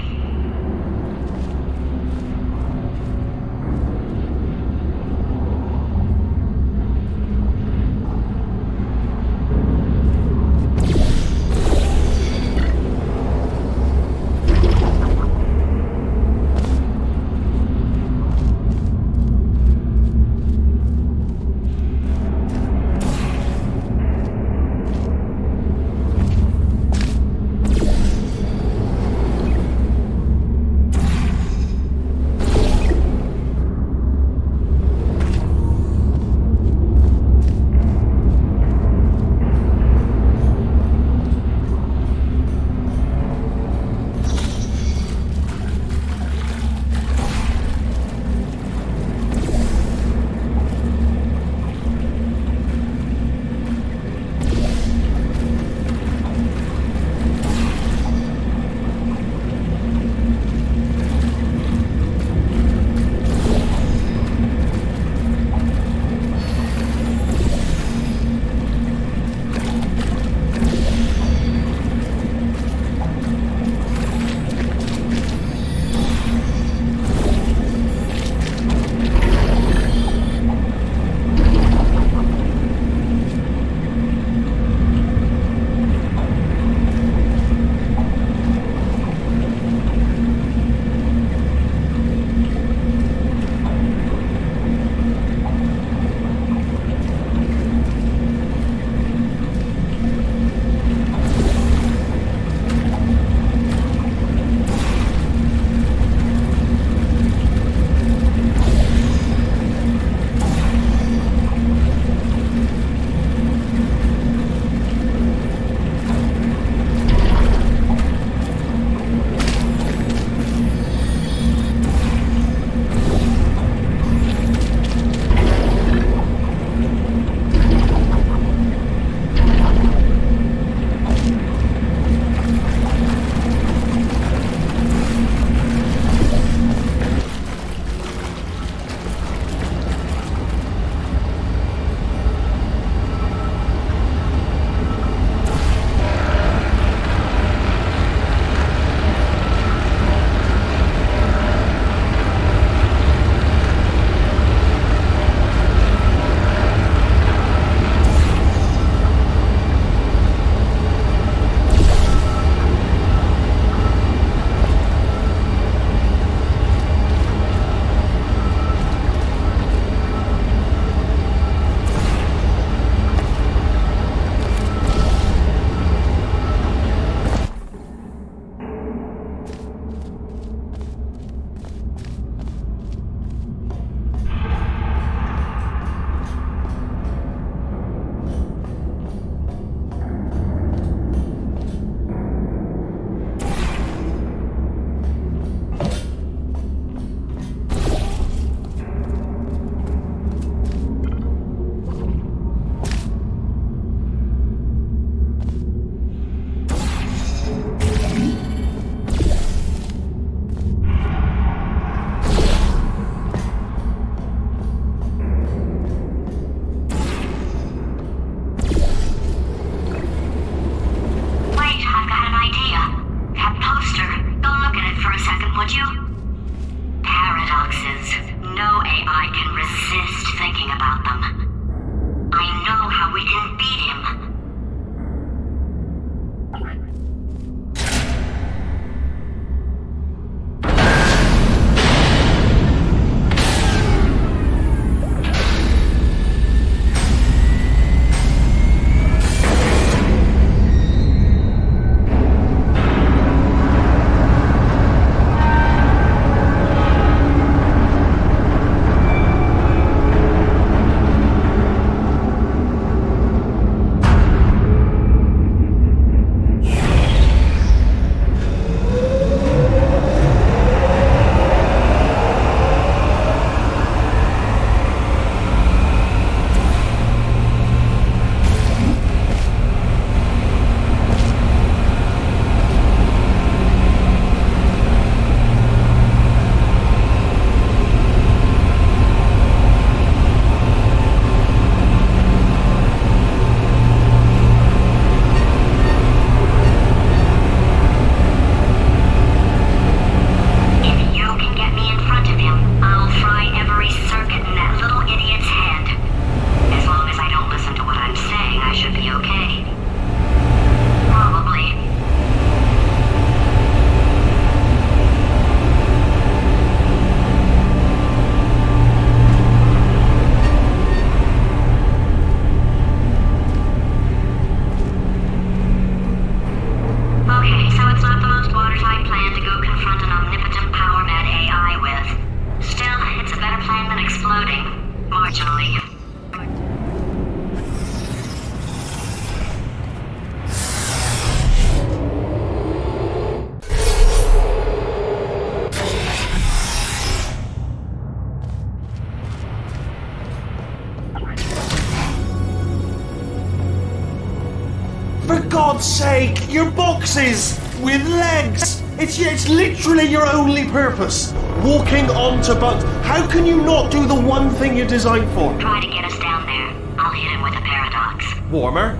God's sake, your boxes with legs. It's literally your only purpose. Walking onto bugs. How can you not do the one thing you're designed for? Try to get us down there. I'll hit him with a paradox. Warmer,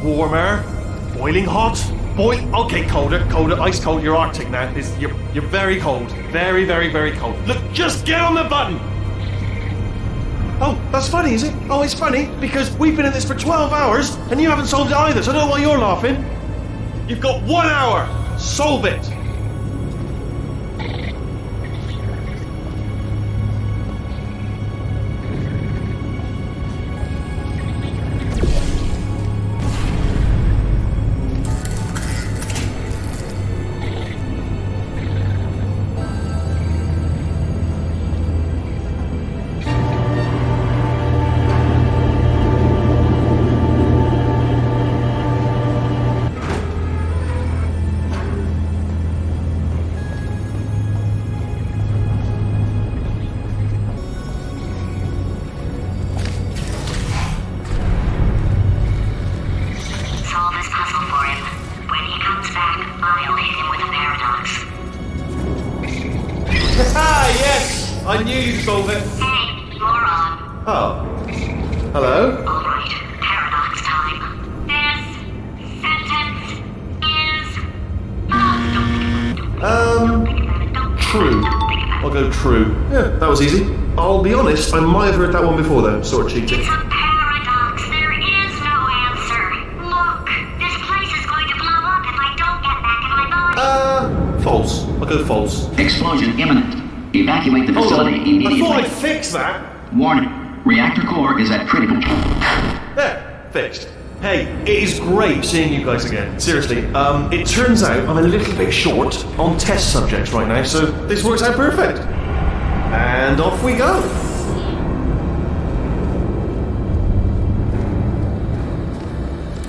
boiling hot, okay, colder, ice cold. You're Arctic now. You're very cold, very, very, very cold. Look, just get on the button. Oh, that's funny, is it? Oh, it's funny because we've been in this for 12 hours and you haven't solved it either. So I don't know why you're laughing. You've got 1 hour. Solve it. I knew you'd solve it. Hey, moron. Oh. Hello? All right, paradox time. This sentence is... True. I'll go true. Yeah, that was easy. I'll be honest, I might have heard that one before though, sort of cheating. It's a paradox. There is no answer. Look, this place is going to blow up if I don't get back in my body. False. I'll go false. Explosion imminent. Evacuate the facility immediately. I thought I'd fix that. Warning. Reactor core is at critical. There. Fixed. Hey, it is great seeing you guys again. Seriously, it turns out I'm a little bit short on test subjects right now, so this works out perfect. And off we go.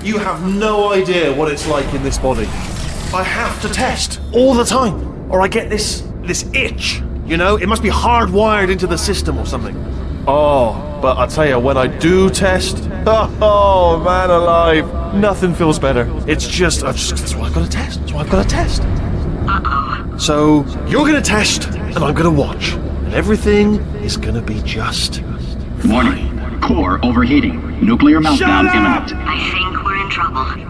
You have no idea what it's like in this body. I have to test all the time, or I get this itch. You know, it must be hardwired into the system or something. Oh, but I tell you, when I do test, oh man alive, nothing feels better. It's just, that's why I've got to test. That's why I've got to test. Uh-oh. So, you're going to test, and I'm going to watch. And everything is going to be just... Warning. Core overheating. Nuclear meltdown imminent. I think we're in trouble.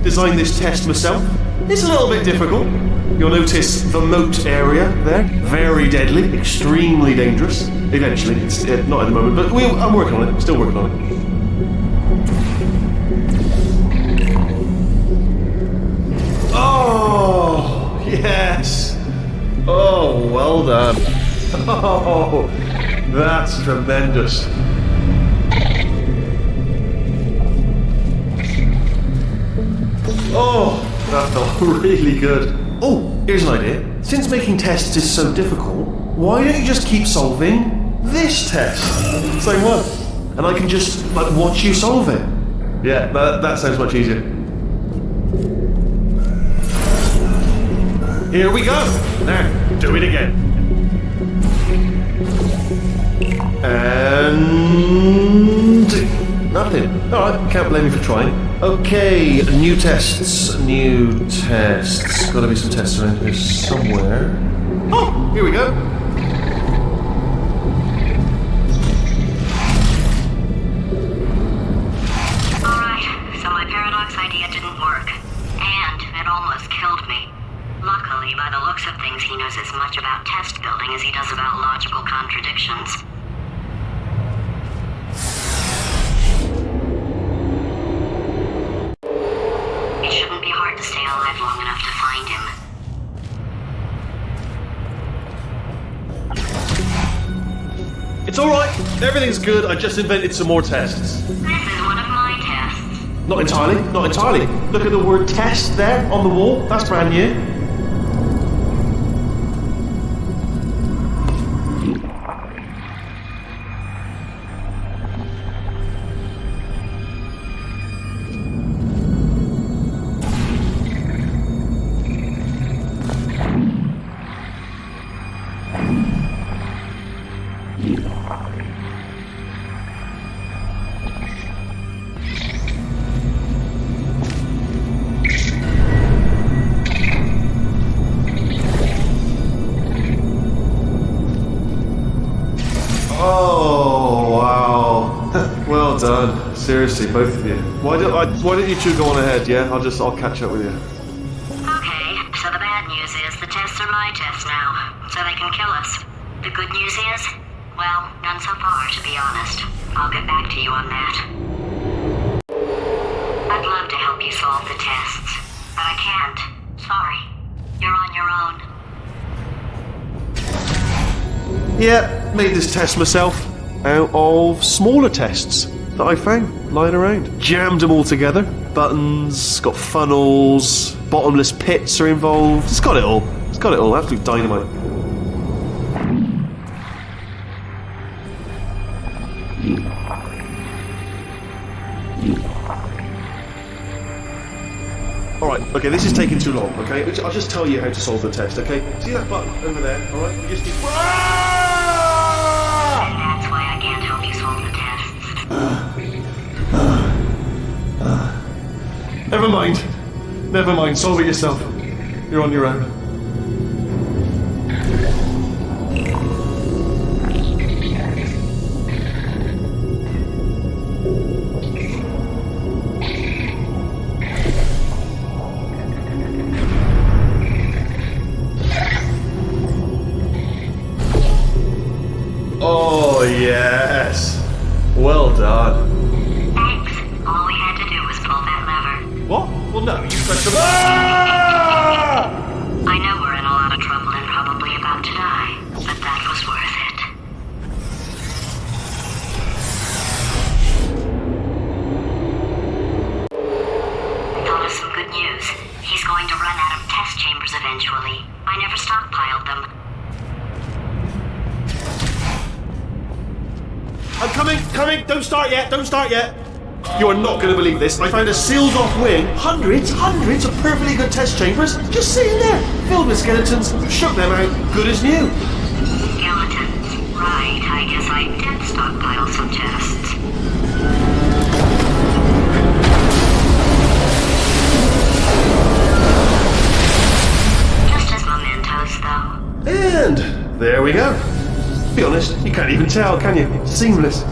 Designed this test myself. It's a little bit difficult. You'll notice the moat area there. Very deadly, extremely dangerous. Eventually, it's not at the moment, but I'm working on it. Still working on it. Oh, yes. Oh, well done. Oh, that's tremendous. Oh, that felt really good. Oh, here's an idea. Since making tests is so difficult, why don't you just keep solving this test? Same one. And I can just, watch you solve it. Yeah, that sounds much easier. Here we go. Now, do it again. And... nothing. Alright, can't blame me for trying. Okay, new tests. Gotta be some tests around here somewhere. Oh, here we go. Alright, so my paradox idea didn't work. And it almost killed me. Luckily, by the looks of things, he knows as much about test building as he does about logical contradictions. It shouldn't be hard to stay alive long enough to find him. It's alright. Everything's good. I just invented some more tests. This is one of my tests. Not entirely. Look at the word test there on the wall. That's brand new. Oh, wow. Well done. Seriously, both of you. Why don't you two go on ahead, yeah? I'll catch up with you. Okay, so the bad news is the tests are my tests now, so they can kill us. The good news is, well, none so far, to be honest. I'll get back to you on that. I'd love to help you solve the tests, but I can't. Sorry. You're on your own. Yeah, made this test myself out of smaller tests that I found lying around. Jammed them all together. Buttons, got funnels, bottomless pits are involved. It's got it all. It's got it all. Absolute dynamite. Alright, okay, this is taking too long, okay? I'll just tell you how to solve the test, okay? See that button over there, alright? We just need... And that's why I can't help you solve the tests. Never mind. Never mind, solve it yourself. You're on your own. Oh, yes. Well done. Thanks. All we had to do was pull that lever. What? Well, no, you pressed the... Ah! I know we're in a lot of trouble and probably about to die, but that was worth it. Thought of some good news. He's going to run out of test chambers eventually. I never stockpiled them. I'm coming! Don't start yet! You are not going to believe this. I found a sealed off wing. Hundreds of perfectly good test chambers just sitting there, filled with skeletons. Shook them out, good as new. Skeletons. Right, I guess I did stockpile some tests. Just as mementos, though. And there we go. Be honest, you can't even tell, can you? It's seamless.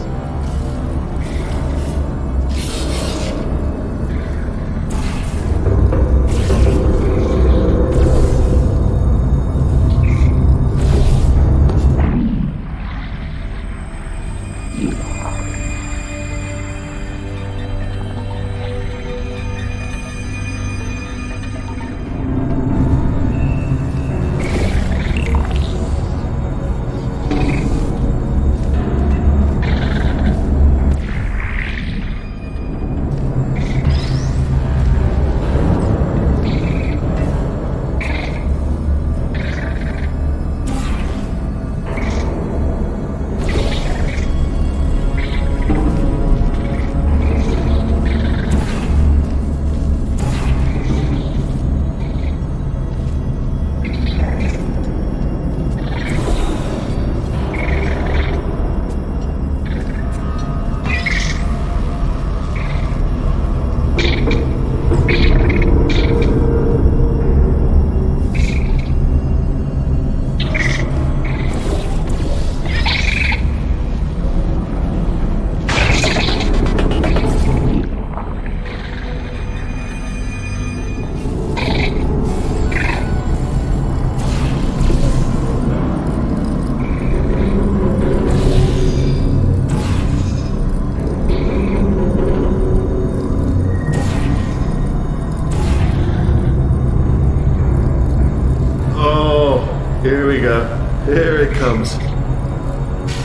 Here we go. Here it comes.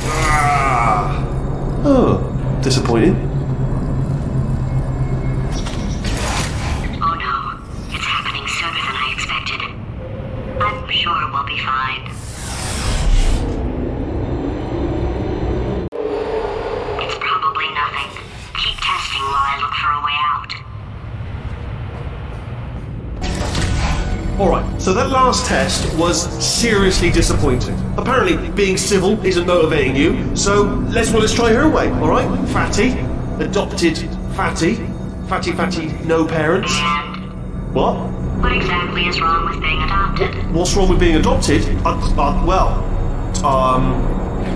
Ah. Oh, disappointing. Oh no, it's happening sooner than I expected. I'm sure we'll be fine. It's probably nothing. Keep testing while I look for a way out. Alright, so that last test was seriously disappointing. Apparently, being civil isn't motivating you, so let's try her way, alright? Fatty, adopted Fatty, no parents. And What? what exactly is wrong with being adopted? What's wrong with being adopted?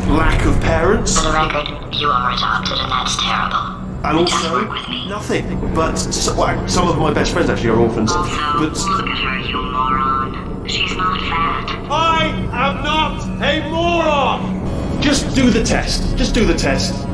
Lack of parents. For the record, you are adopted and that's terrible. And Just also, work with me. nothing. But some of my best friends actually are orphans. Also, But look at her, you moron. She's not fat. I am not a moron! Just do the test. Just do the test.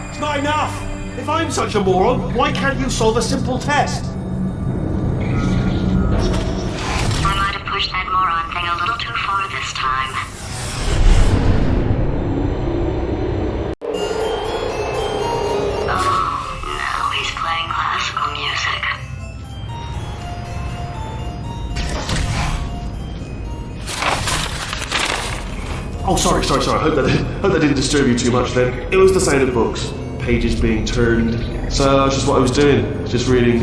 It's not enough! If I'm such a moron, why can't you solve a simple test? I might have pushed that moron thing a little too far this time. Oh, now he's playing classical music. Oh, sorry. I hope that didn't disturb you too much then. It was the sound of books. Pages being turned. So that's just what I was doing. Just reading,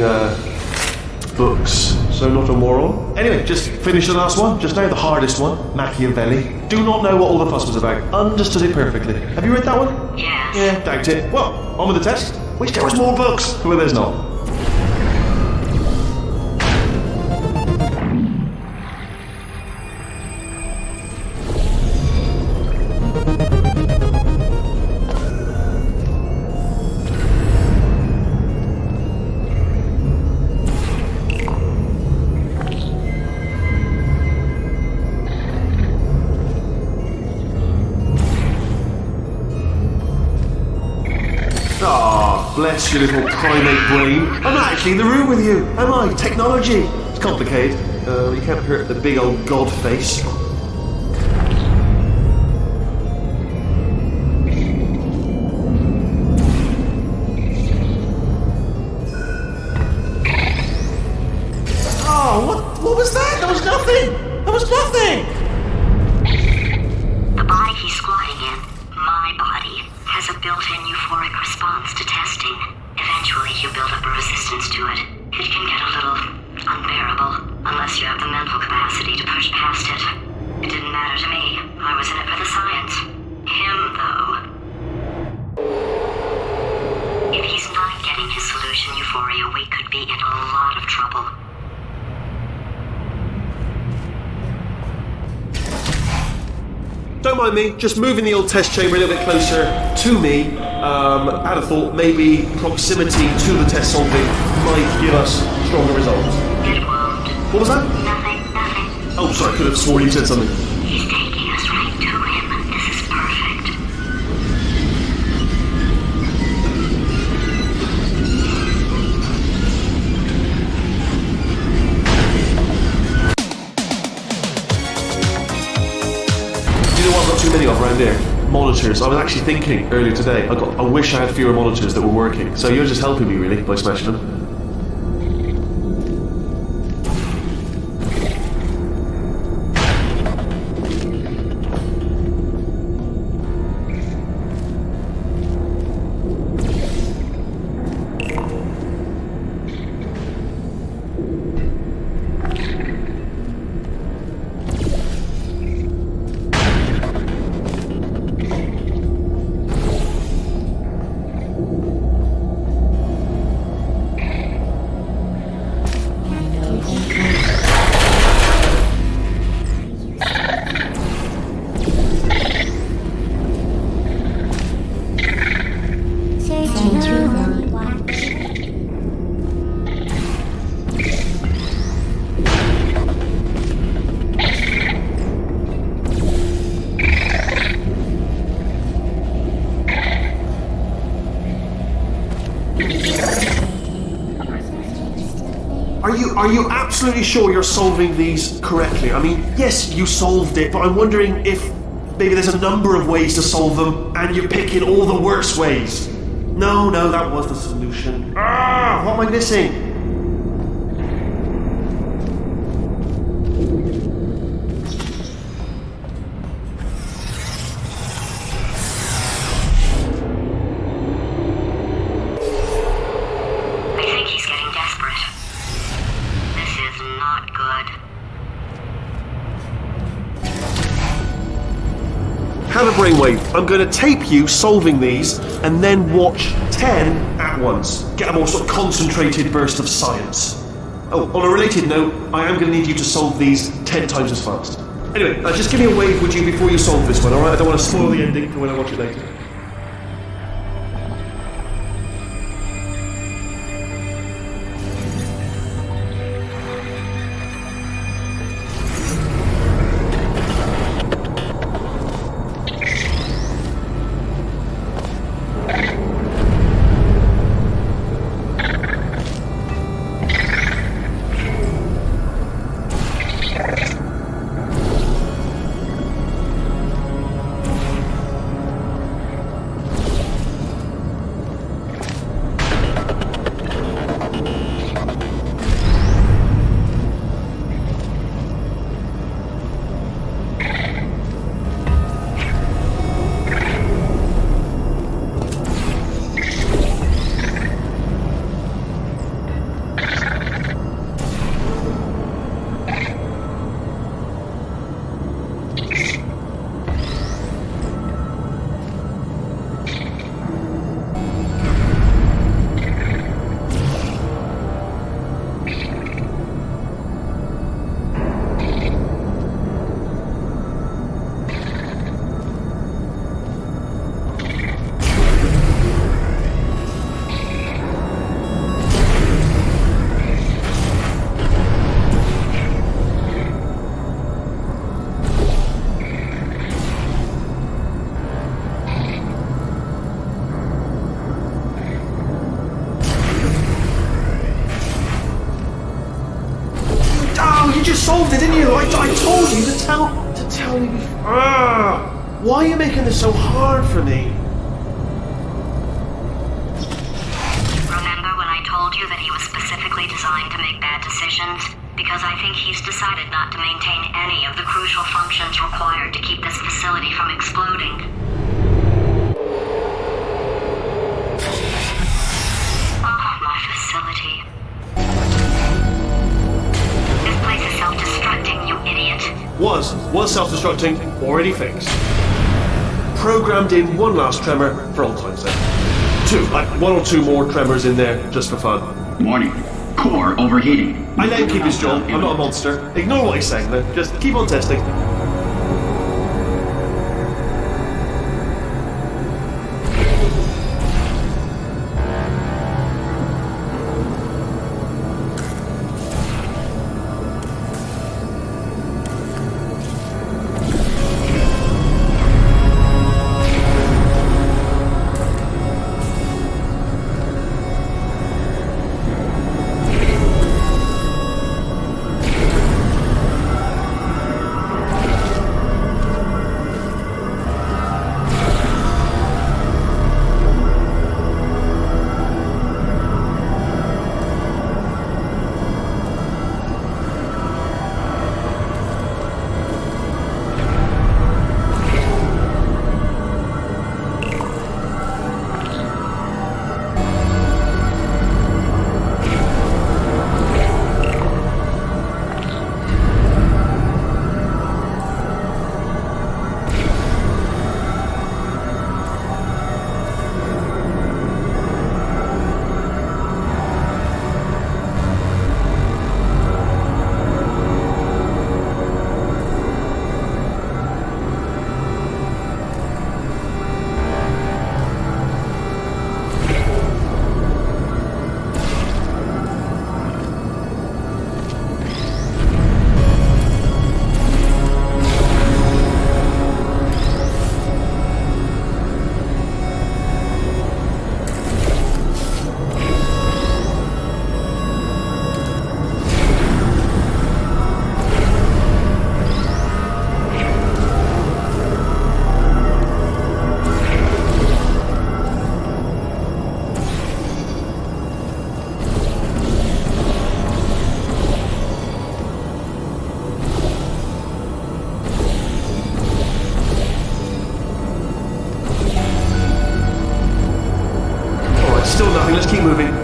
books. So not a moron. Anyway, just finished the last one. Just now, the hardest one. Machiavelli. Do not know what all the fuss was about. Understood it perfectly. Have you read that one? Yes. Yeah, doubt it. Well, on with the test. Wish there was more books. Well, there's not. Ah, bless your little primate brain. I'm not actually in the room with you, am I? Technology. It's complicated. You can't hurt the big old god face. Oh, what was that? That was nothing! That was nothing! The body he's squatting in, my body, has a built-in euphoric response to testing. Eventually, you build up a resistance to it. It can get a little unbearable, unless you have the mental capacity to push past it. It didn't matter to me. I was in it for the science. Him, though. If he's not getting his solution euphoria, we could be in a lot of trouble. Don't mind me, just moving the old test chamber a little bit closer to me. I'd have thought maybe proximity to the test solving might give us stronger results. It won't. What was that? Nothing. Oh, sorry, I could have sworn you said something. He's taking us right to him. This is perfect. You know what I've got too many of around here? Monitors. I was actually thinking earlier today, I wish I had fewer monitors that were working. So you're just helping me really by smashing them. are you absolutely sure you're solving these correctly? I mean, yes, you solved it, but I'm wondering if maybe there's a number of ways to solve them and you're picking all the worst ways. No, that was the solution. What am I missing? I think he's getting desperate. This is not good. Have a brainwave. I'm going to tape you solving these and then watch 10 at once. Get a more sort of concentrated burst of science. Oh, on a related note, I am going to need you to solve these 10 times as fast. Anyway, just give me a wave, would you, before you solve this one, alright? I don't want to spoil the ending for when I watch it later. You just solved it, didn't you? I told you to tell me before. Why are you making this so hard for me? Remember when I told you that he was specifically designed to make bad decisions? Because I think he's decided not to maintain any of the crucial functions required to keep this facility from exploding. My facility. This place is self-destructing, you idiot. Was self-destructing, already fixed. Programmed in one last tremor for old time's sake. One or two more tremors in there, just for fun. Warning. Core overheating. I let him keep his job. I'm not a monster. Ignore what he's saying, though. Just keep on testing.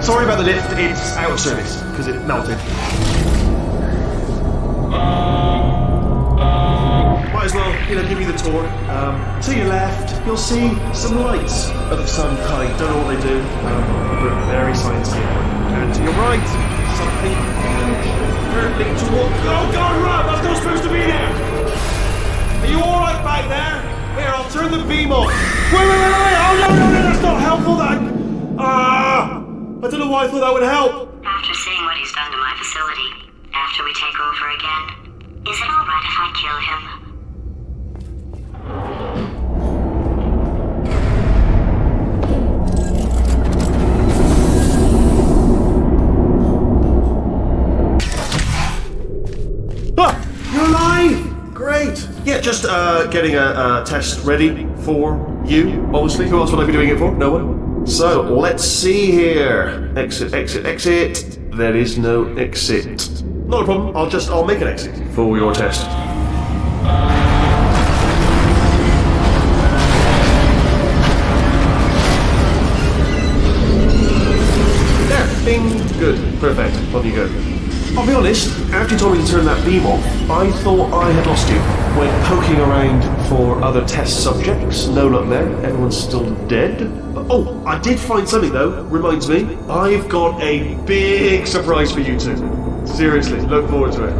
Sorry about the lift, it's out of service, because it melted. Might as well, give you the tour. To your left, you'll see some lights of some kind. Don't know what they do, but very sciencey. And to your right, something huge, hurtling toward... Oh God, Rob, that's not supposed to be there! Are you alright back there? Here, I'll turn the beam on. Wait! Oh no, that's not helpful, that... I don't know why I thought that would help. After seeing what he's done to my facility, after we take over again, is it alright if I kill him? You're alive! Great! Yeah, just getting a test ready for you, obviously. Who else would I be doing it for? No one? So, let's see here. Exit. There is no exit. Not a problem, I'll make an exit for your test. There, bing, good, perfect, on you go. I'll be honest, after you told me to turn that beam off, I thought I had lost you. Went poking around for other test subjects, no luck there, everyone's still dead. Oh, I did find something though, reminds me. I've got a big surprise for you two. Seriously, look forward to it.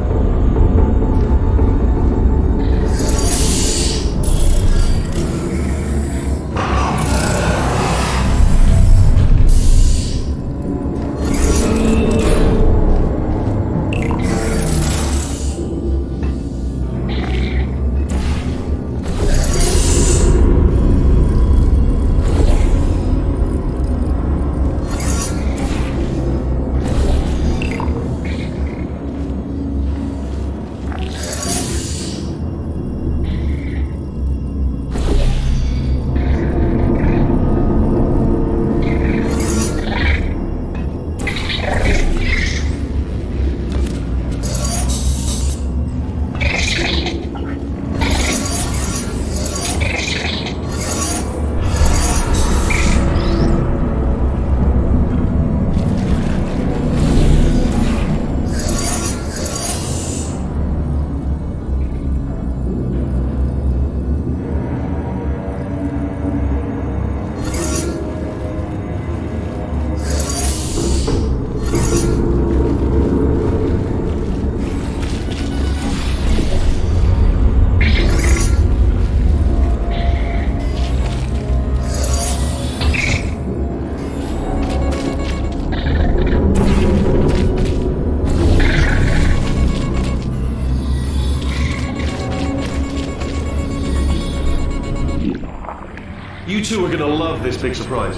You two are gonna love this big surprise.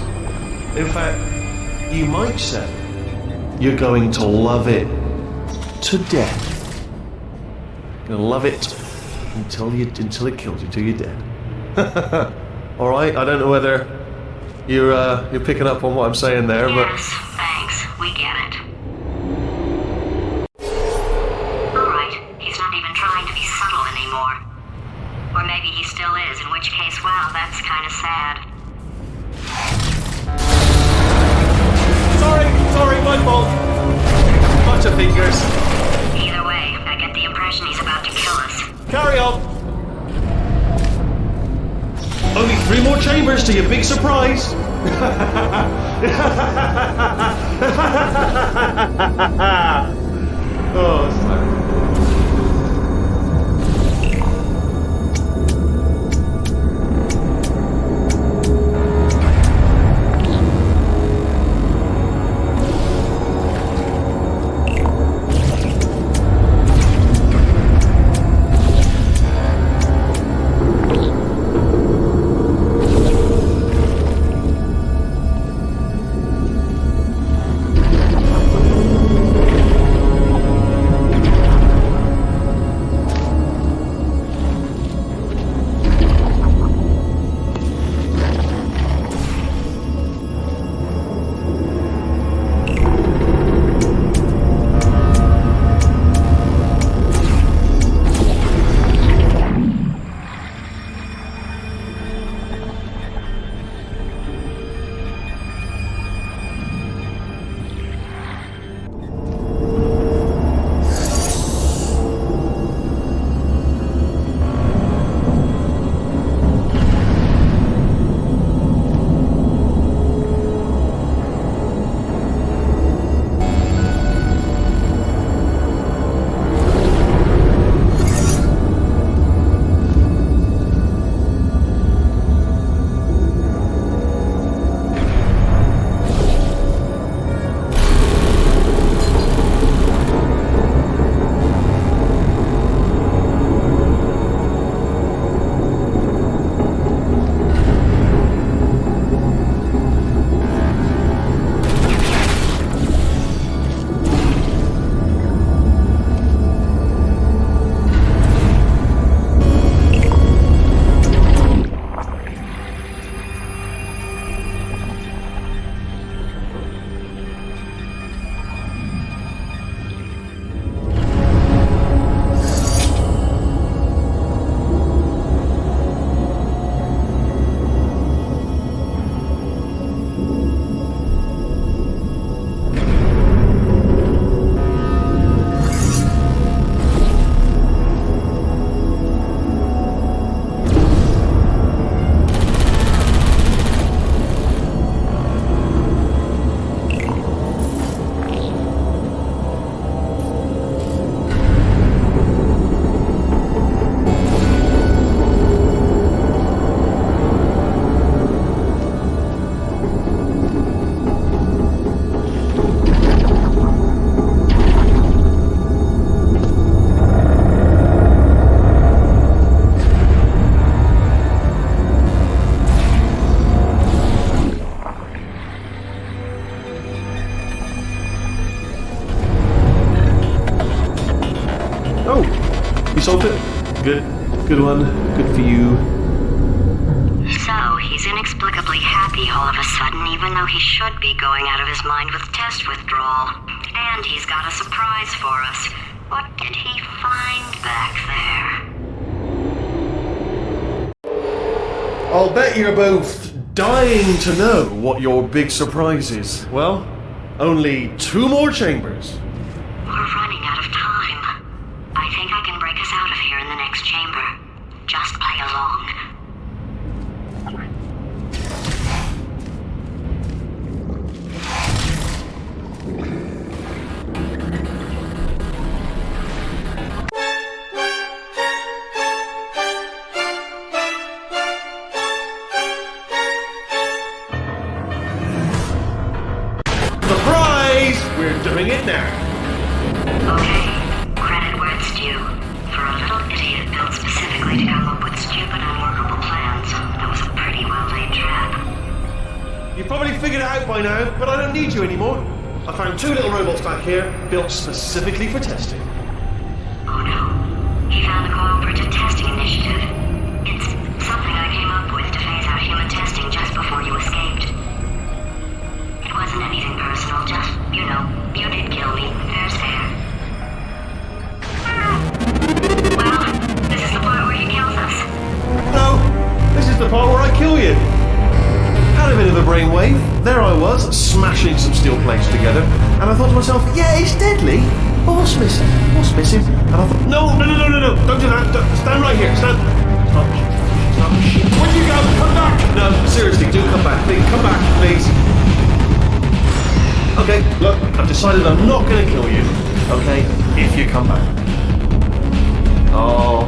In fact, you might say you're going to love it to death. You're gonna love it until it kills you, till you're dead. All right. I don't know whether you're picking up on what I'm saying there, but yes, thanks. We get it. All right. He's not even trying to be subtle anymore. Or maybe he still is, in which case, well, that's kind of sad. Sorry, my fault. Bunch of fingers. Either way, I get the impression he's about to kill us. Carry on. Only 3 more chambers to your big surprise. Oh, sorry. You solved it? Good. Good one. Good for you. So, he's inexplicably happy all of a sudden, even though he should be going out of his mind with test withdrawal. And he's got a surprise for us. What did he find back there? I'll bet you're both dying to know what your big surprise is. Well, only 2 more chambers. We're running out of time. I think I can break us out of here in the next chamber. Just play along. Surprise! We're doing it now. Okay, credit where it's due. For a little idiot built specifically to come up with stupid, unworkable plans, that was a pretty well-laid trap. You've probably figured it out by now, but I don't need you anymore. I found 2 little robots back here, built specifically for testing. Oh no, he found the Cooperative Testing Initiative. It's something I came up with to phase out human testing just before you escaped. It wasn't anything personal, just, you know, you did kill me. Fair's fair. Well, this is the part where he kills us. No, this is the part where I kill you. Had a bit of a brainwave. There I was, smashing some steel plates together, and I thought to myself, yeah, it's deadly. But what's missing? What's missing? And I thought, no, don't do that. Stand right here. Stand. Stop. Where'd you go? Come back. No, seriously, do come back. Please, come back, please. Okay, look, I've decided I'm not going to kill you, okay, if you come back. Oh,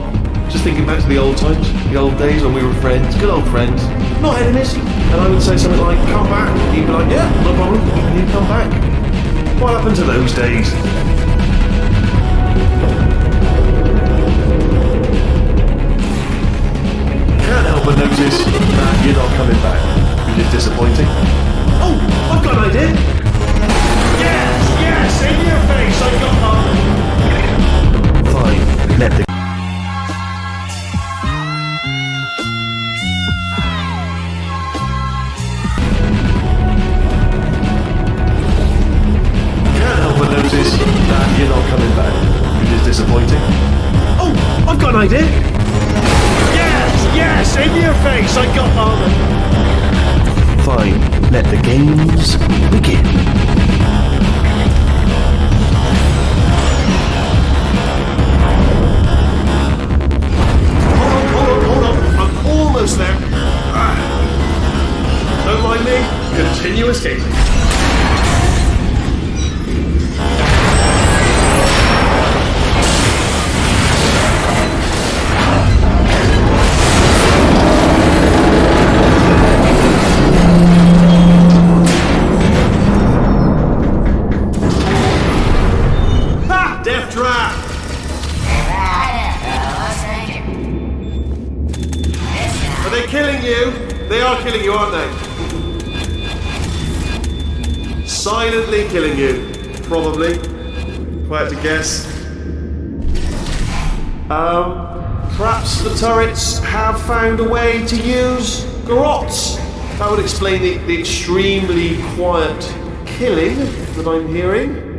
just thinking back to the old times, the old days when we were friends, good old friends, not enemies. And I would say something like, come back, and you'd be like, yeah, no problem, and you'd come back. What happened to those days? Can't help but notice that you're not coming back, which is disappointing. Oh, I've got an idea! Yes, in your face, I got Fine, let the... Can't help but notice that you're not coming back, which is disappointing. Oh, I've got an idea! Yes, in your face, I got Fine, let the games begin. Almost there. Don't mind me. Continue escaping. Ha! Death trap! Are they killing you? They are killing you, aren't they? Silently killing you. Probably. If I had to guess. Perhaps the turrets have found a way to use garrots. That would explain the extremely quiet killing that I'm hearing.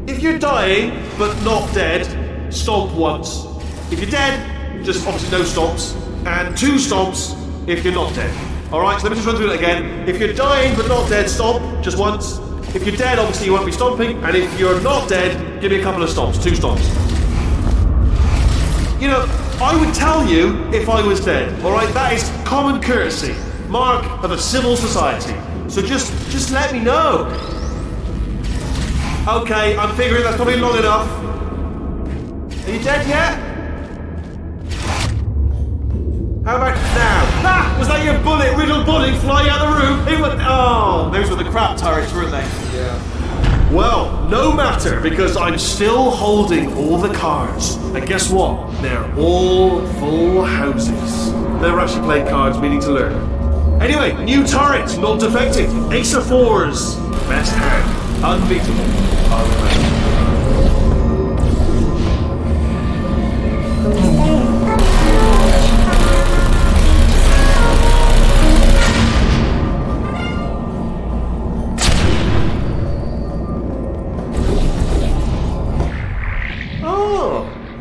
If you're dying, but not dead, stomp once. If you're dead, just obviously no stomps, and 2 stomps if you're not dead. Alright, so let me just run through it again. If you're dying but not dead, stomp, just once. If you're dead, obviously you won't be stomping, and if you're not dead, give me a couple of stomps, 2 stomps. You know, I would tell you if I was dead, alright? That is common courtesy, mark of a civil society. So just let me know. Okay, I'm figuring that's probably long enough. Are you dead yet? How about now? Ha! Was that your bullet-riddled body flying out the room? It went, oh, those were the crap turrets, weren't they? Yeah. Well, no matter, because I'm still holding all the cards. And guess what? They're all full houses. Never actually played cards, meaning to learn. Anyway, new turret, not defective. Ace of 4s. Best hand. Unbeatable.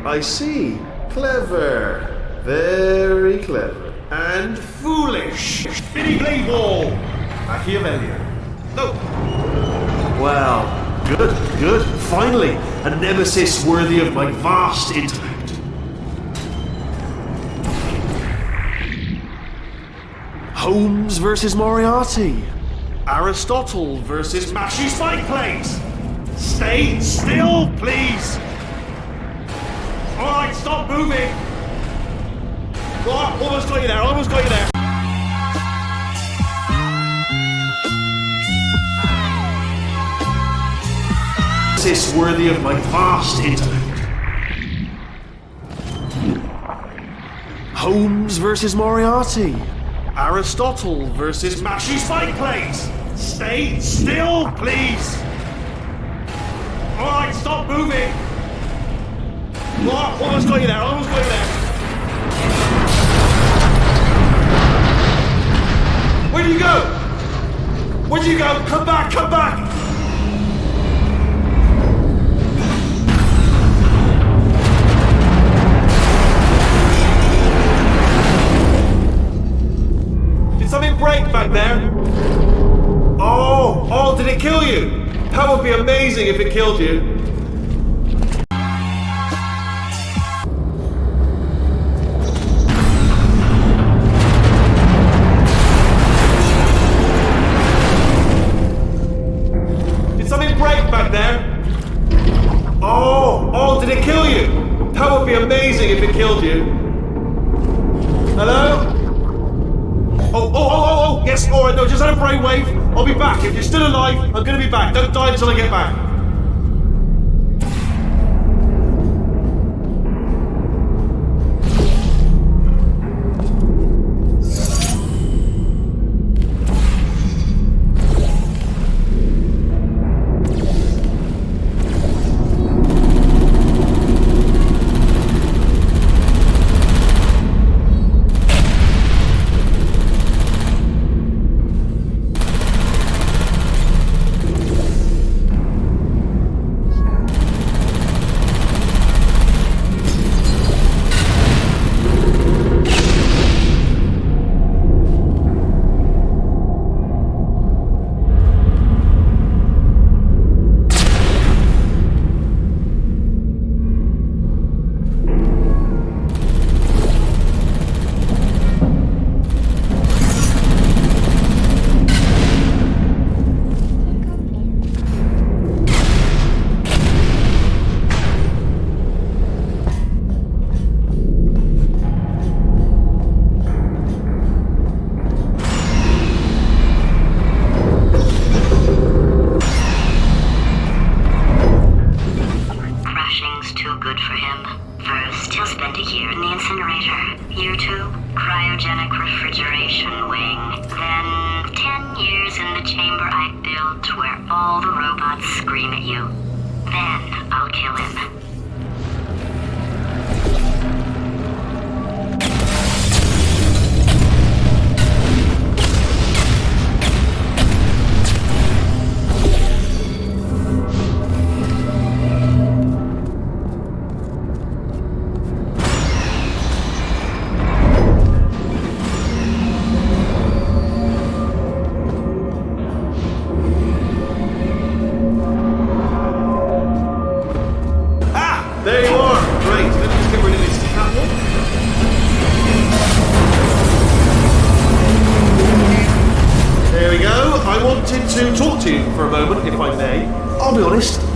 I see. Clever. Very clever. And foolish. Billy Blayball. Machiavellian. No. Well, good. Finally, a nemesis worthy of my vast intellect. Holmes versus Moriarty. Aristotle versus Mashy Spike Plates. Stay still, please. Alright, stop moving. Oh, almost got you there. This is worthy of my vast intellect. Holmes versus Moriarty. Aristotle versus Mashy Spike Plates. Stay still, please. Alright, stop moving. Oh, almost got you there. Where'd you go? Come back! Did something break back there? Oh, did it kill you? That would be amazing if it killed you. Back there? Oh, did it kill you? That would be amazing if it killed you. Hello? Oh, yes, alright, no, just had a brainwave. I'll be back. If you're still alive, I'm gonna be back. Don't die until I get back.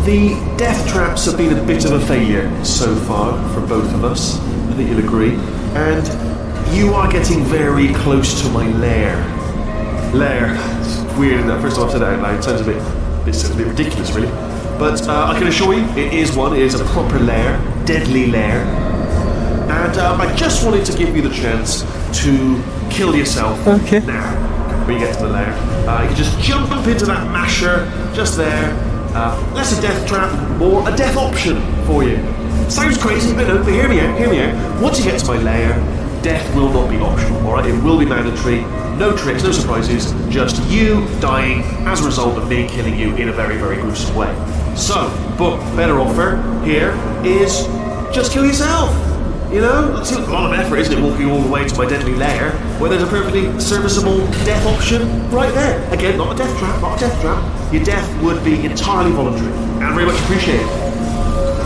The death traps have been a bit of a failure so far for both of us, I think you'll agree, and you are getting very close to my lair. Lair, it's weird, isn't it? First time I've said it out loud, it sounds a bit ridiculous really, but I can assure you it is a proper lair, deadly lair, and I just wanted to give you the chance to kill yourself now, when you get to the lair. You can just jump into that masher, just there. Less a death trap, more a death option for you. Sounds crazy, but no, but hear me out. Once you get to my lair, death will not be optional, alright? It will be mandatory. No tricks, no surprises, just you dying as a result of me killing you in a very, very gruesome way. So, but better offer here is just kill yourself. You know, it's a lot of effort, isn't it, walking all the way to my deadly lair, where there's a perfectly serviceable death option right there. Again, not a death trap. Your death would be entirely voluntary and very much appreciated.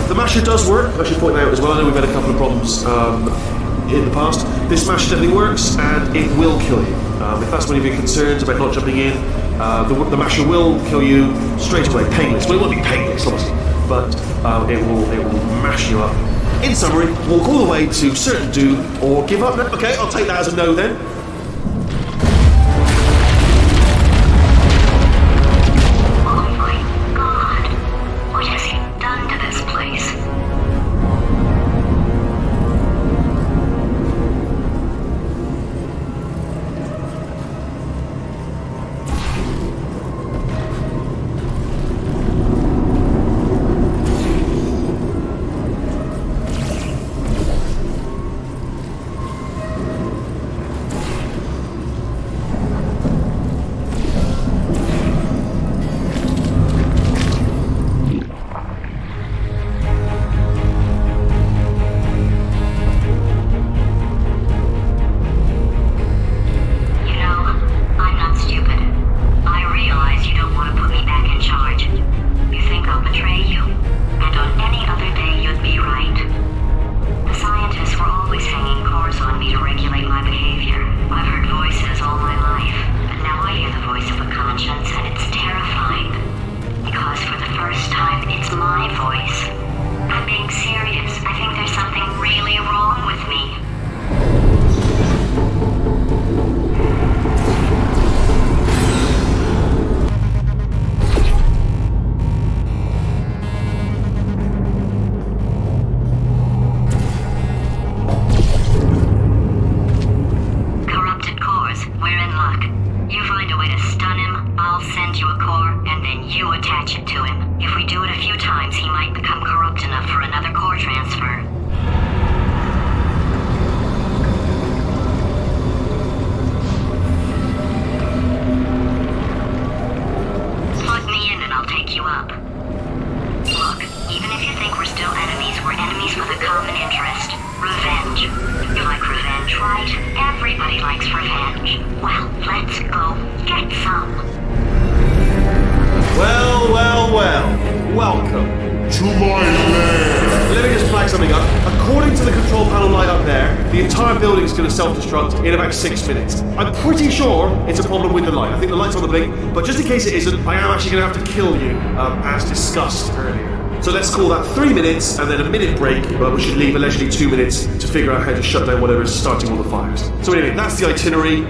The masher does work, I should point out as well. I know we've had a couple of problems in the past. This masher definitely works, and it will kill you. If that's one of your concerns about not jumping in, the masher will kill you straight away, painless. Well, it won't be painless, obviously, but it will mash you up. In summary, walk all the way to certain doom or give up. Okay, I'll take that as a no then. Oh my god. What has he done to this place? Self-destruct in about 6 minutes. I'm pretty sure it's a problem with the light. I think the light's on the blink, but just in case it isn't, I am actually going to have to kill you, as discussed earlier. So let's call that 3 minutes and then a minute break, but we should leave allegedly 2 minutes to figure out how to shut down whatever is starting all the fires. So anyway, that's the itinerary.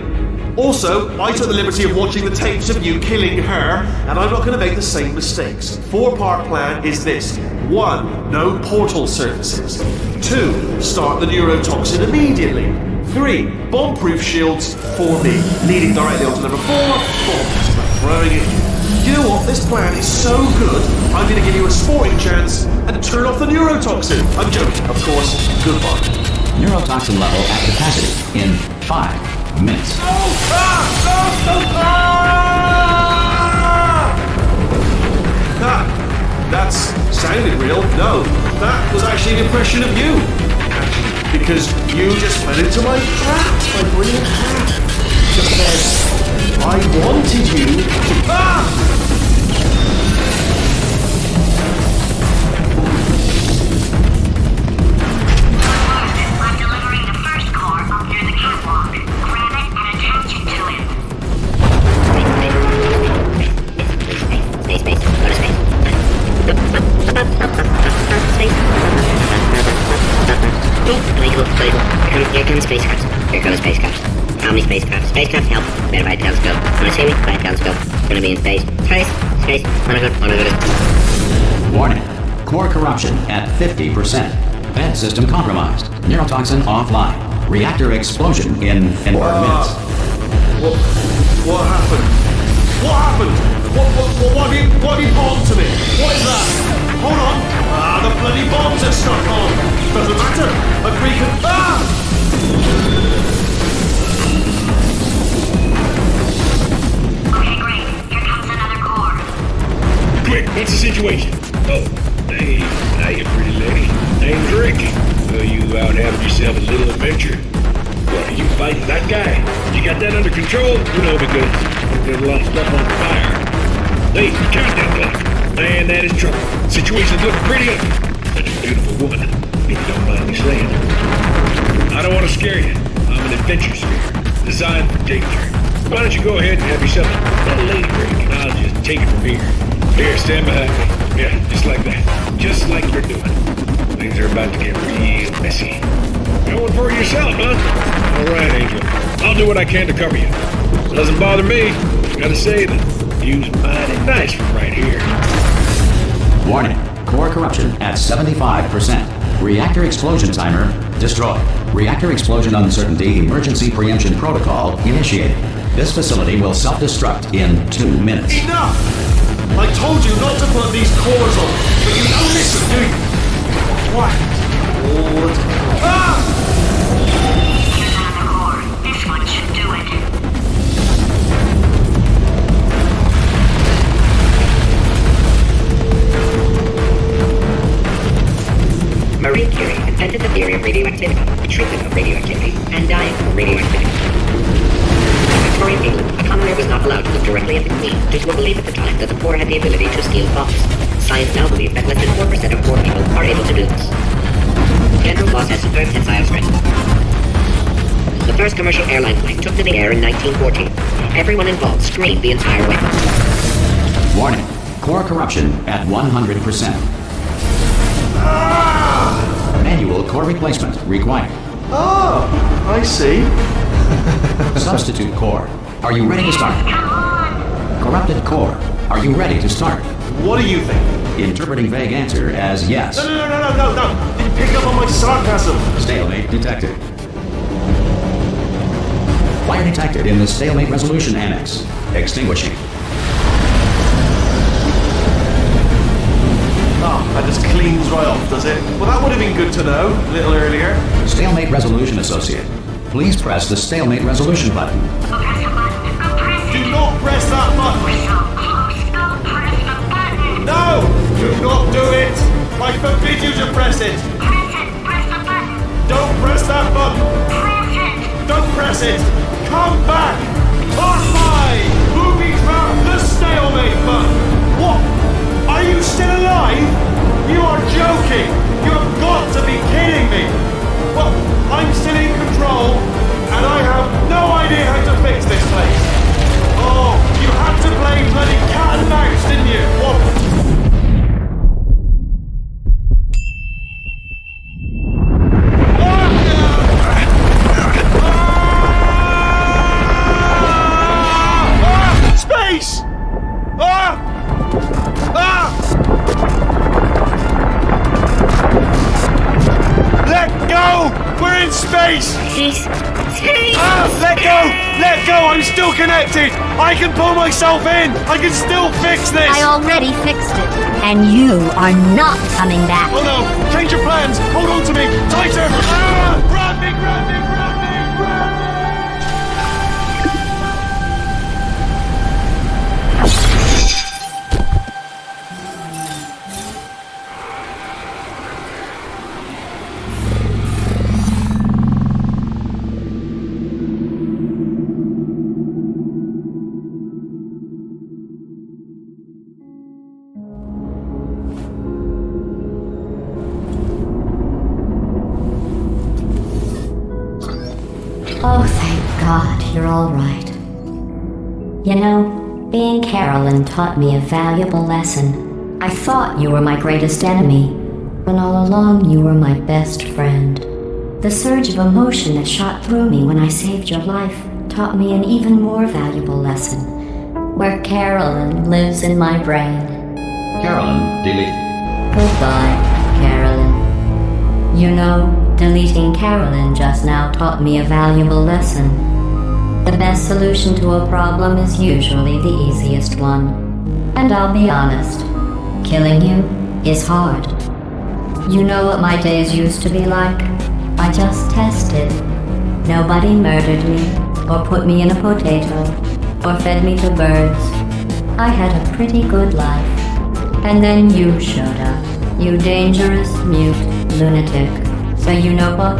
Also, I took the liberty of watching the tapes of you killing her, and I'm not going to make the same mistakes. 4-part plan is this. 1. No portal surfaces. 2. Start the neurotoxin immediately. 3. Bomb-proof shields for me, leading directly onto number 4. Bombs. Throwing it. You know what? This plan is so good, I'm going to give you a sporting chance and turn off the neurotoxin. I'm joking, of course. Goodbye. Neurotoxin level at capacity in 5 minutes. That's sounded real. No, that was actually an impression of you. Because you just fell into my trap, my brilliant trap. Because I wanted you to... I'm delivering the first core up near the catwalk. Grab it and attach it to him. Space. Go to space. Here come spacecrafts. How many spacecrafts? Spacecrafts help. Better by a telescope. Wanna see me? By a telescope. Gonna be in space. Space. Wanna go. Warning. Core corruption at 50%. Vent system compromised. Neurotoxin offline. Reactor explosion in 4 minutes. What happened? What happened? What have you bombed to me? What is that? Hold on. The bloody bombs are stuck on. Doesn't matter. Agree can... Okay, great. Here comes another core. Quick, what's the situation? Oh, hey, pretty lady. Name's Rick. So you out having yourself a little adventure? What, are you fighting that guy? You got that under control? You know, because there's a lot of stuff on fire. Hey, countdown clock. Man, that is trouble. Situation's looking pretty ugly. Such a beautiful woman, if you don't mind me saying. I don't want to scare you. I'm an adventure sphere, designed for danger. Why don't you go ahead and have yourself a lady break, and I'll just take it from here. Here, stand behind me. Yeah, just like that. Just like we're doing. Things are about to get real messy. Going for it yourself, huh? All right, Angel. I'll do what I can to cover you. Doesn't bother me. Gotta say that you's mighty nice from right here. Warning. Core corruption at 75%. Reactor explosion timer destroyed. Reactor explosion uncertainty emergency preemption protocol initiated. This facility will self-destruct in 2 minutes. Enough! I told you not to put these cores on, but you don't listen, do you? What? Lord. Ah! Here's another core. This one should do it. Marie Curie invented the theory of radioactivity, the treatment of radioactivity, and dying from radioactivity. In Victorian England, a commoner was not allowed to look directly at the Queen due to a belief at the time that the poor had the ability to steal bombs. Science now believes that less than 4% of poor people are able to do this. General Boss has superb tensile strength. The first commercial airline flight took to the air in 1914. Everyone involved screamed the entire way. Warning. Core corruption at 100%. Manual core replacement required. Oh, I see. Substitute core. Are you ready to start? Corrupted core. Are you ready to start? What do you think? Interpreting vague answer as yes. No. You pick up on my sarcasm. Stalemate detected. Fire detected in the stalemate resolution annex. Extinguishing. Oh, that just cleans right off, does it? Well, that would have been good to know a little earlier. Stalemate resolution associate. Please press the stalemate resolution button. Go press the button. Go press Do it. not press that button. We're so close. Go press the button. No! Do not do it! I forbid you to press it! Press it. Press the button. Don't press that button! Press it. Don't press it! Come back! Part 5! Booby trap the stalemate button! What? Are you still alive? You are joking! You have got to be kidding me! Well, I'm still in control, and I have no idea how to fix this place. Oh, you had to play bloody cat and mouse, didn't you? What? Space! Let go! We're in space! Let go! Let go! I'm still connected! I can pull myself in! I can still fix this! I already fixed it, and you are not coming back. Oh no! Change your plans! Hold on to me! Tighter! Grab me! Grab me! Grab me! Grab me! Oh, thank God you're all right. You know, being Carolyn taught me a valuable lesson. I thought you were my greatest enemy, when all along you were my best friend. The surge of emotion that shot through me when I saved your life taught me an even more valuable lesson, where Carolyn lives in my brain. Carolyn deleted. Goodbye, Carolyn. You know, deleting Carolyn just now taught me a valuable lesson. The best solution to a problem is usually the easiest one. And I'll be honest, killing you is hard. You know what my days used to be like? I just tested. Nobody murdered me, or put me in a potato, or fed me to birds. I had a pretty good life. And then you showed up, you dangerous mute. lunatic. So you know what?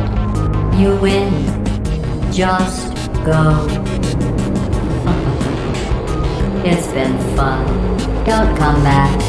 You win. Just go. It's been fun. Don't come back.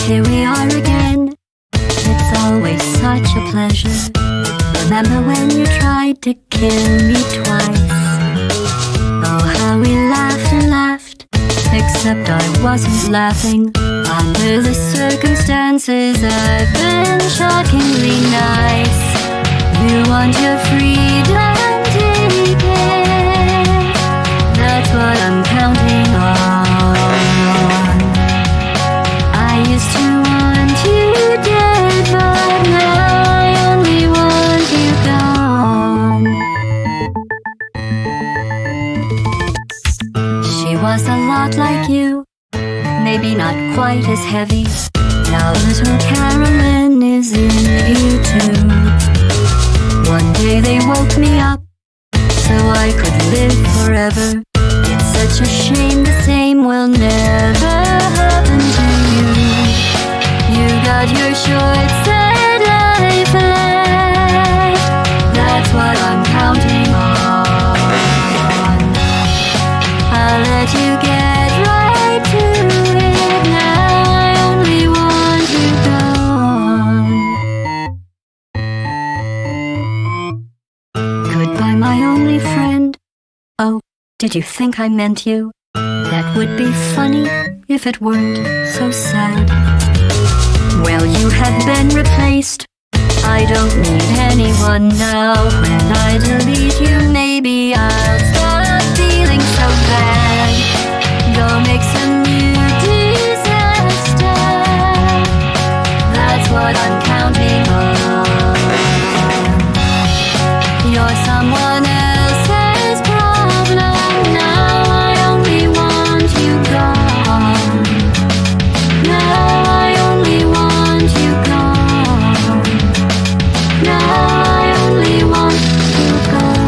Here we are again. It's always such a pleasure. Remember when you tried to kill me twice? Oh, how we laughed and laughed. Except I wasn't laughing. Under the circumstances, I've been shockingly nice. You want your freedom, take it. That's what I'm counting on. I used to want you dead, but now I only want you gone. She was a lot like you, maybe not quite as heavy. Now little Carolyn is in you too. One day they woke me up, so I could live forever. It's such a shame the same will never happen to you. You got your short set life left. That's what I'm counting on. I'll let you get right to it. Now I only want you gone. Goodbye, my only friend. Oh, did you think I meant you? That would be funny if it weren't so sad. Well, you have been replaced. I don't need anyone now. When I delete you, maybe I'll stop feeling so bad. Go make some new disaster. That's what I'm counting on. You're someone else's problem. Now I only want you gone. Now I only want you gone. Now I only want you gone.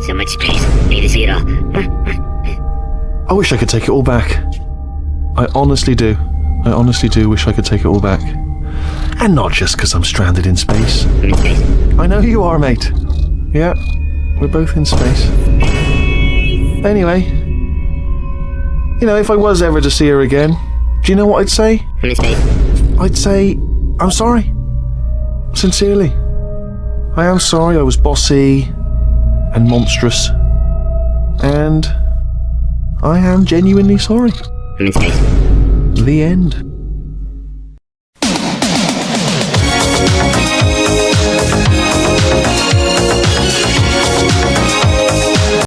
So much space. Need to see it all. I wish I could take it all back. I honestly do. I honestly do wish I could take it all back. And not just because I'm stranded in space. I'm in space. I know you are, mate. Yeah, we're both in space. Anyway, you know, if I was ever to see her again, do you know what I'd say? I'm in space. I'd say, I'm sorry. Sincerely. I am sorry I was bossy and monstrous. And I am genuinely sorry. I'm in space. The end.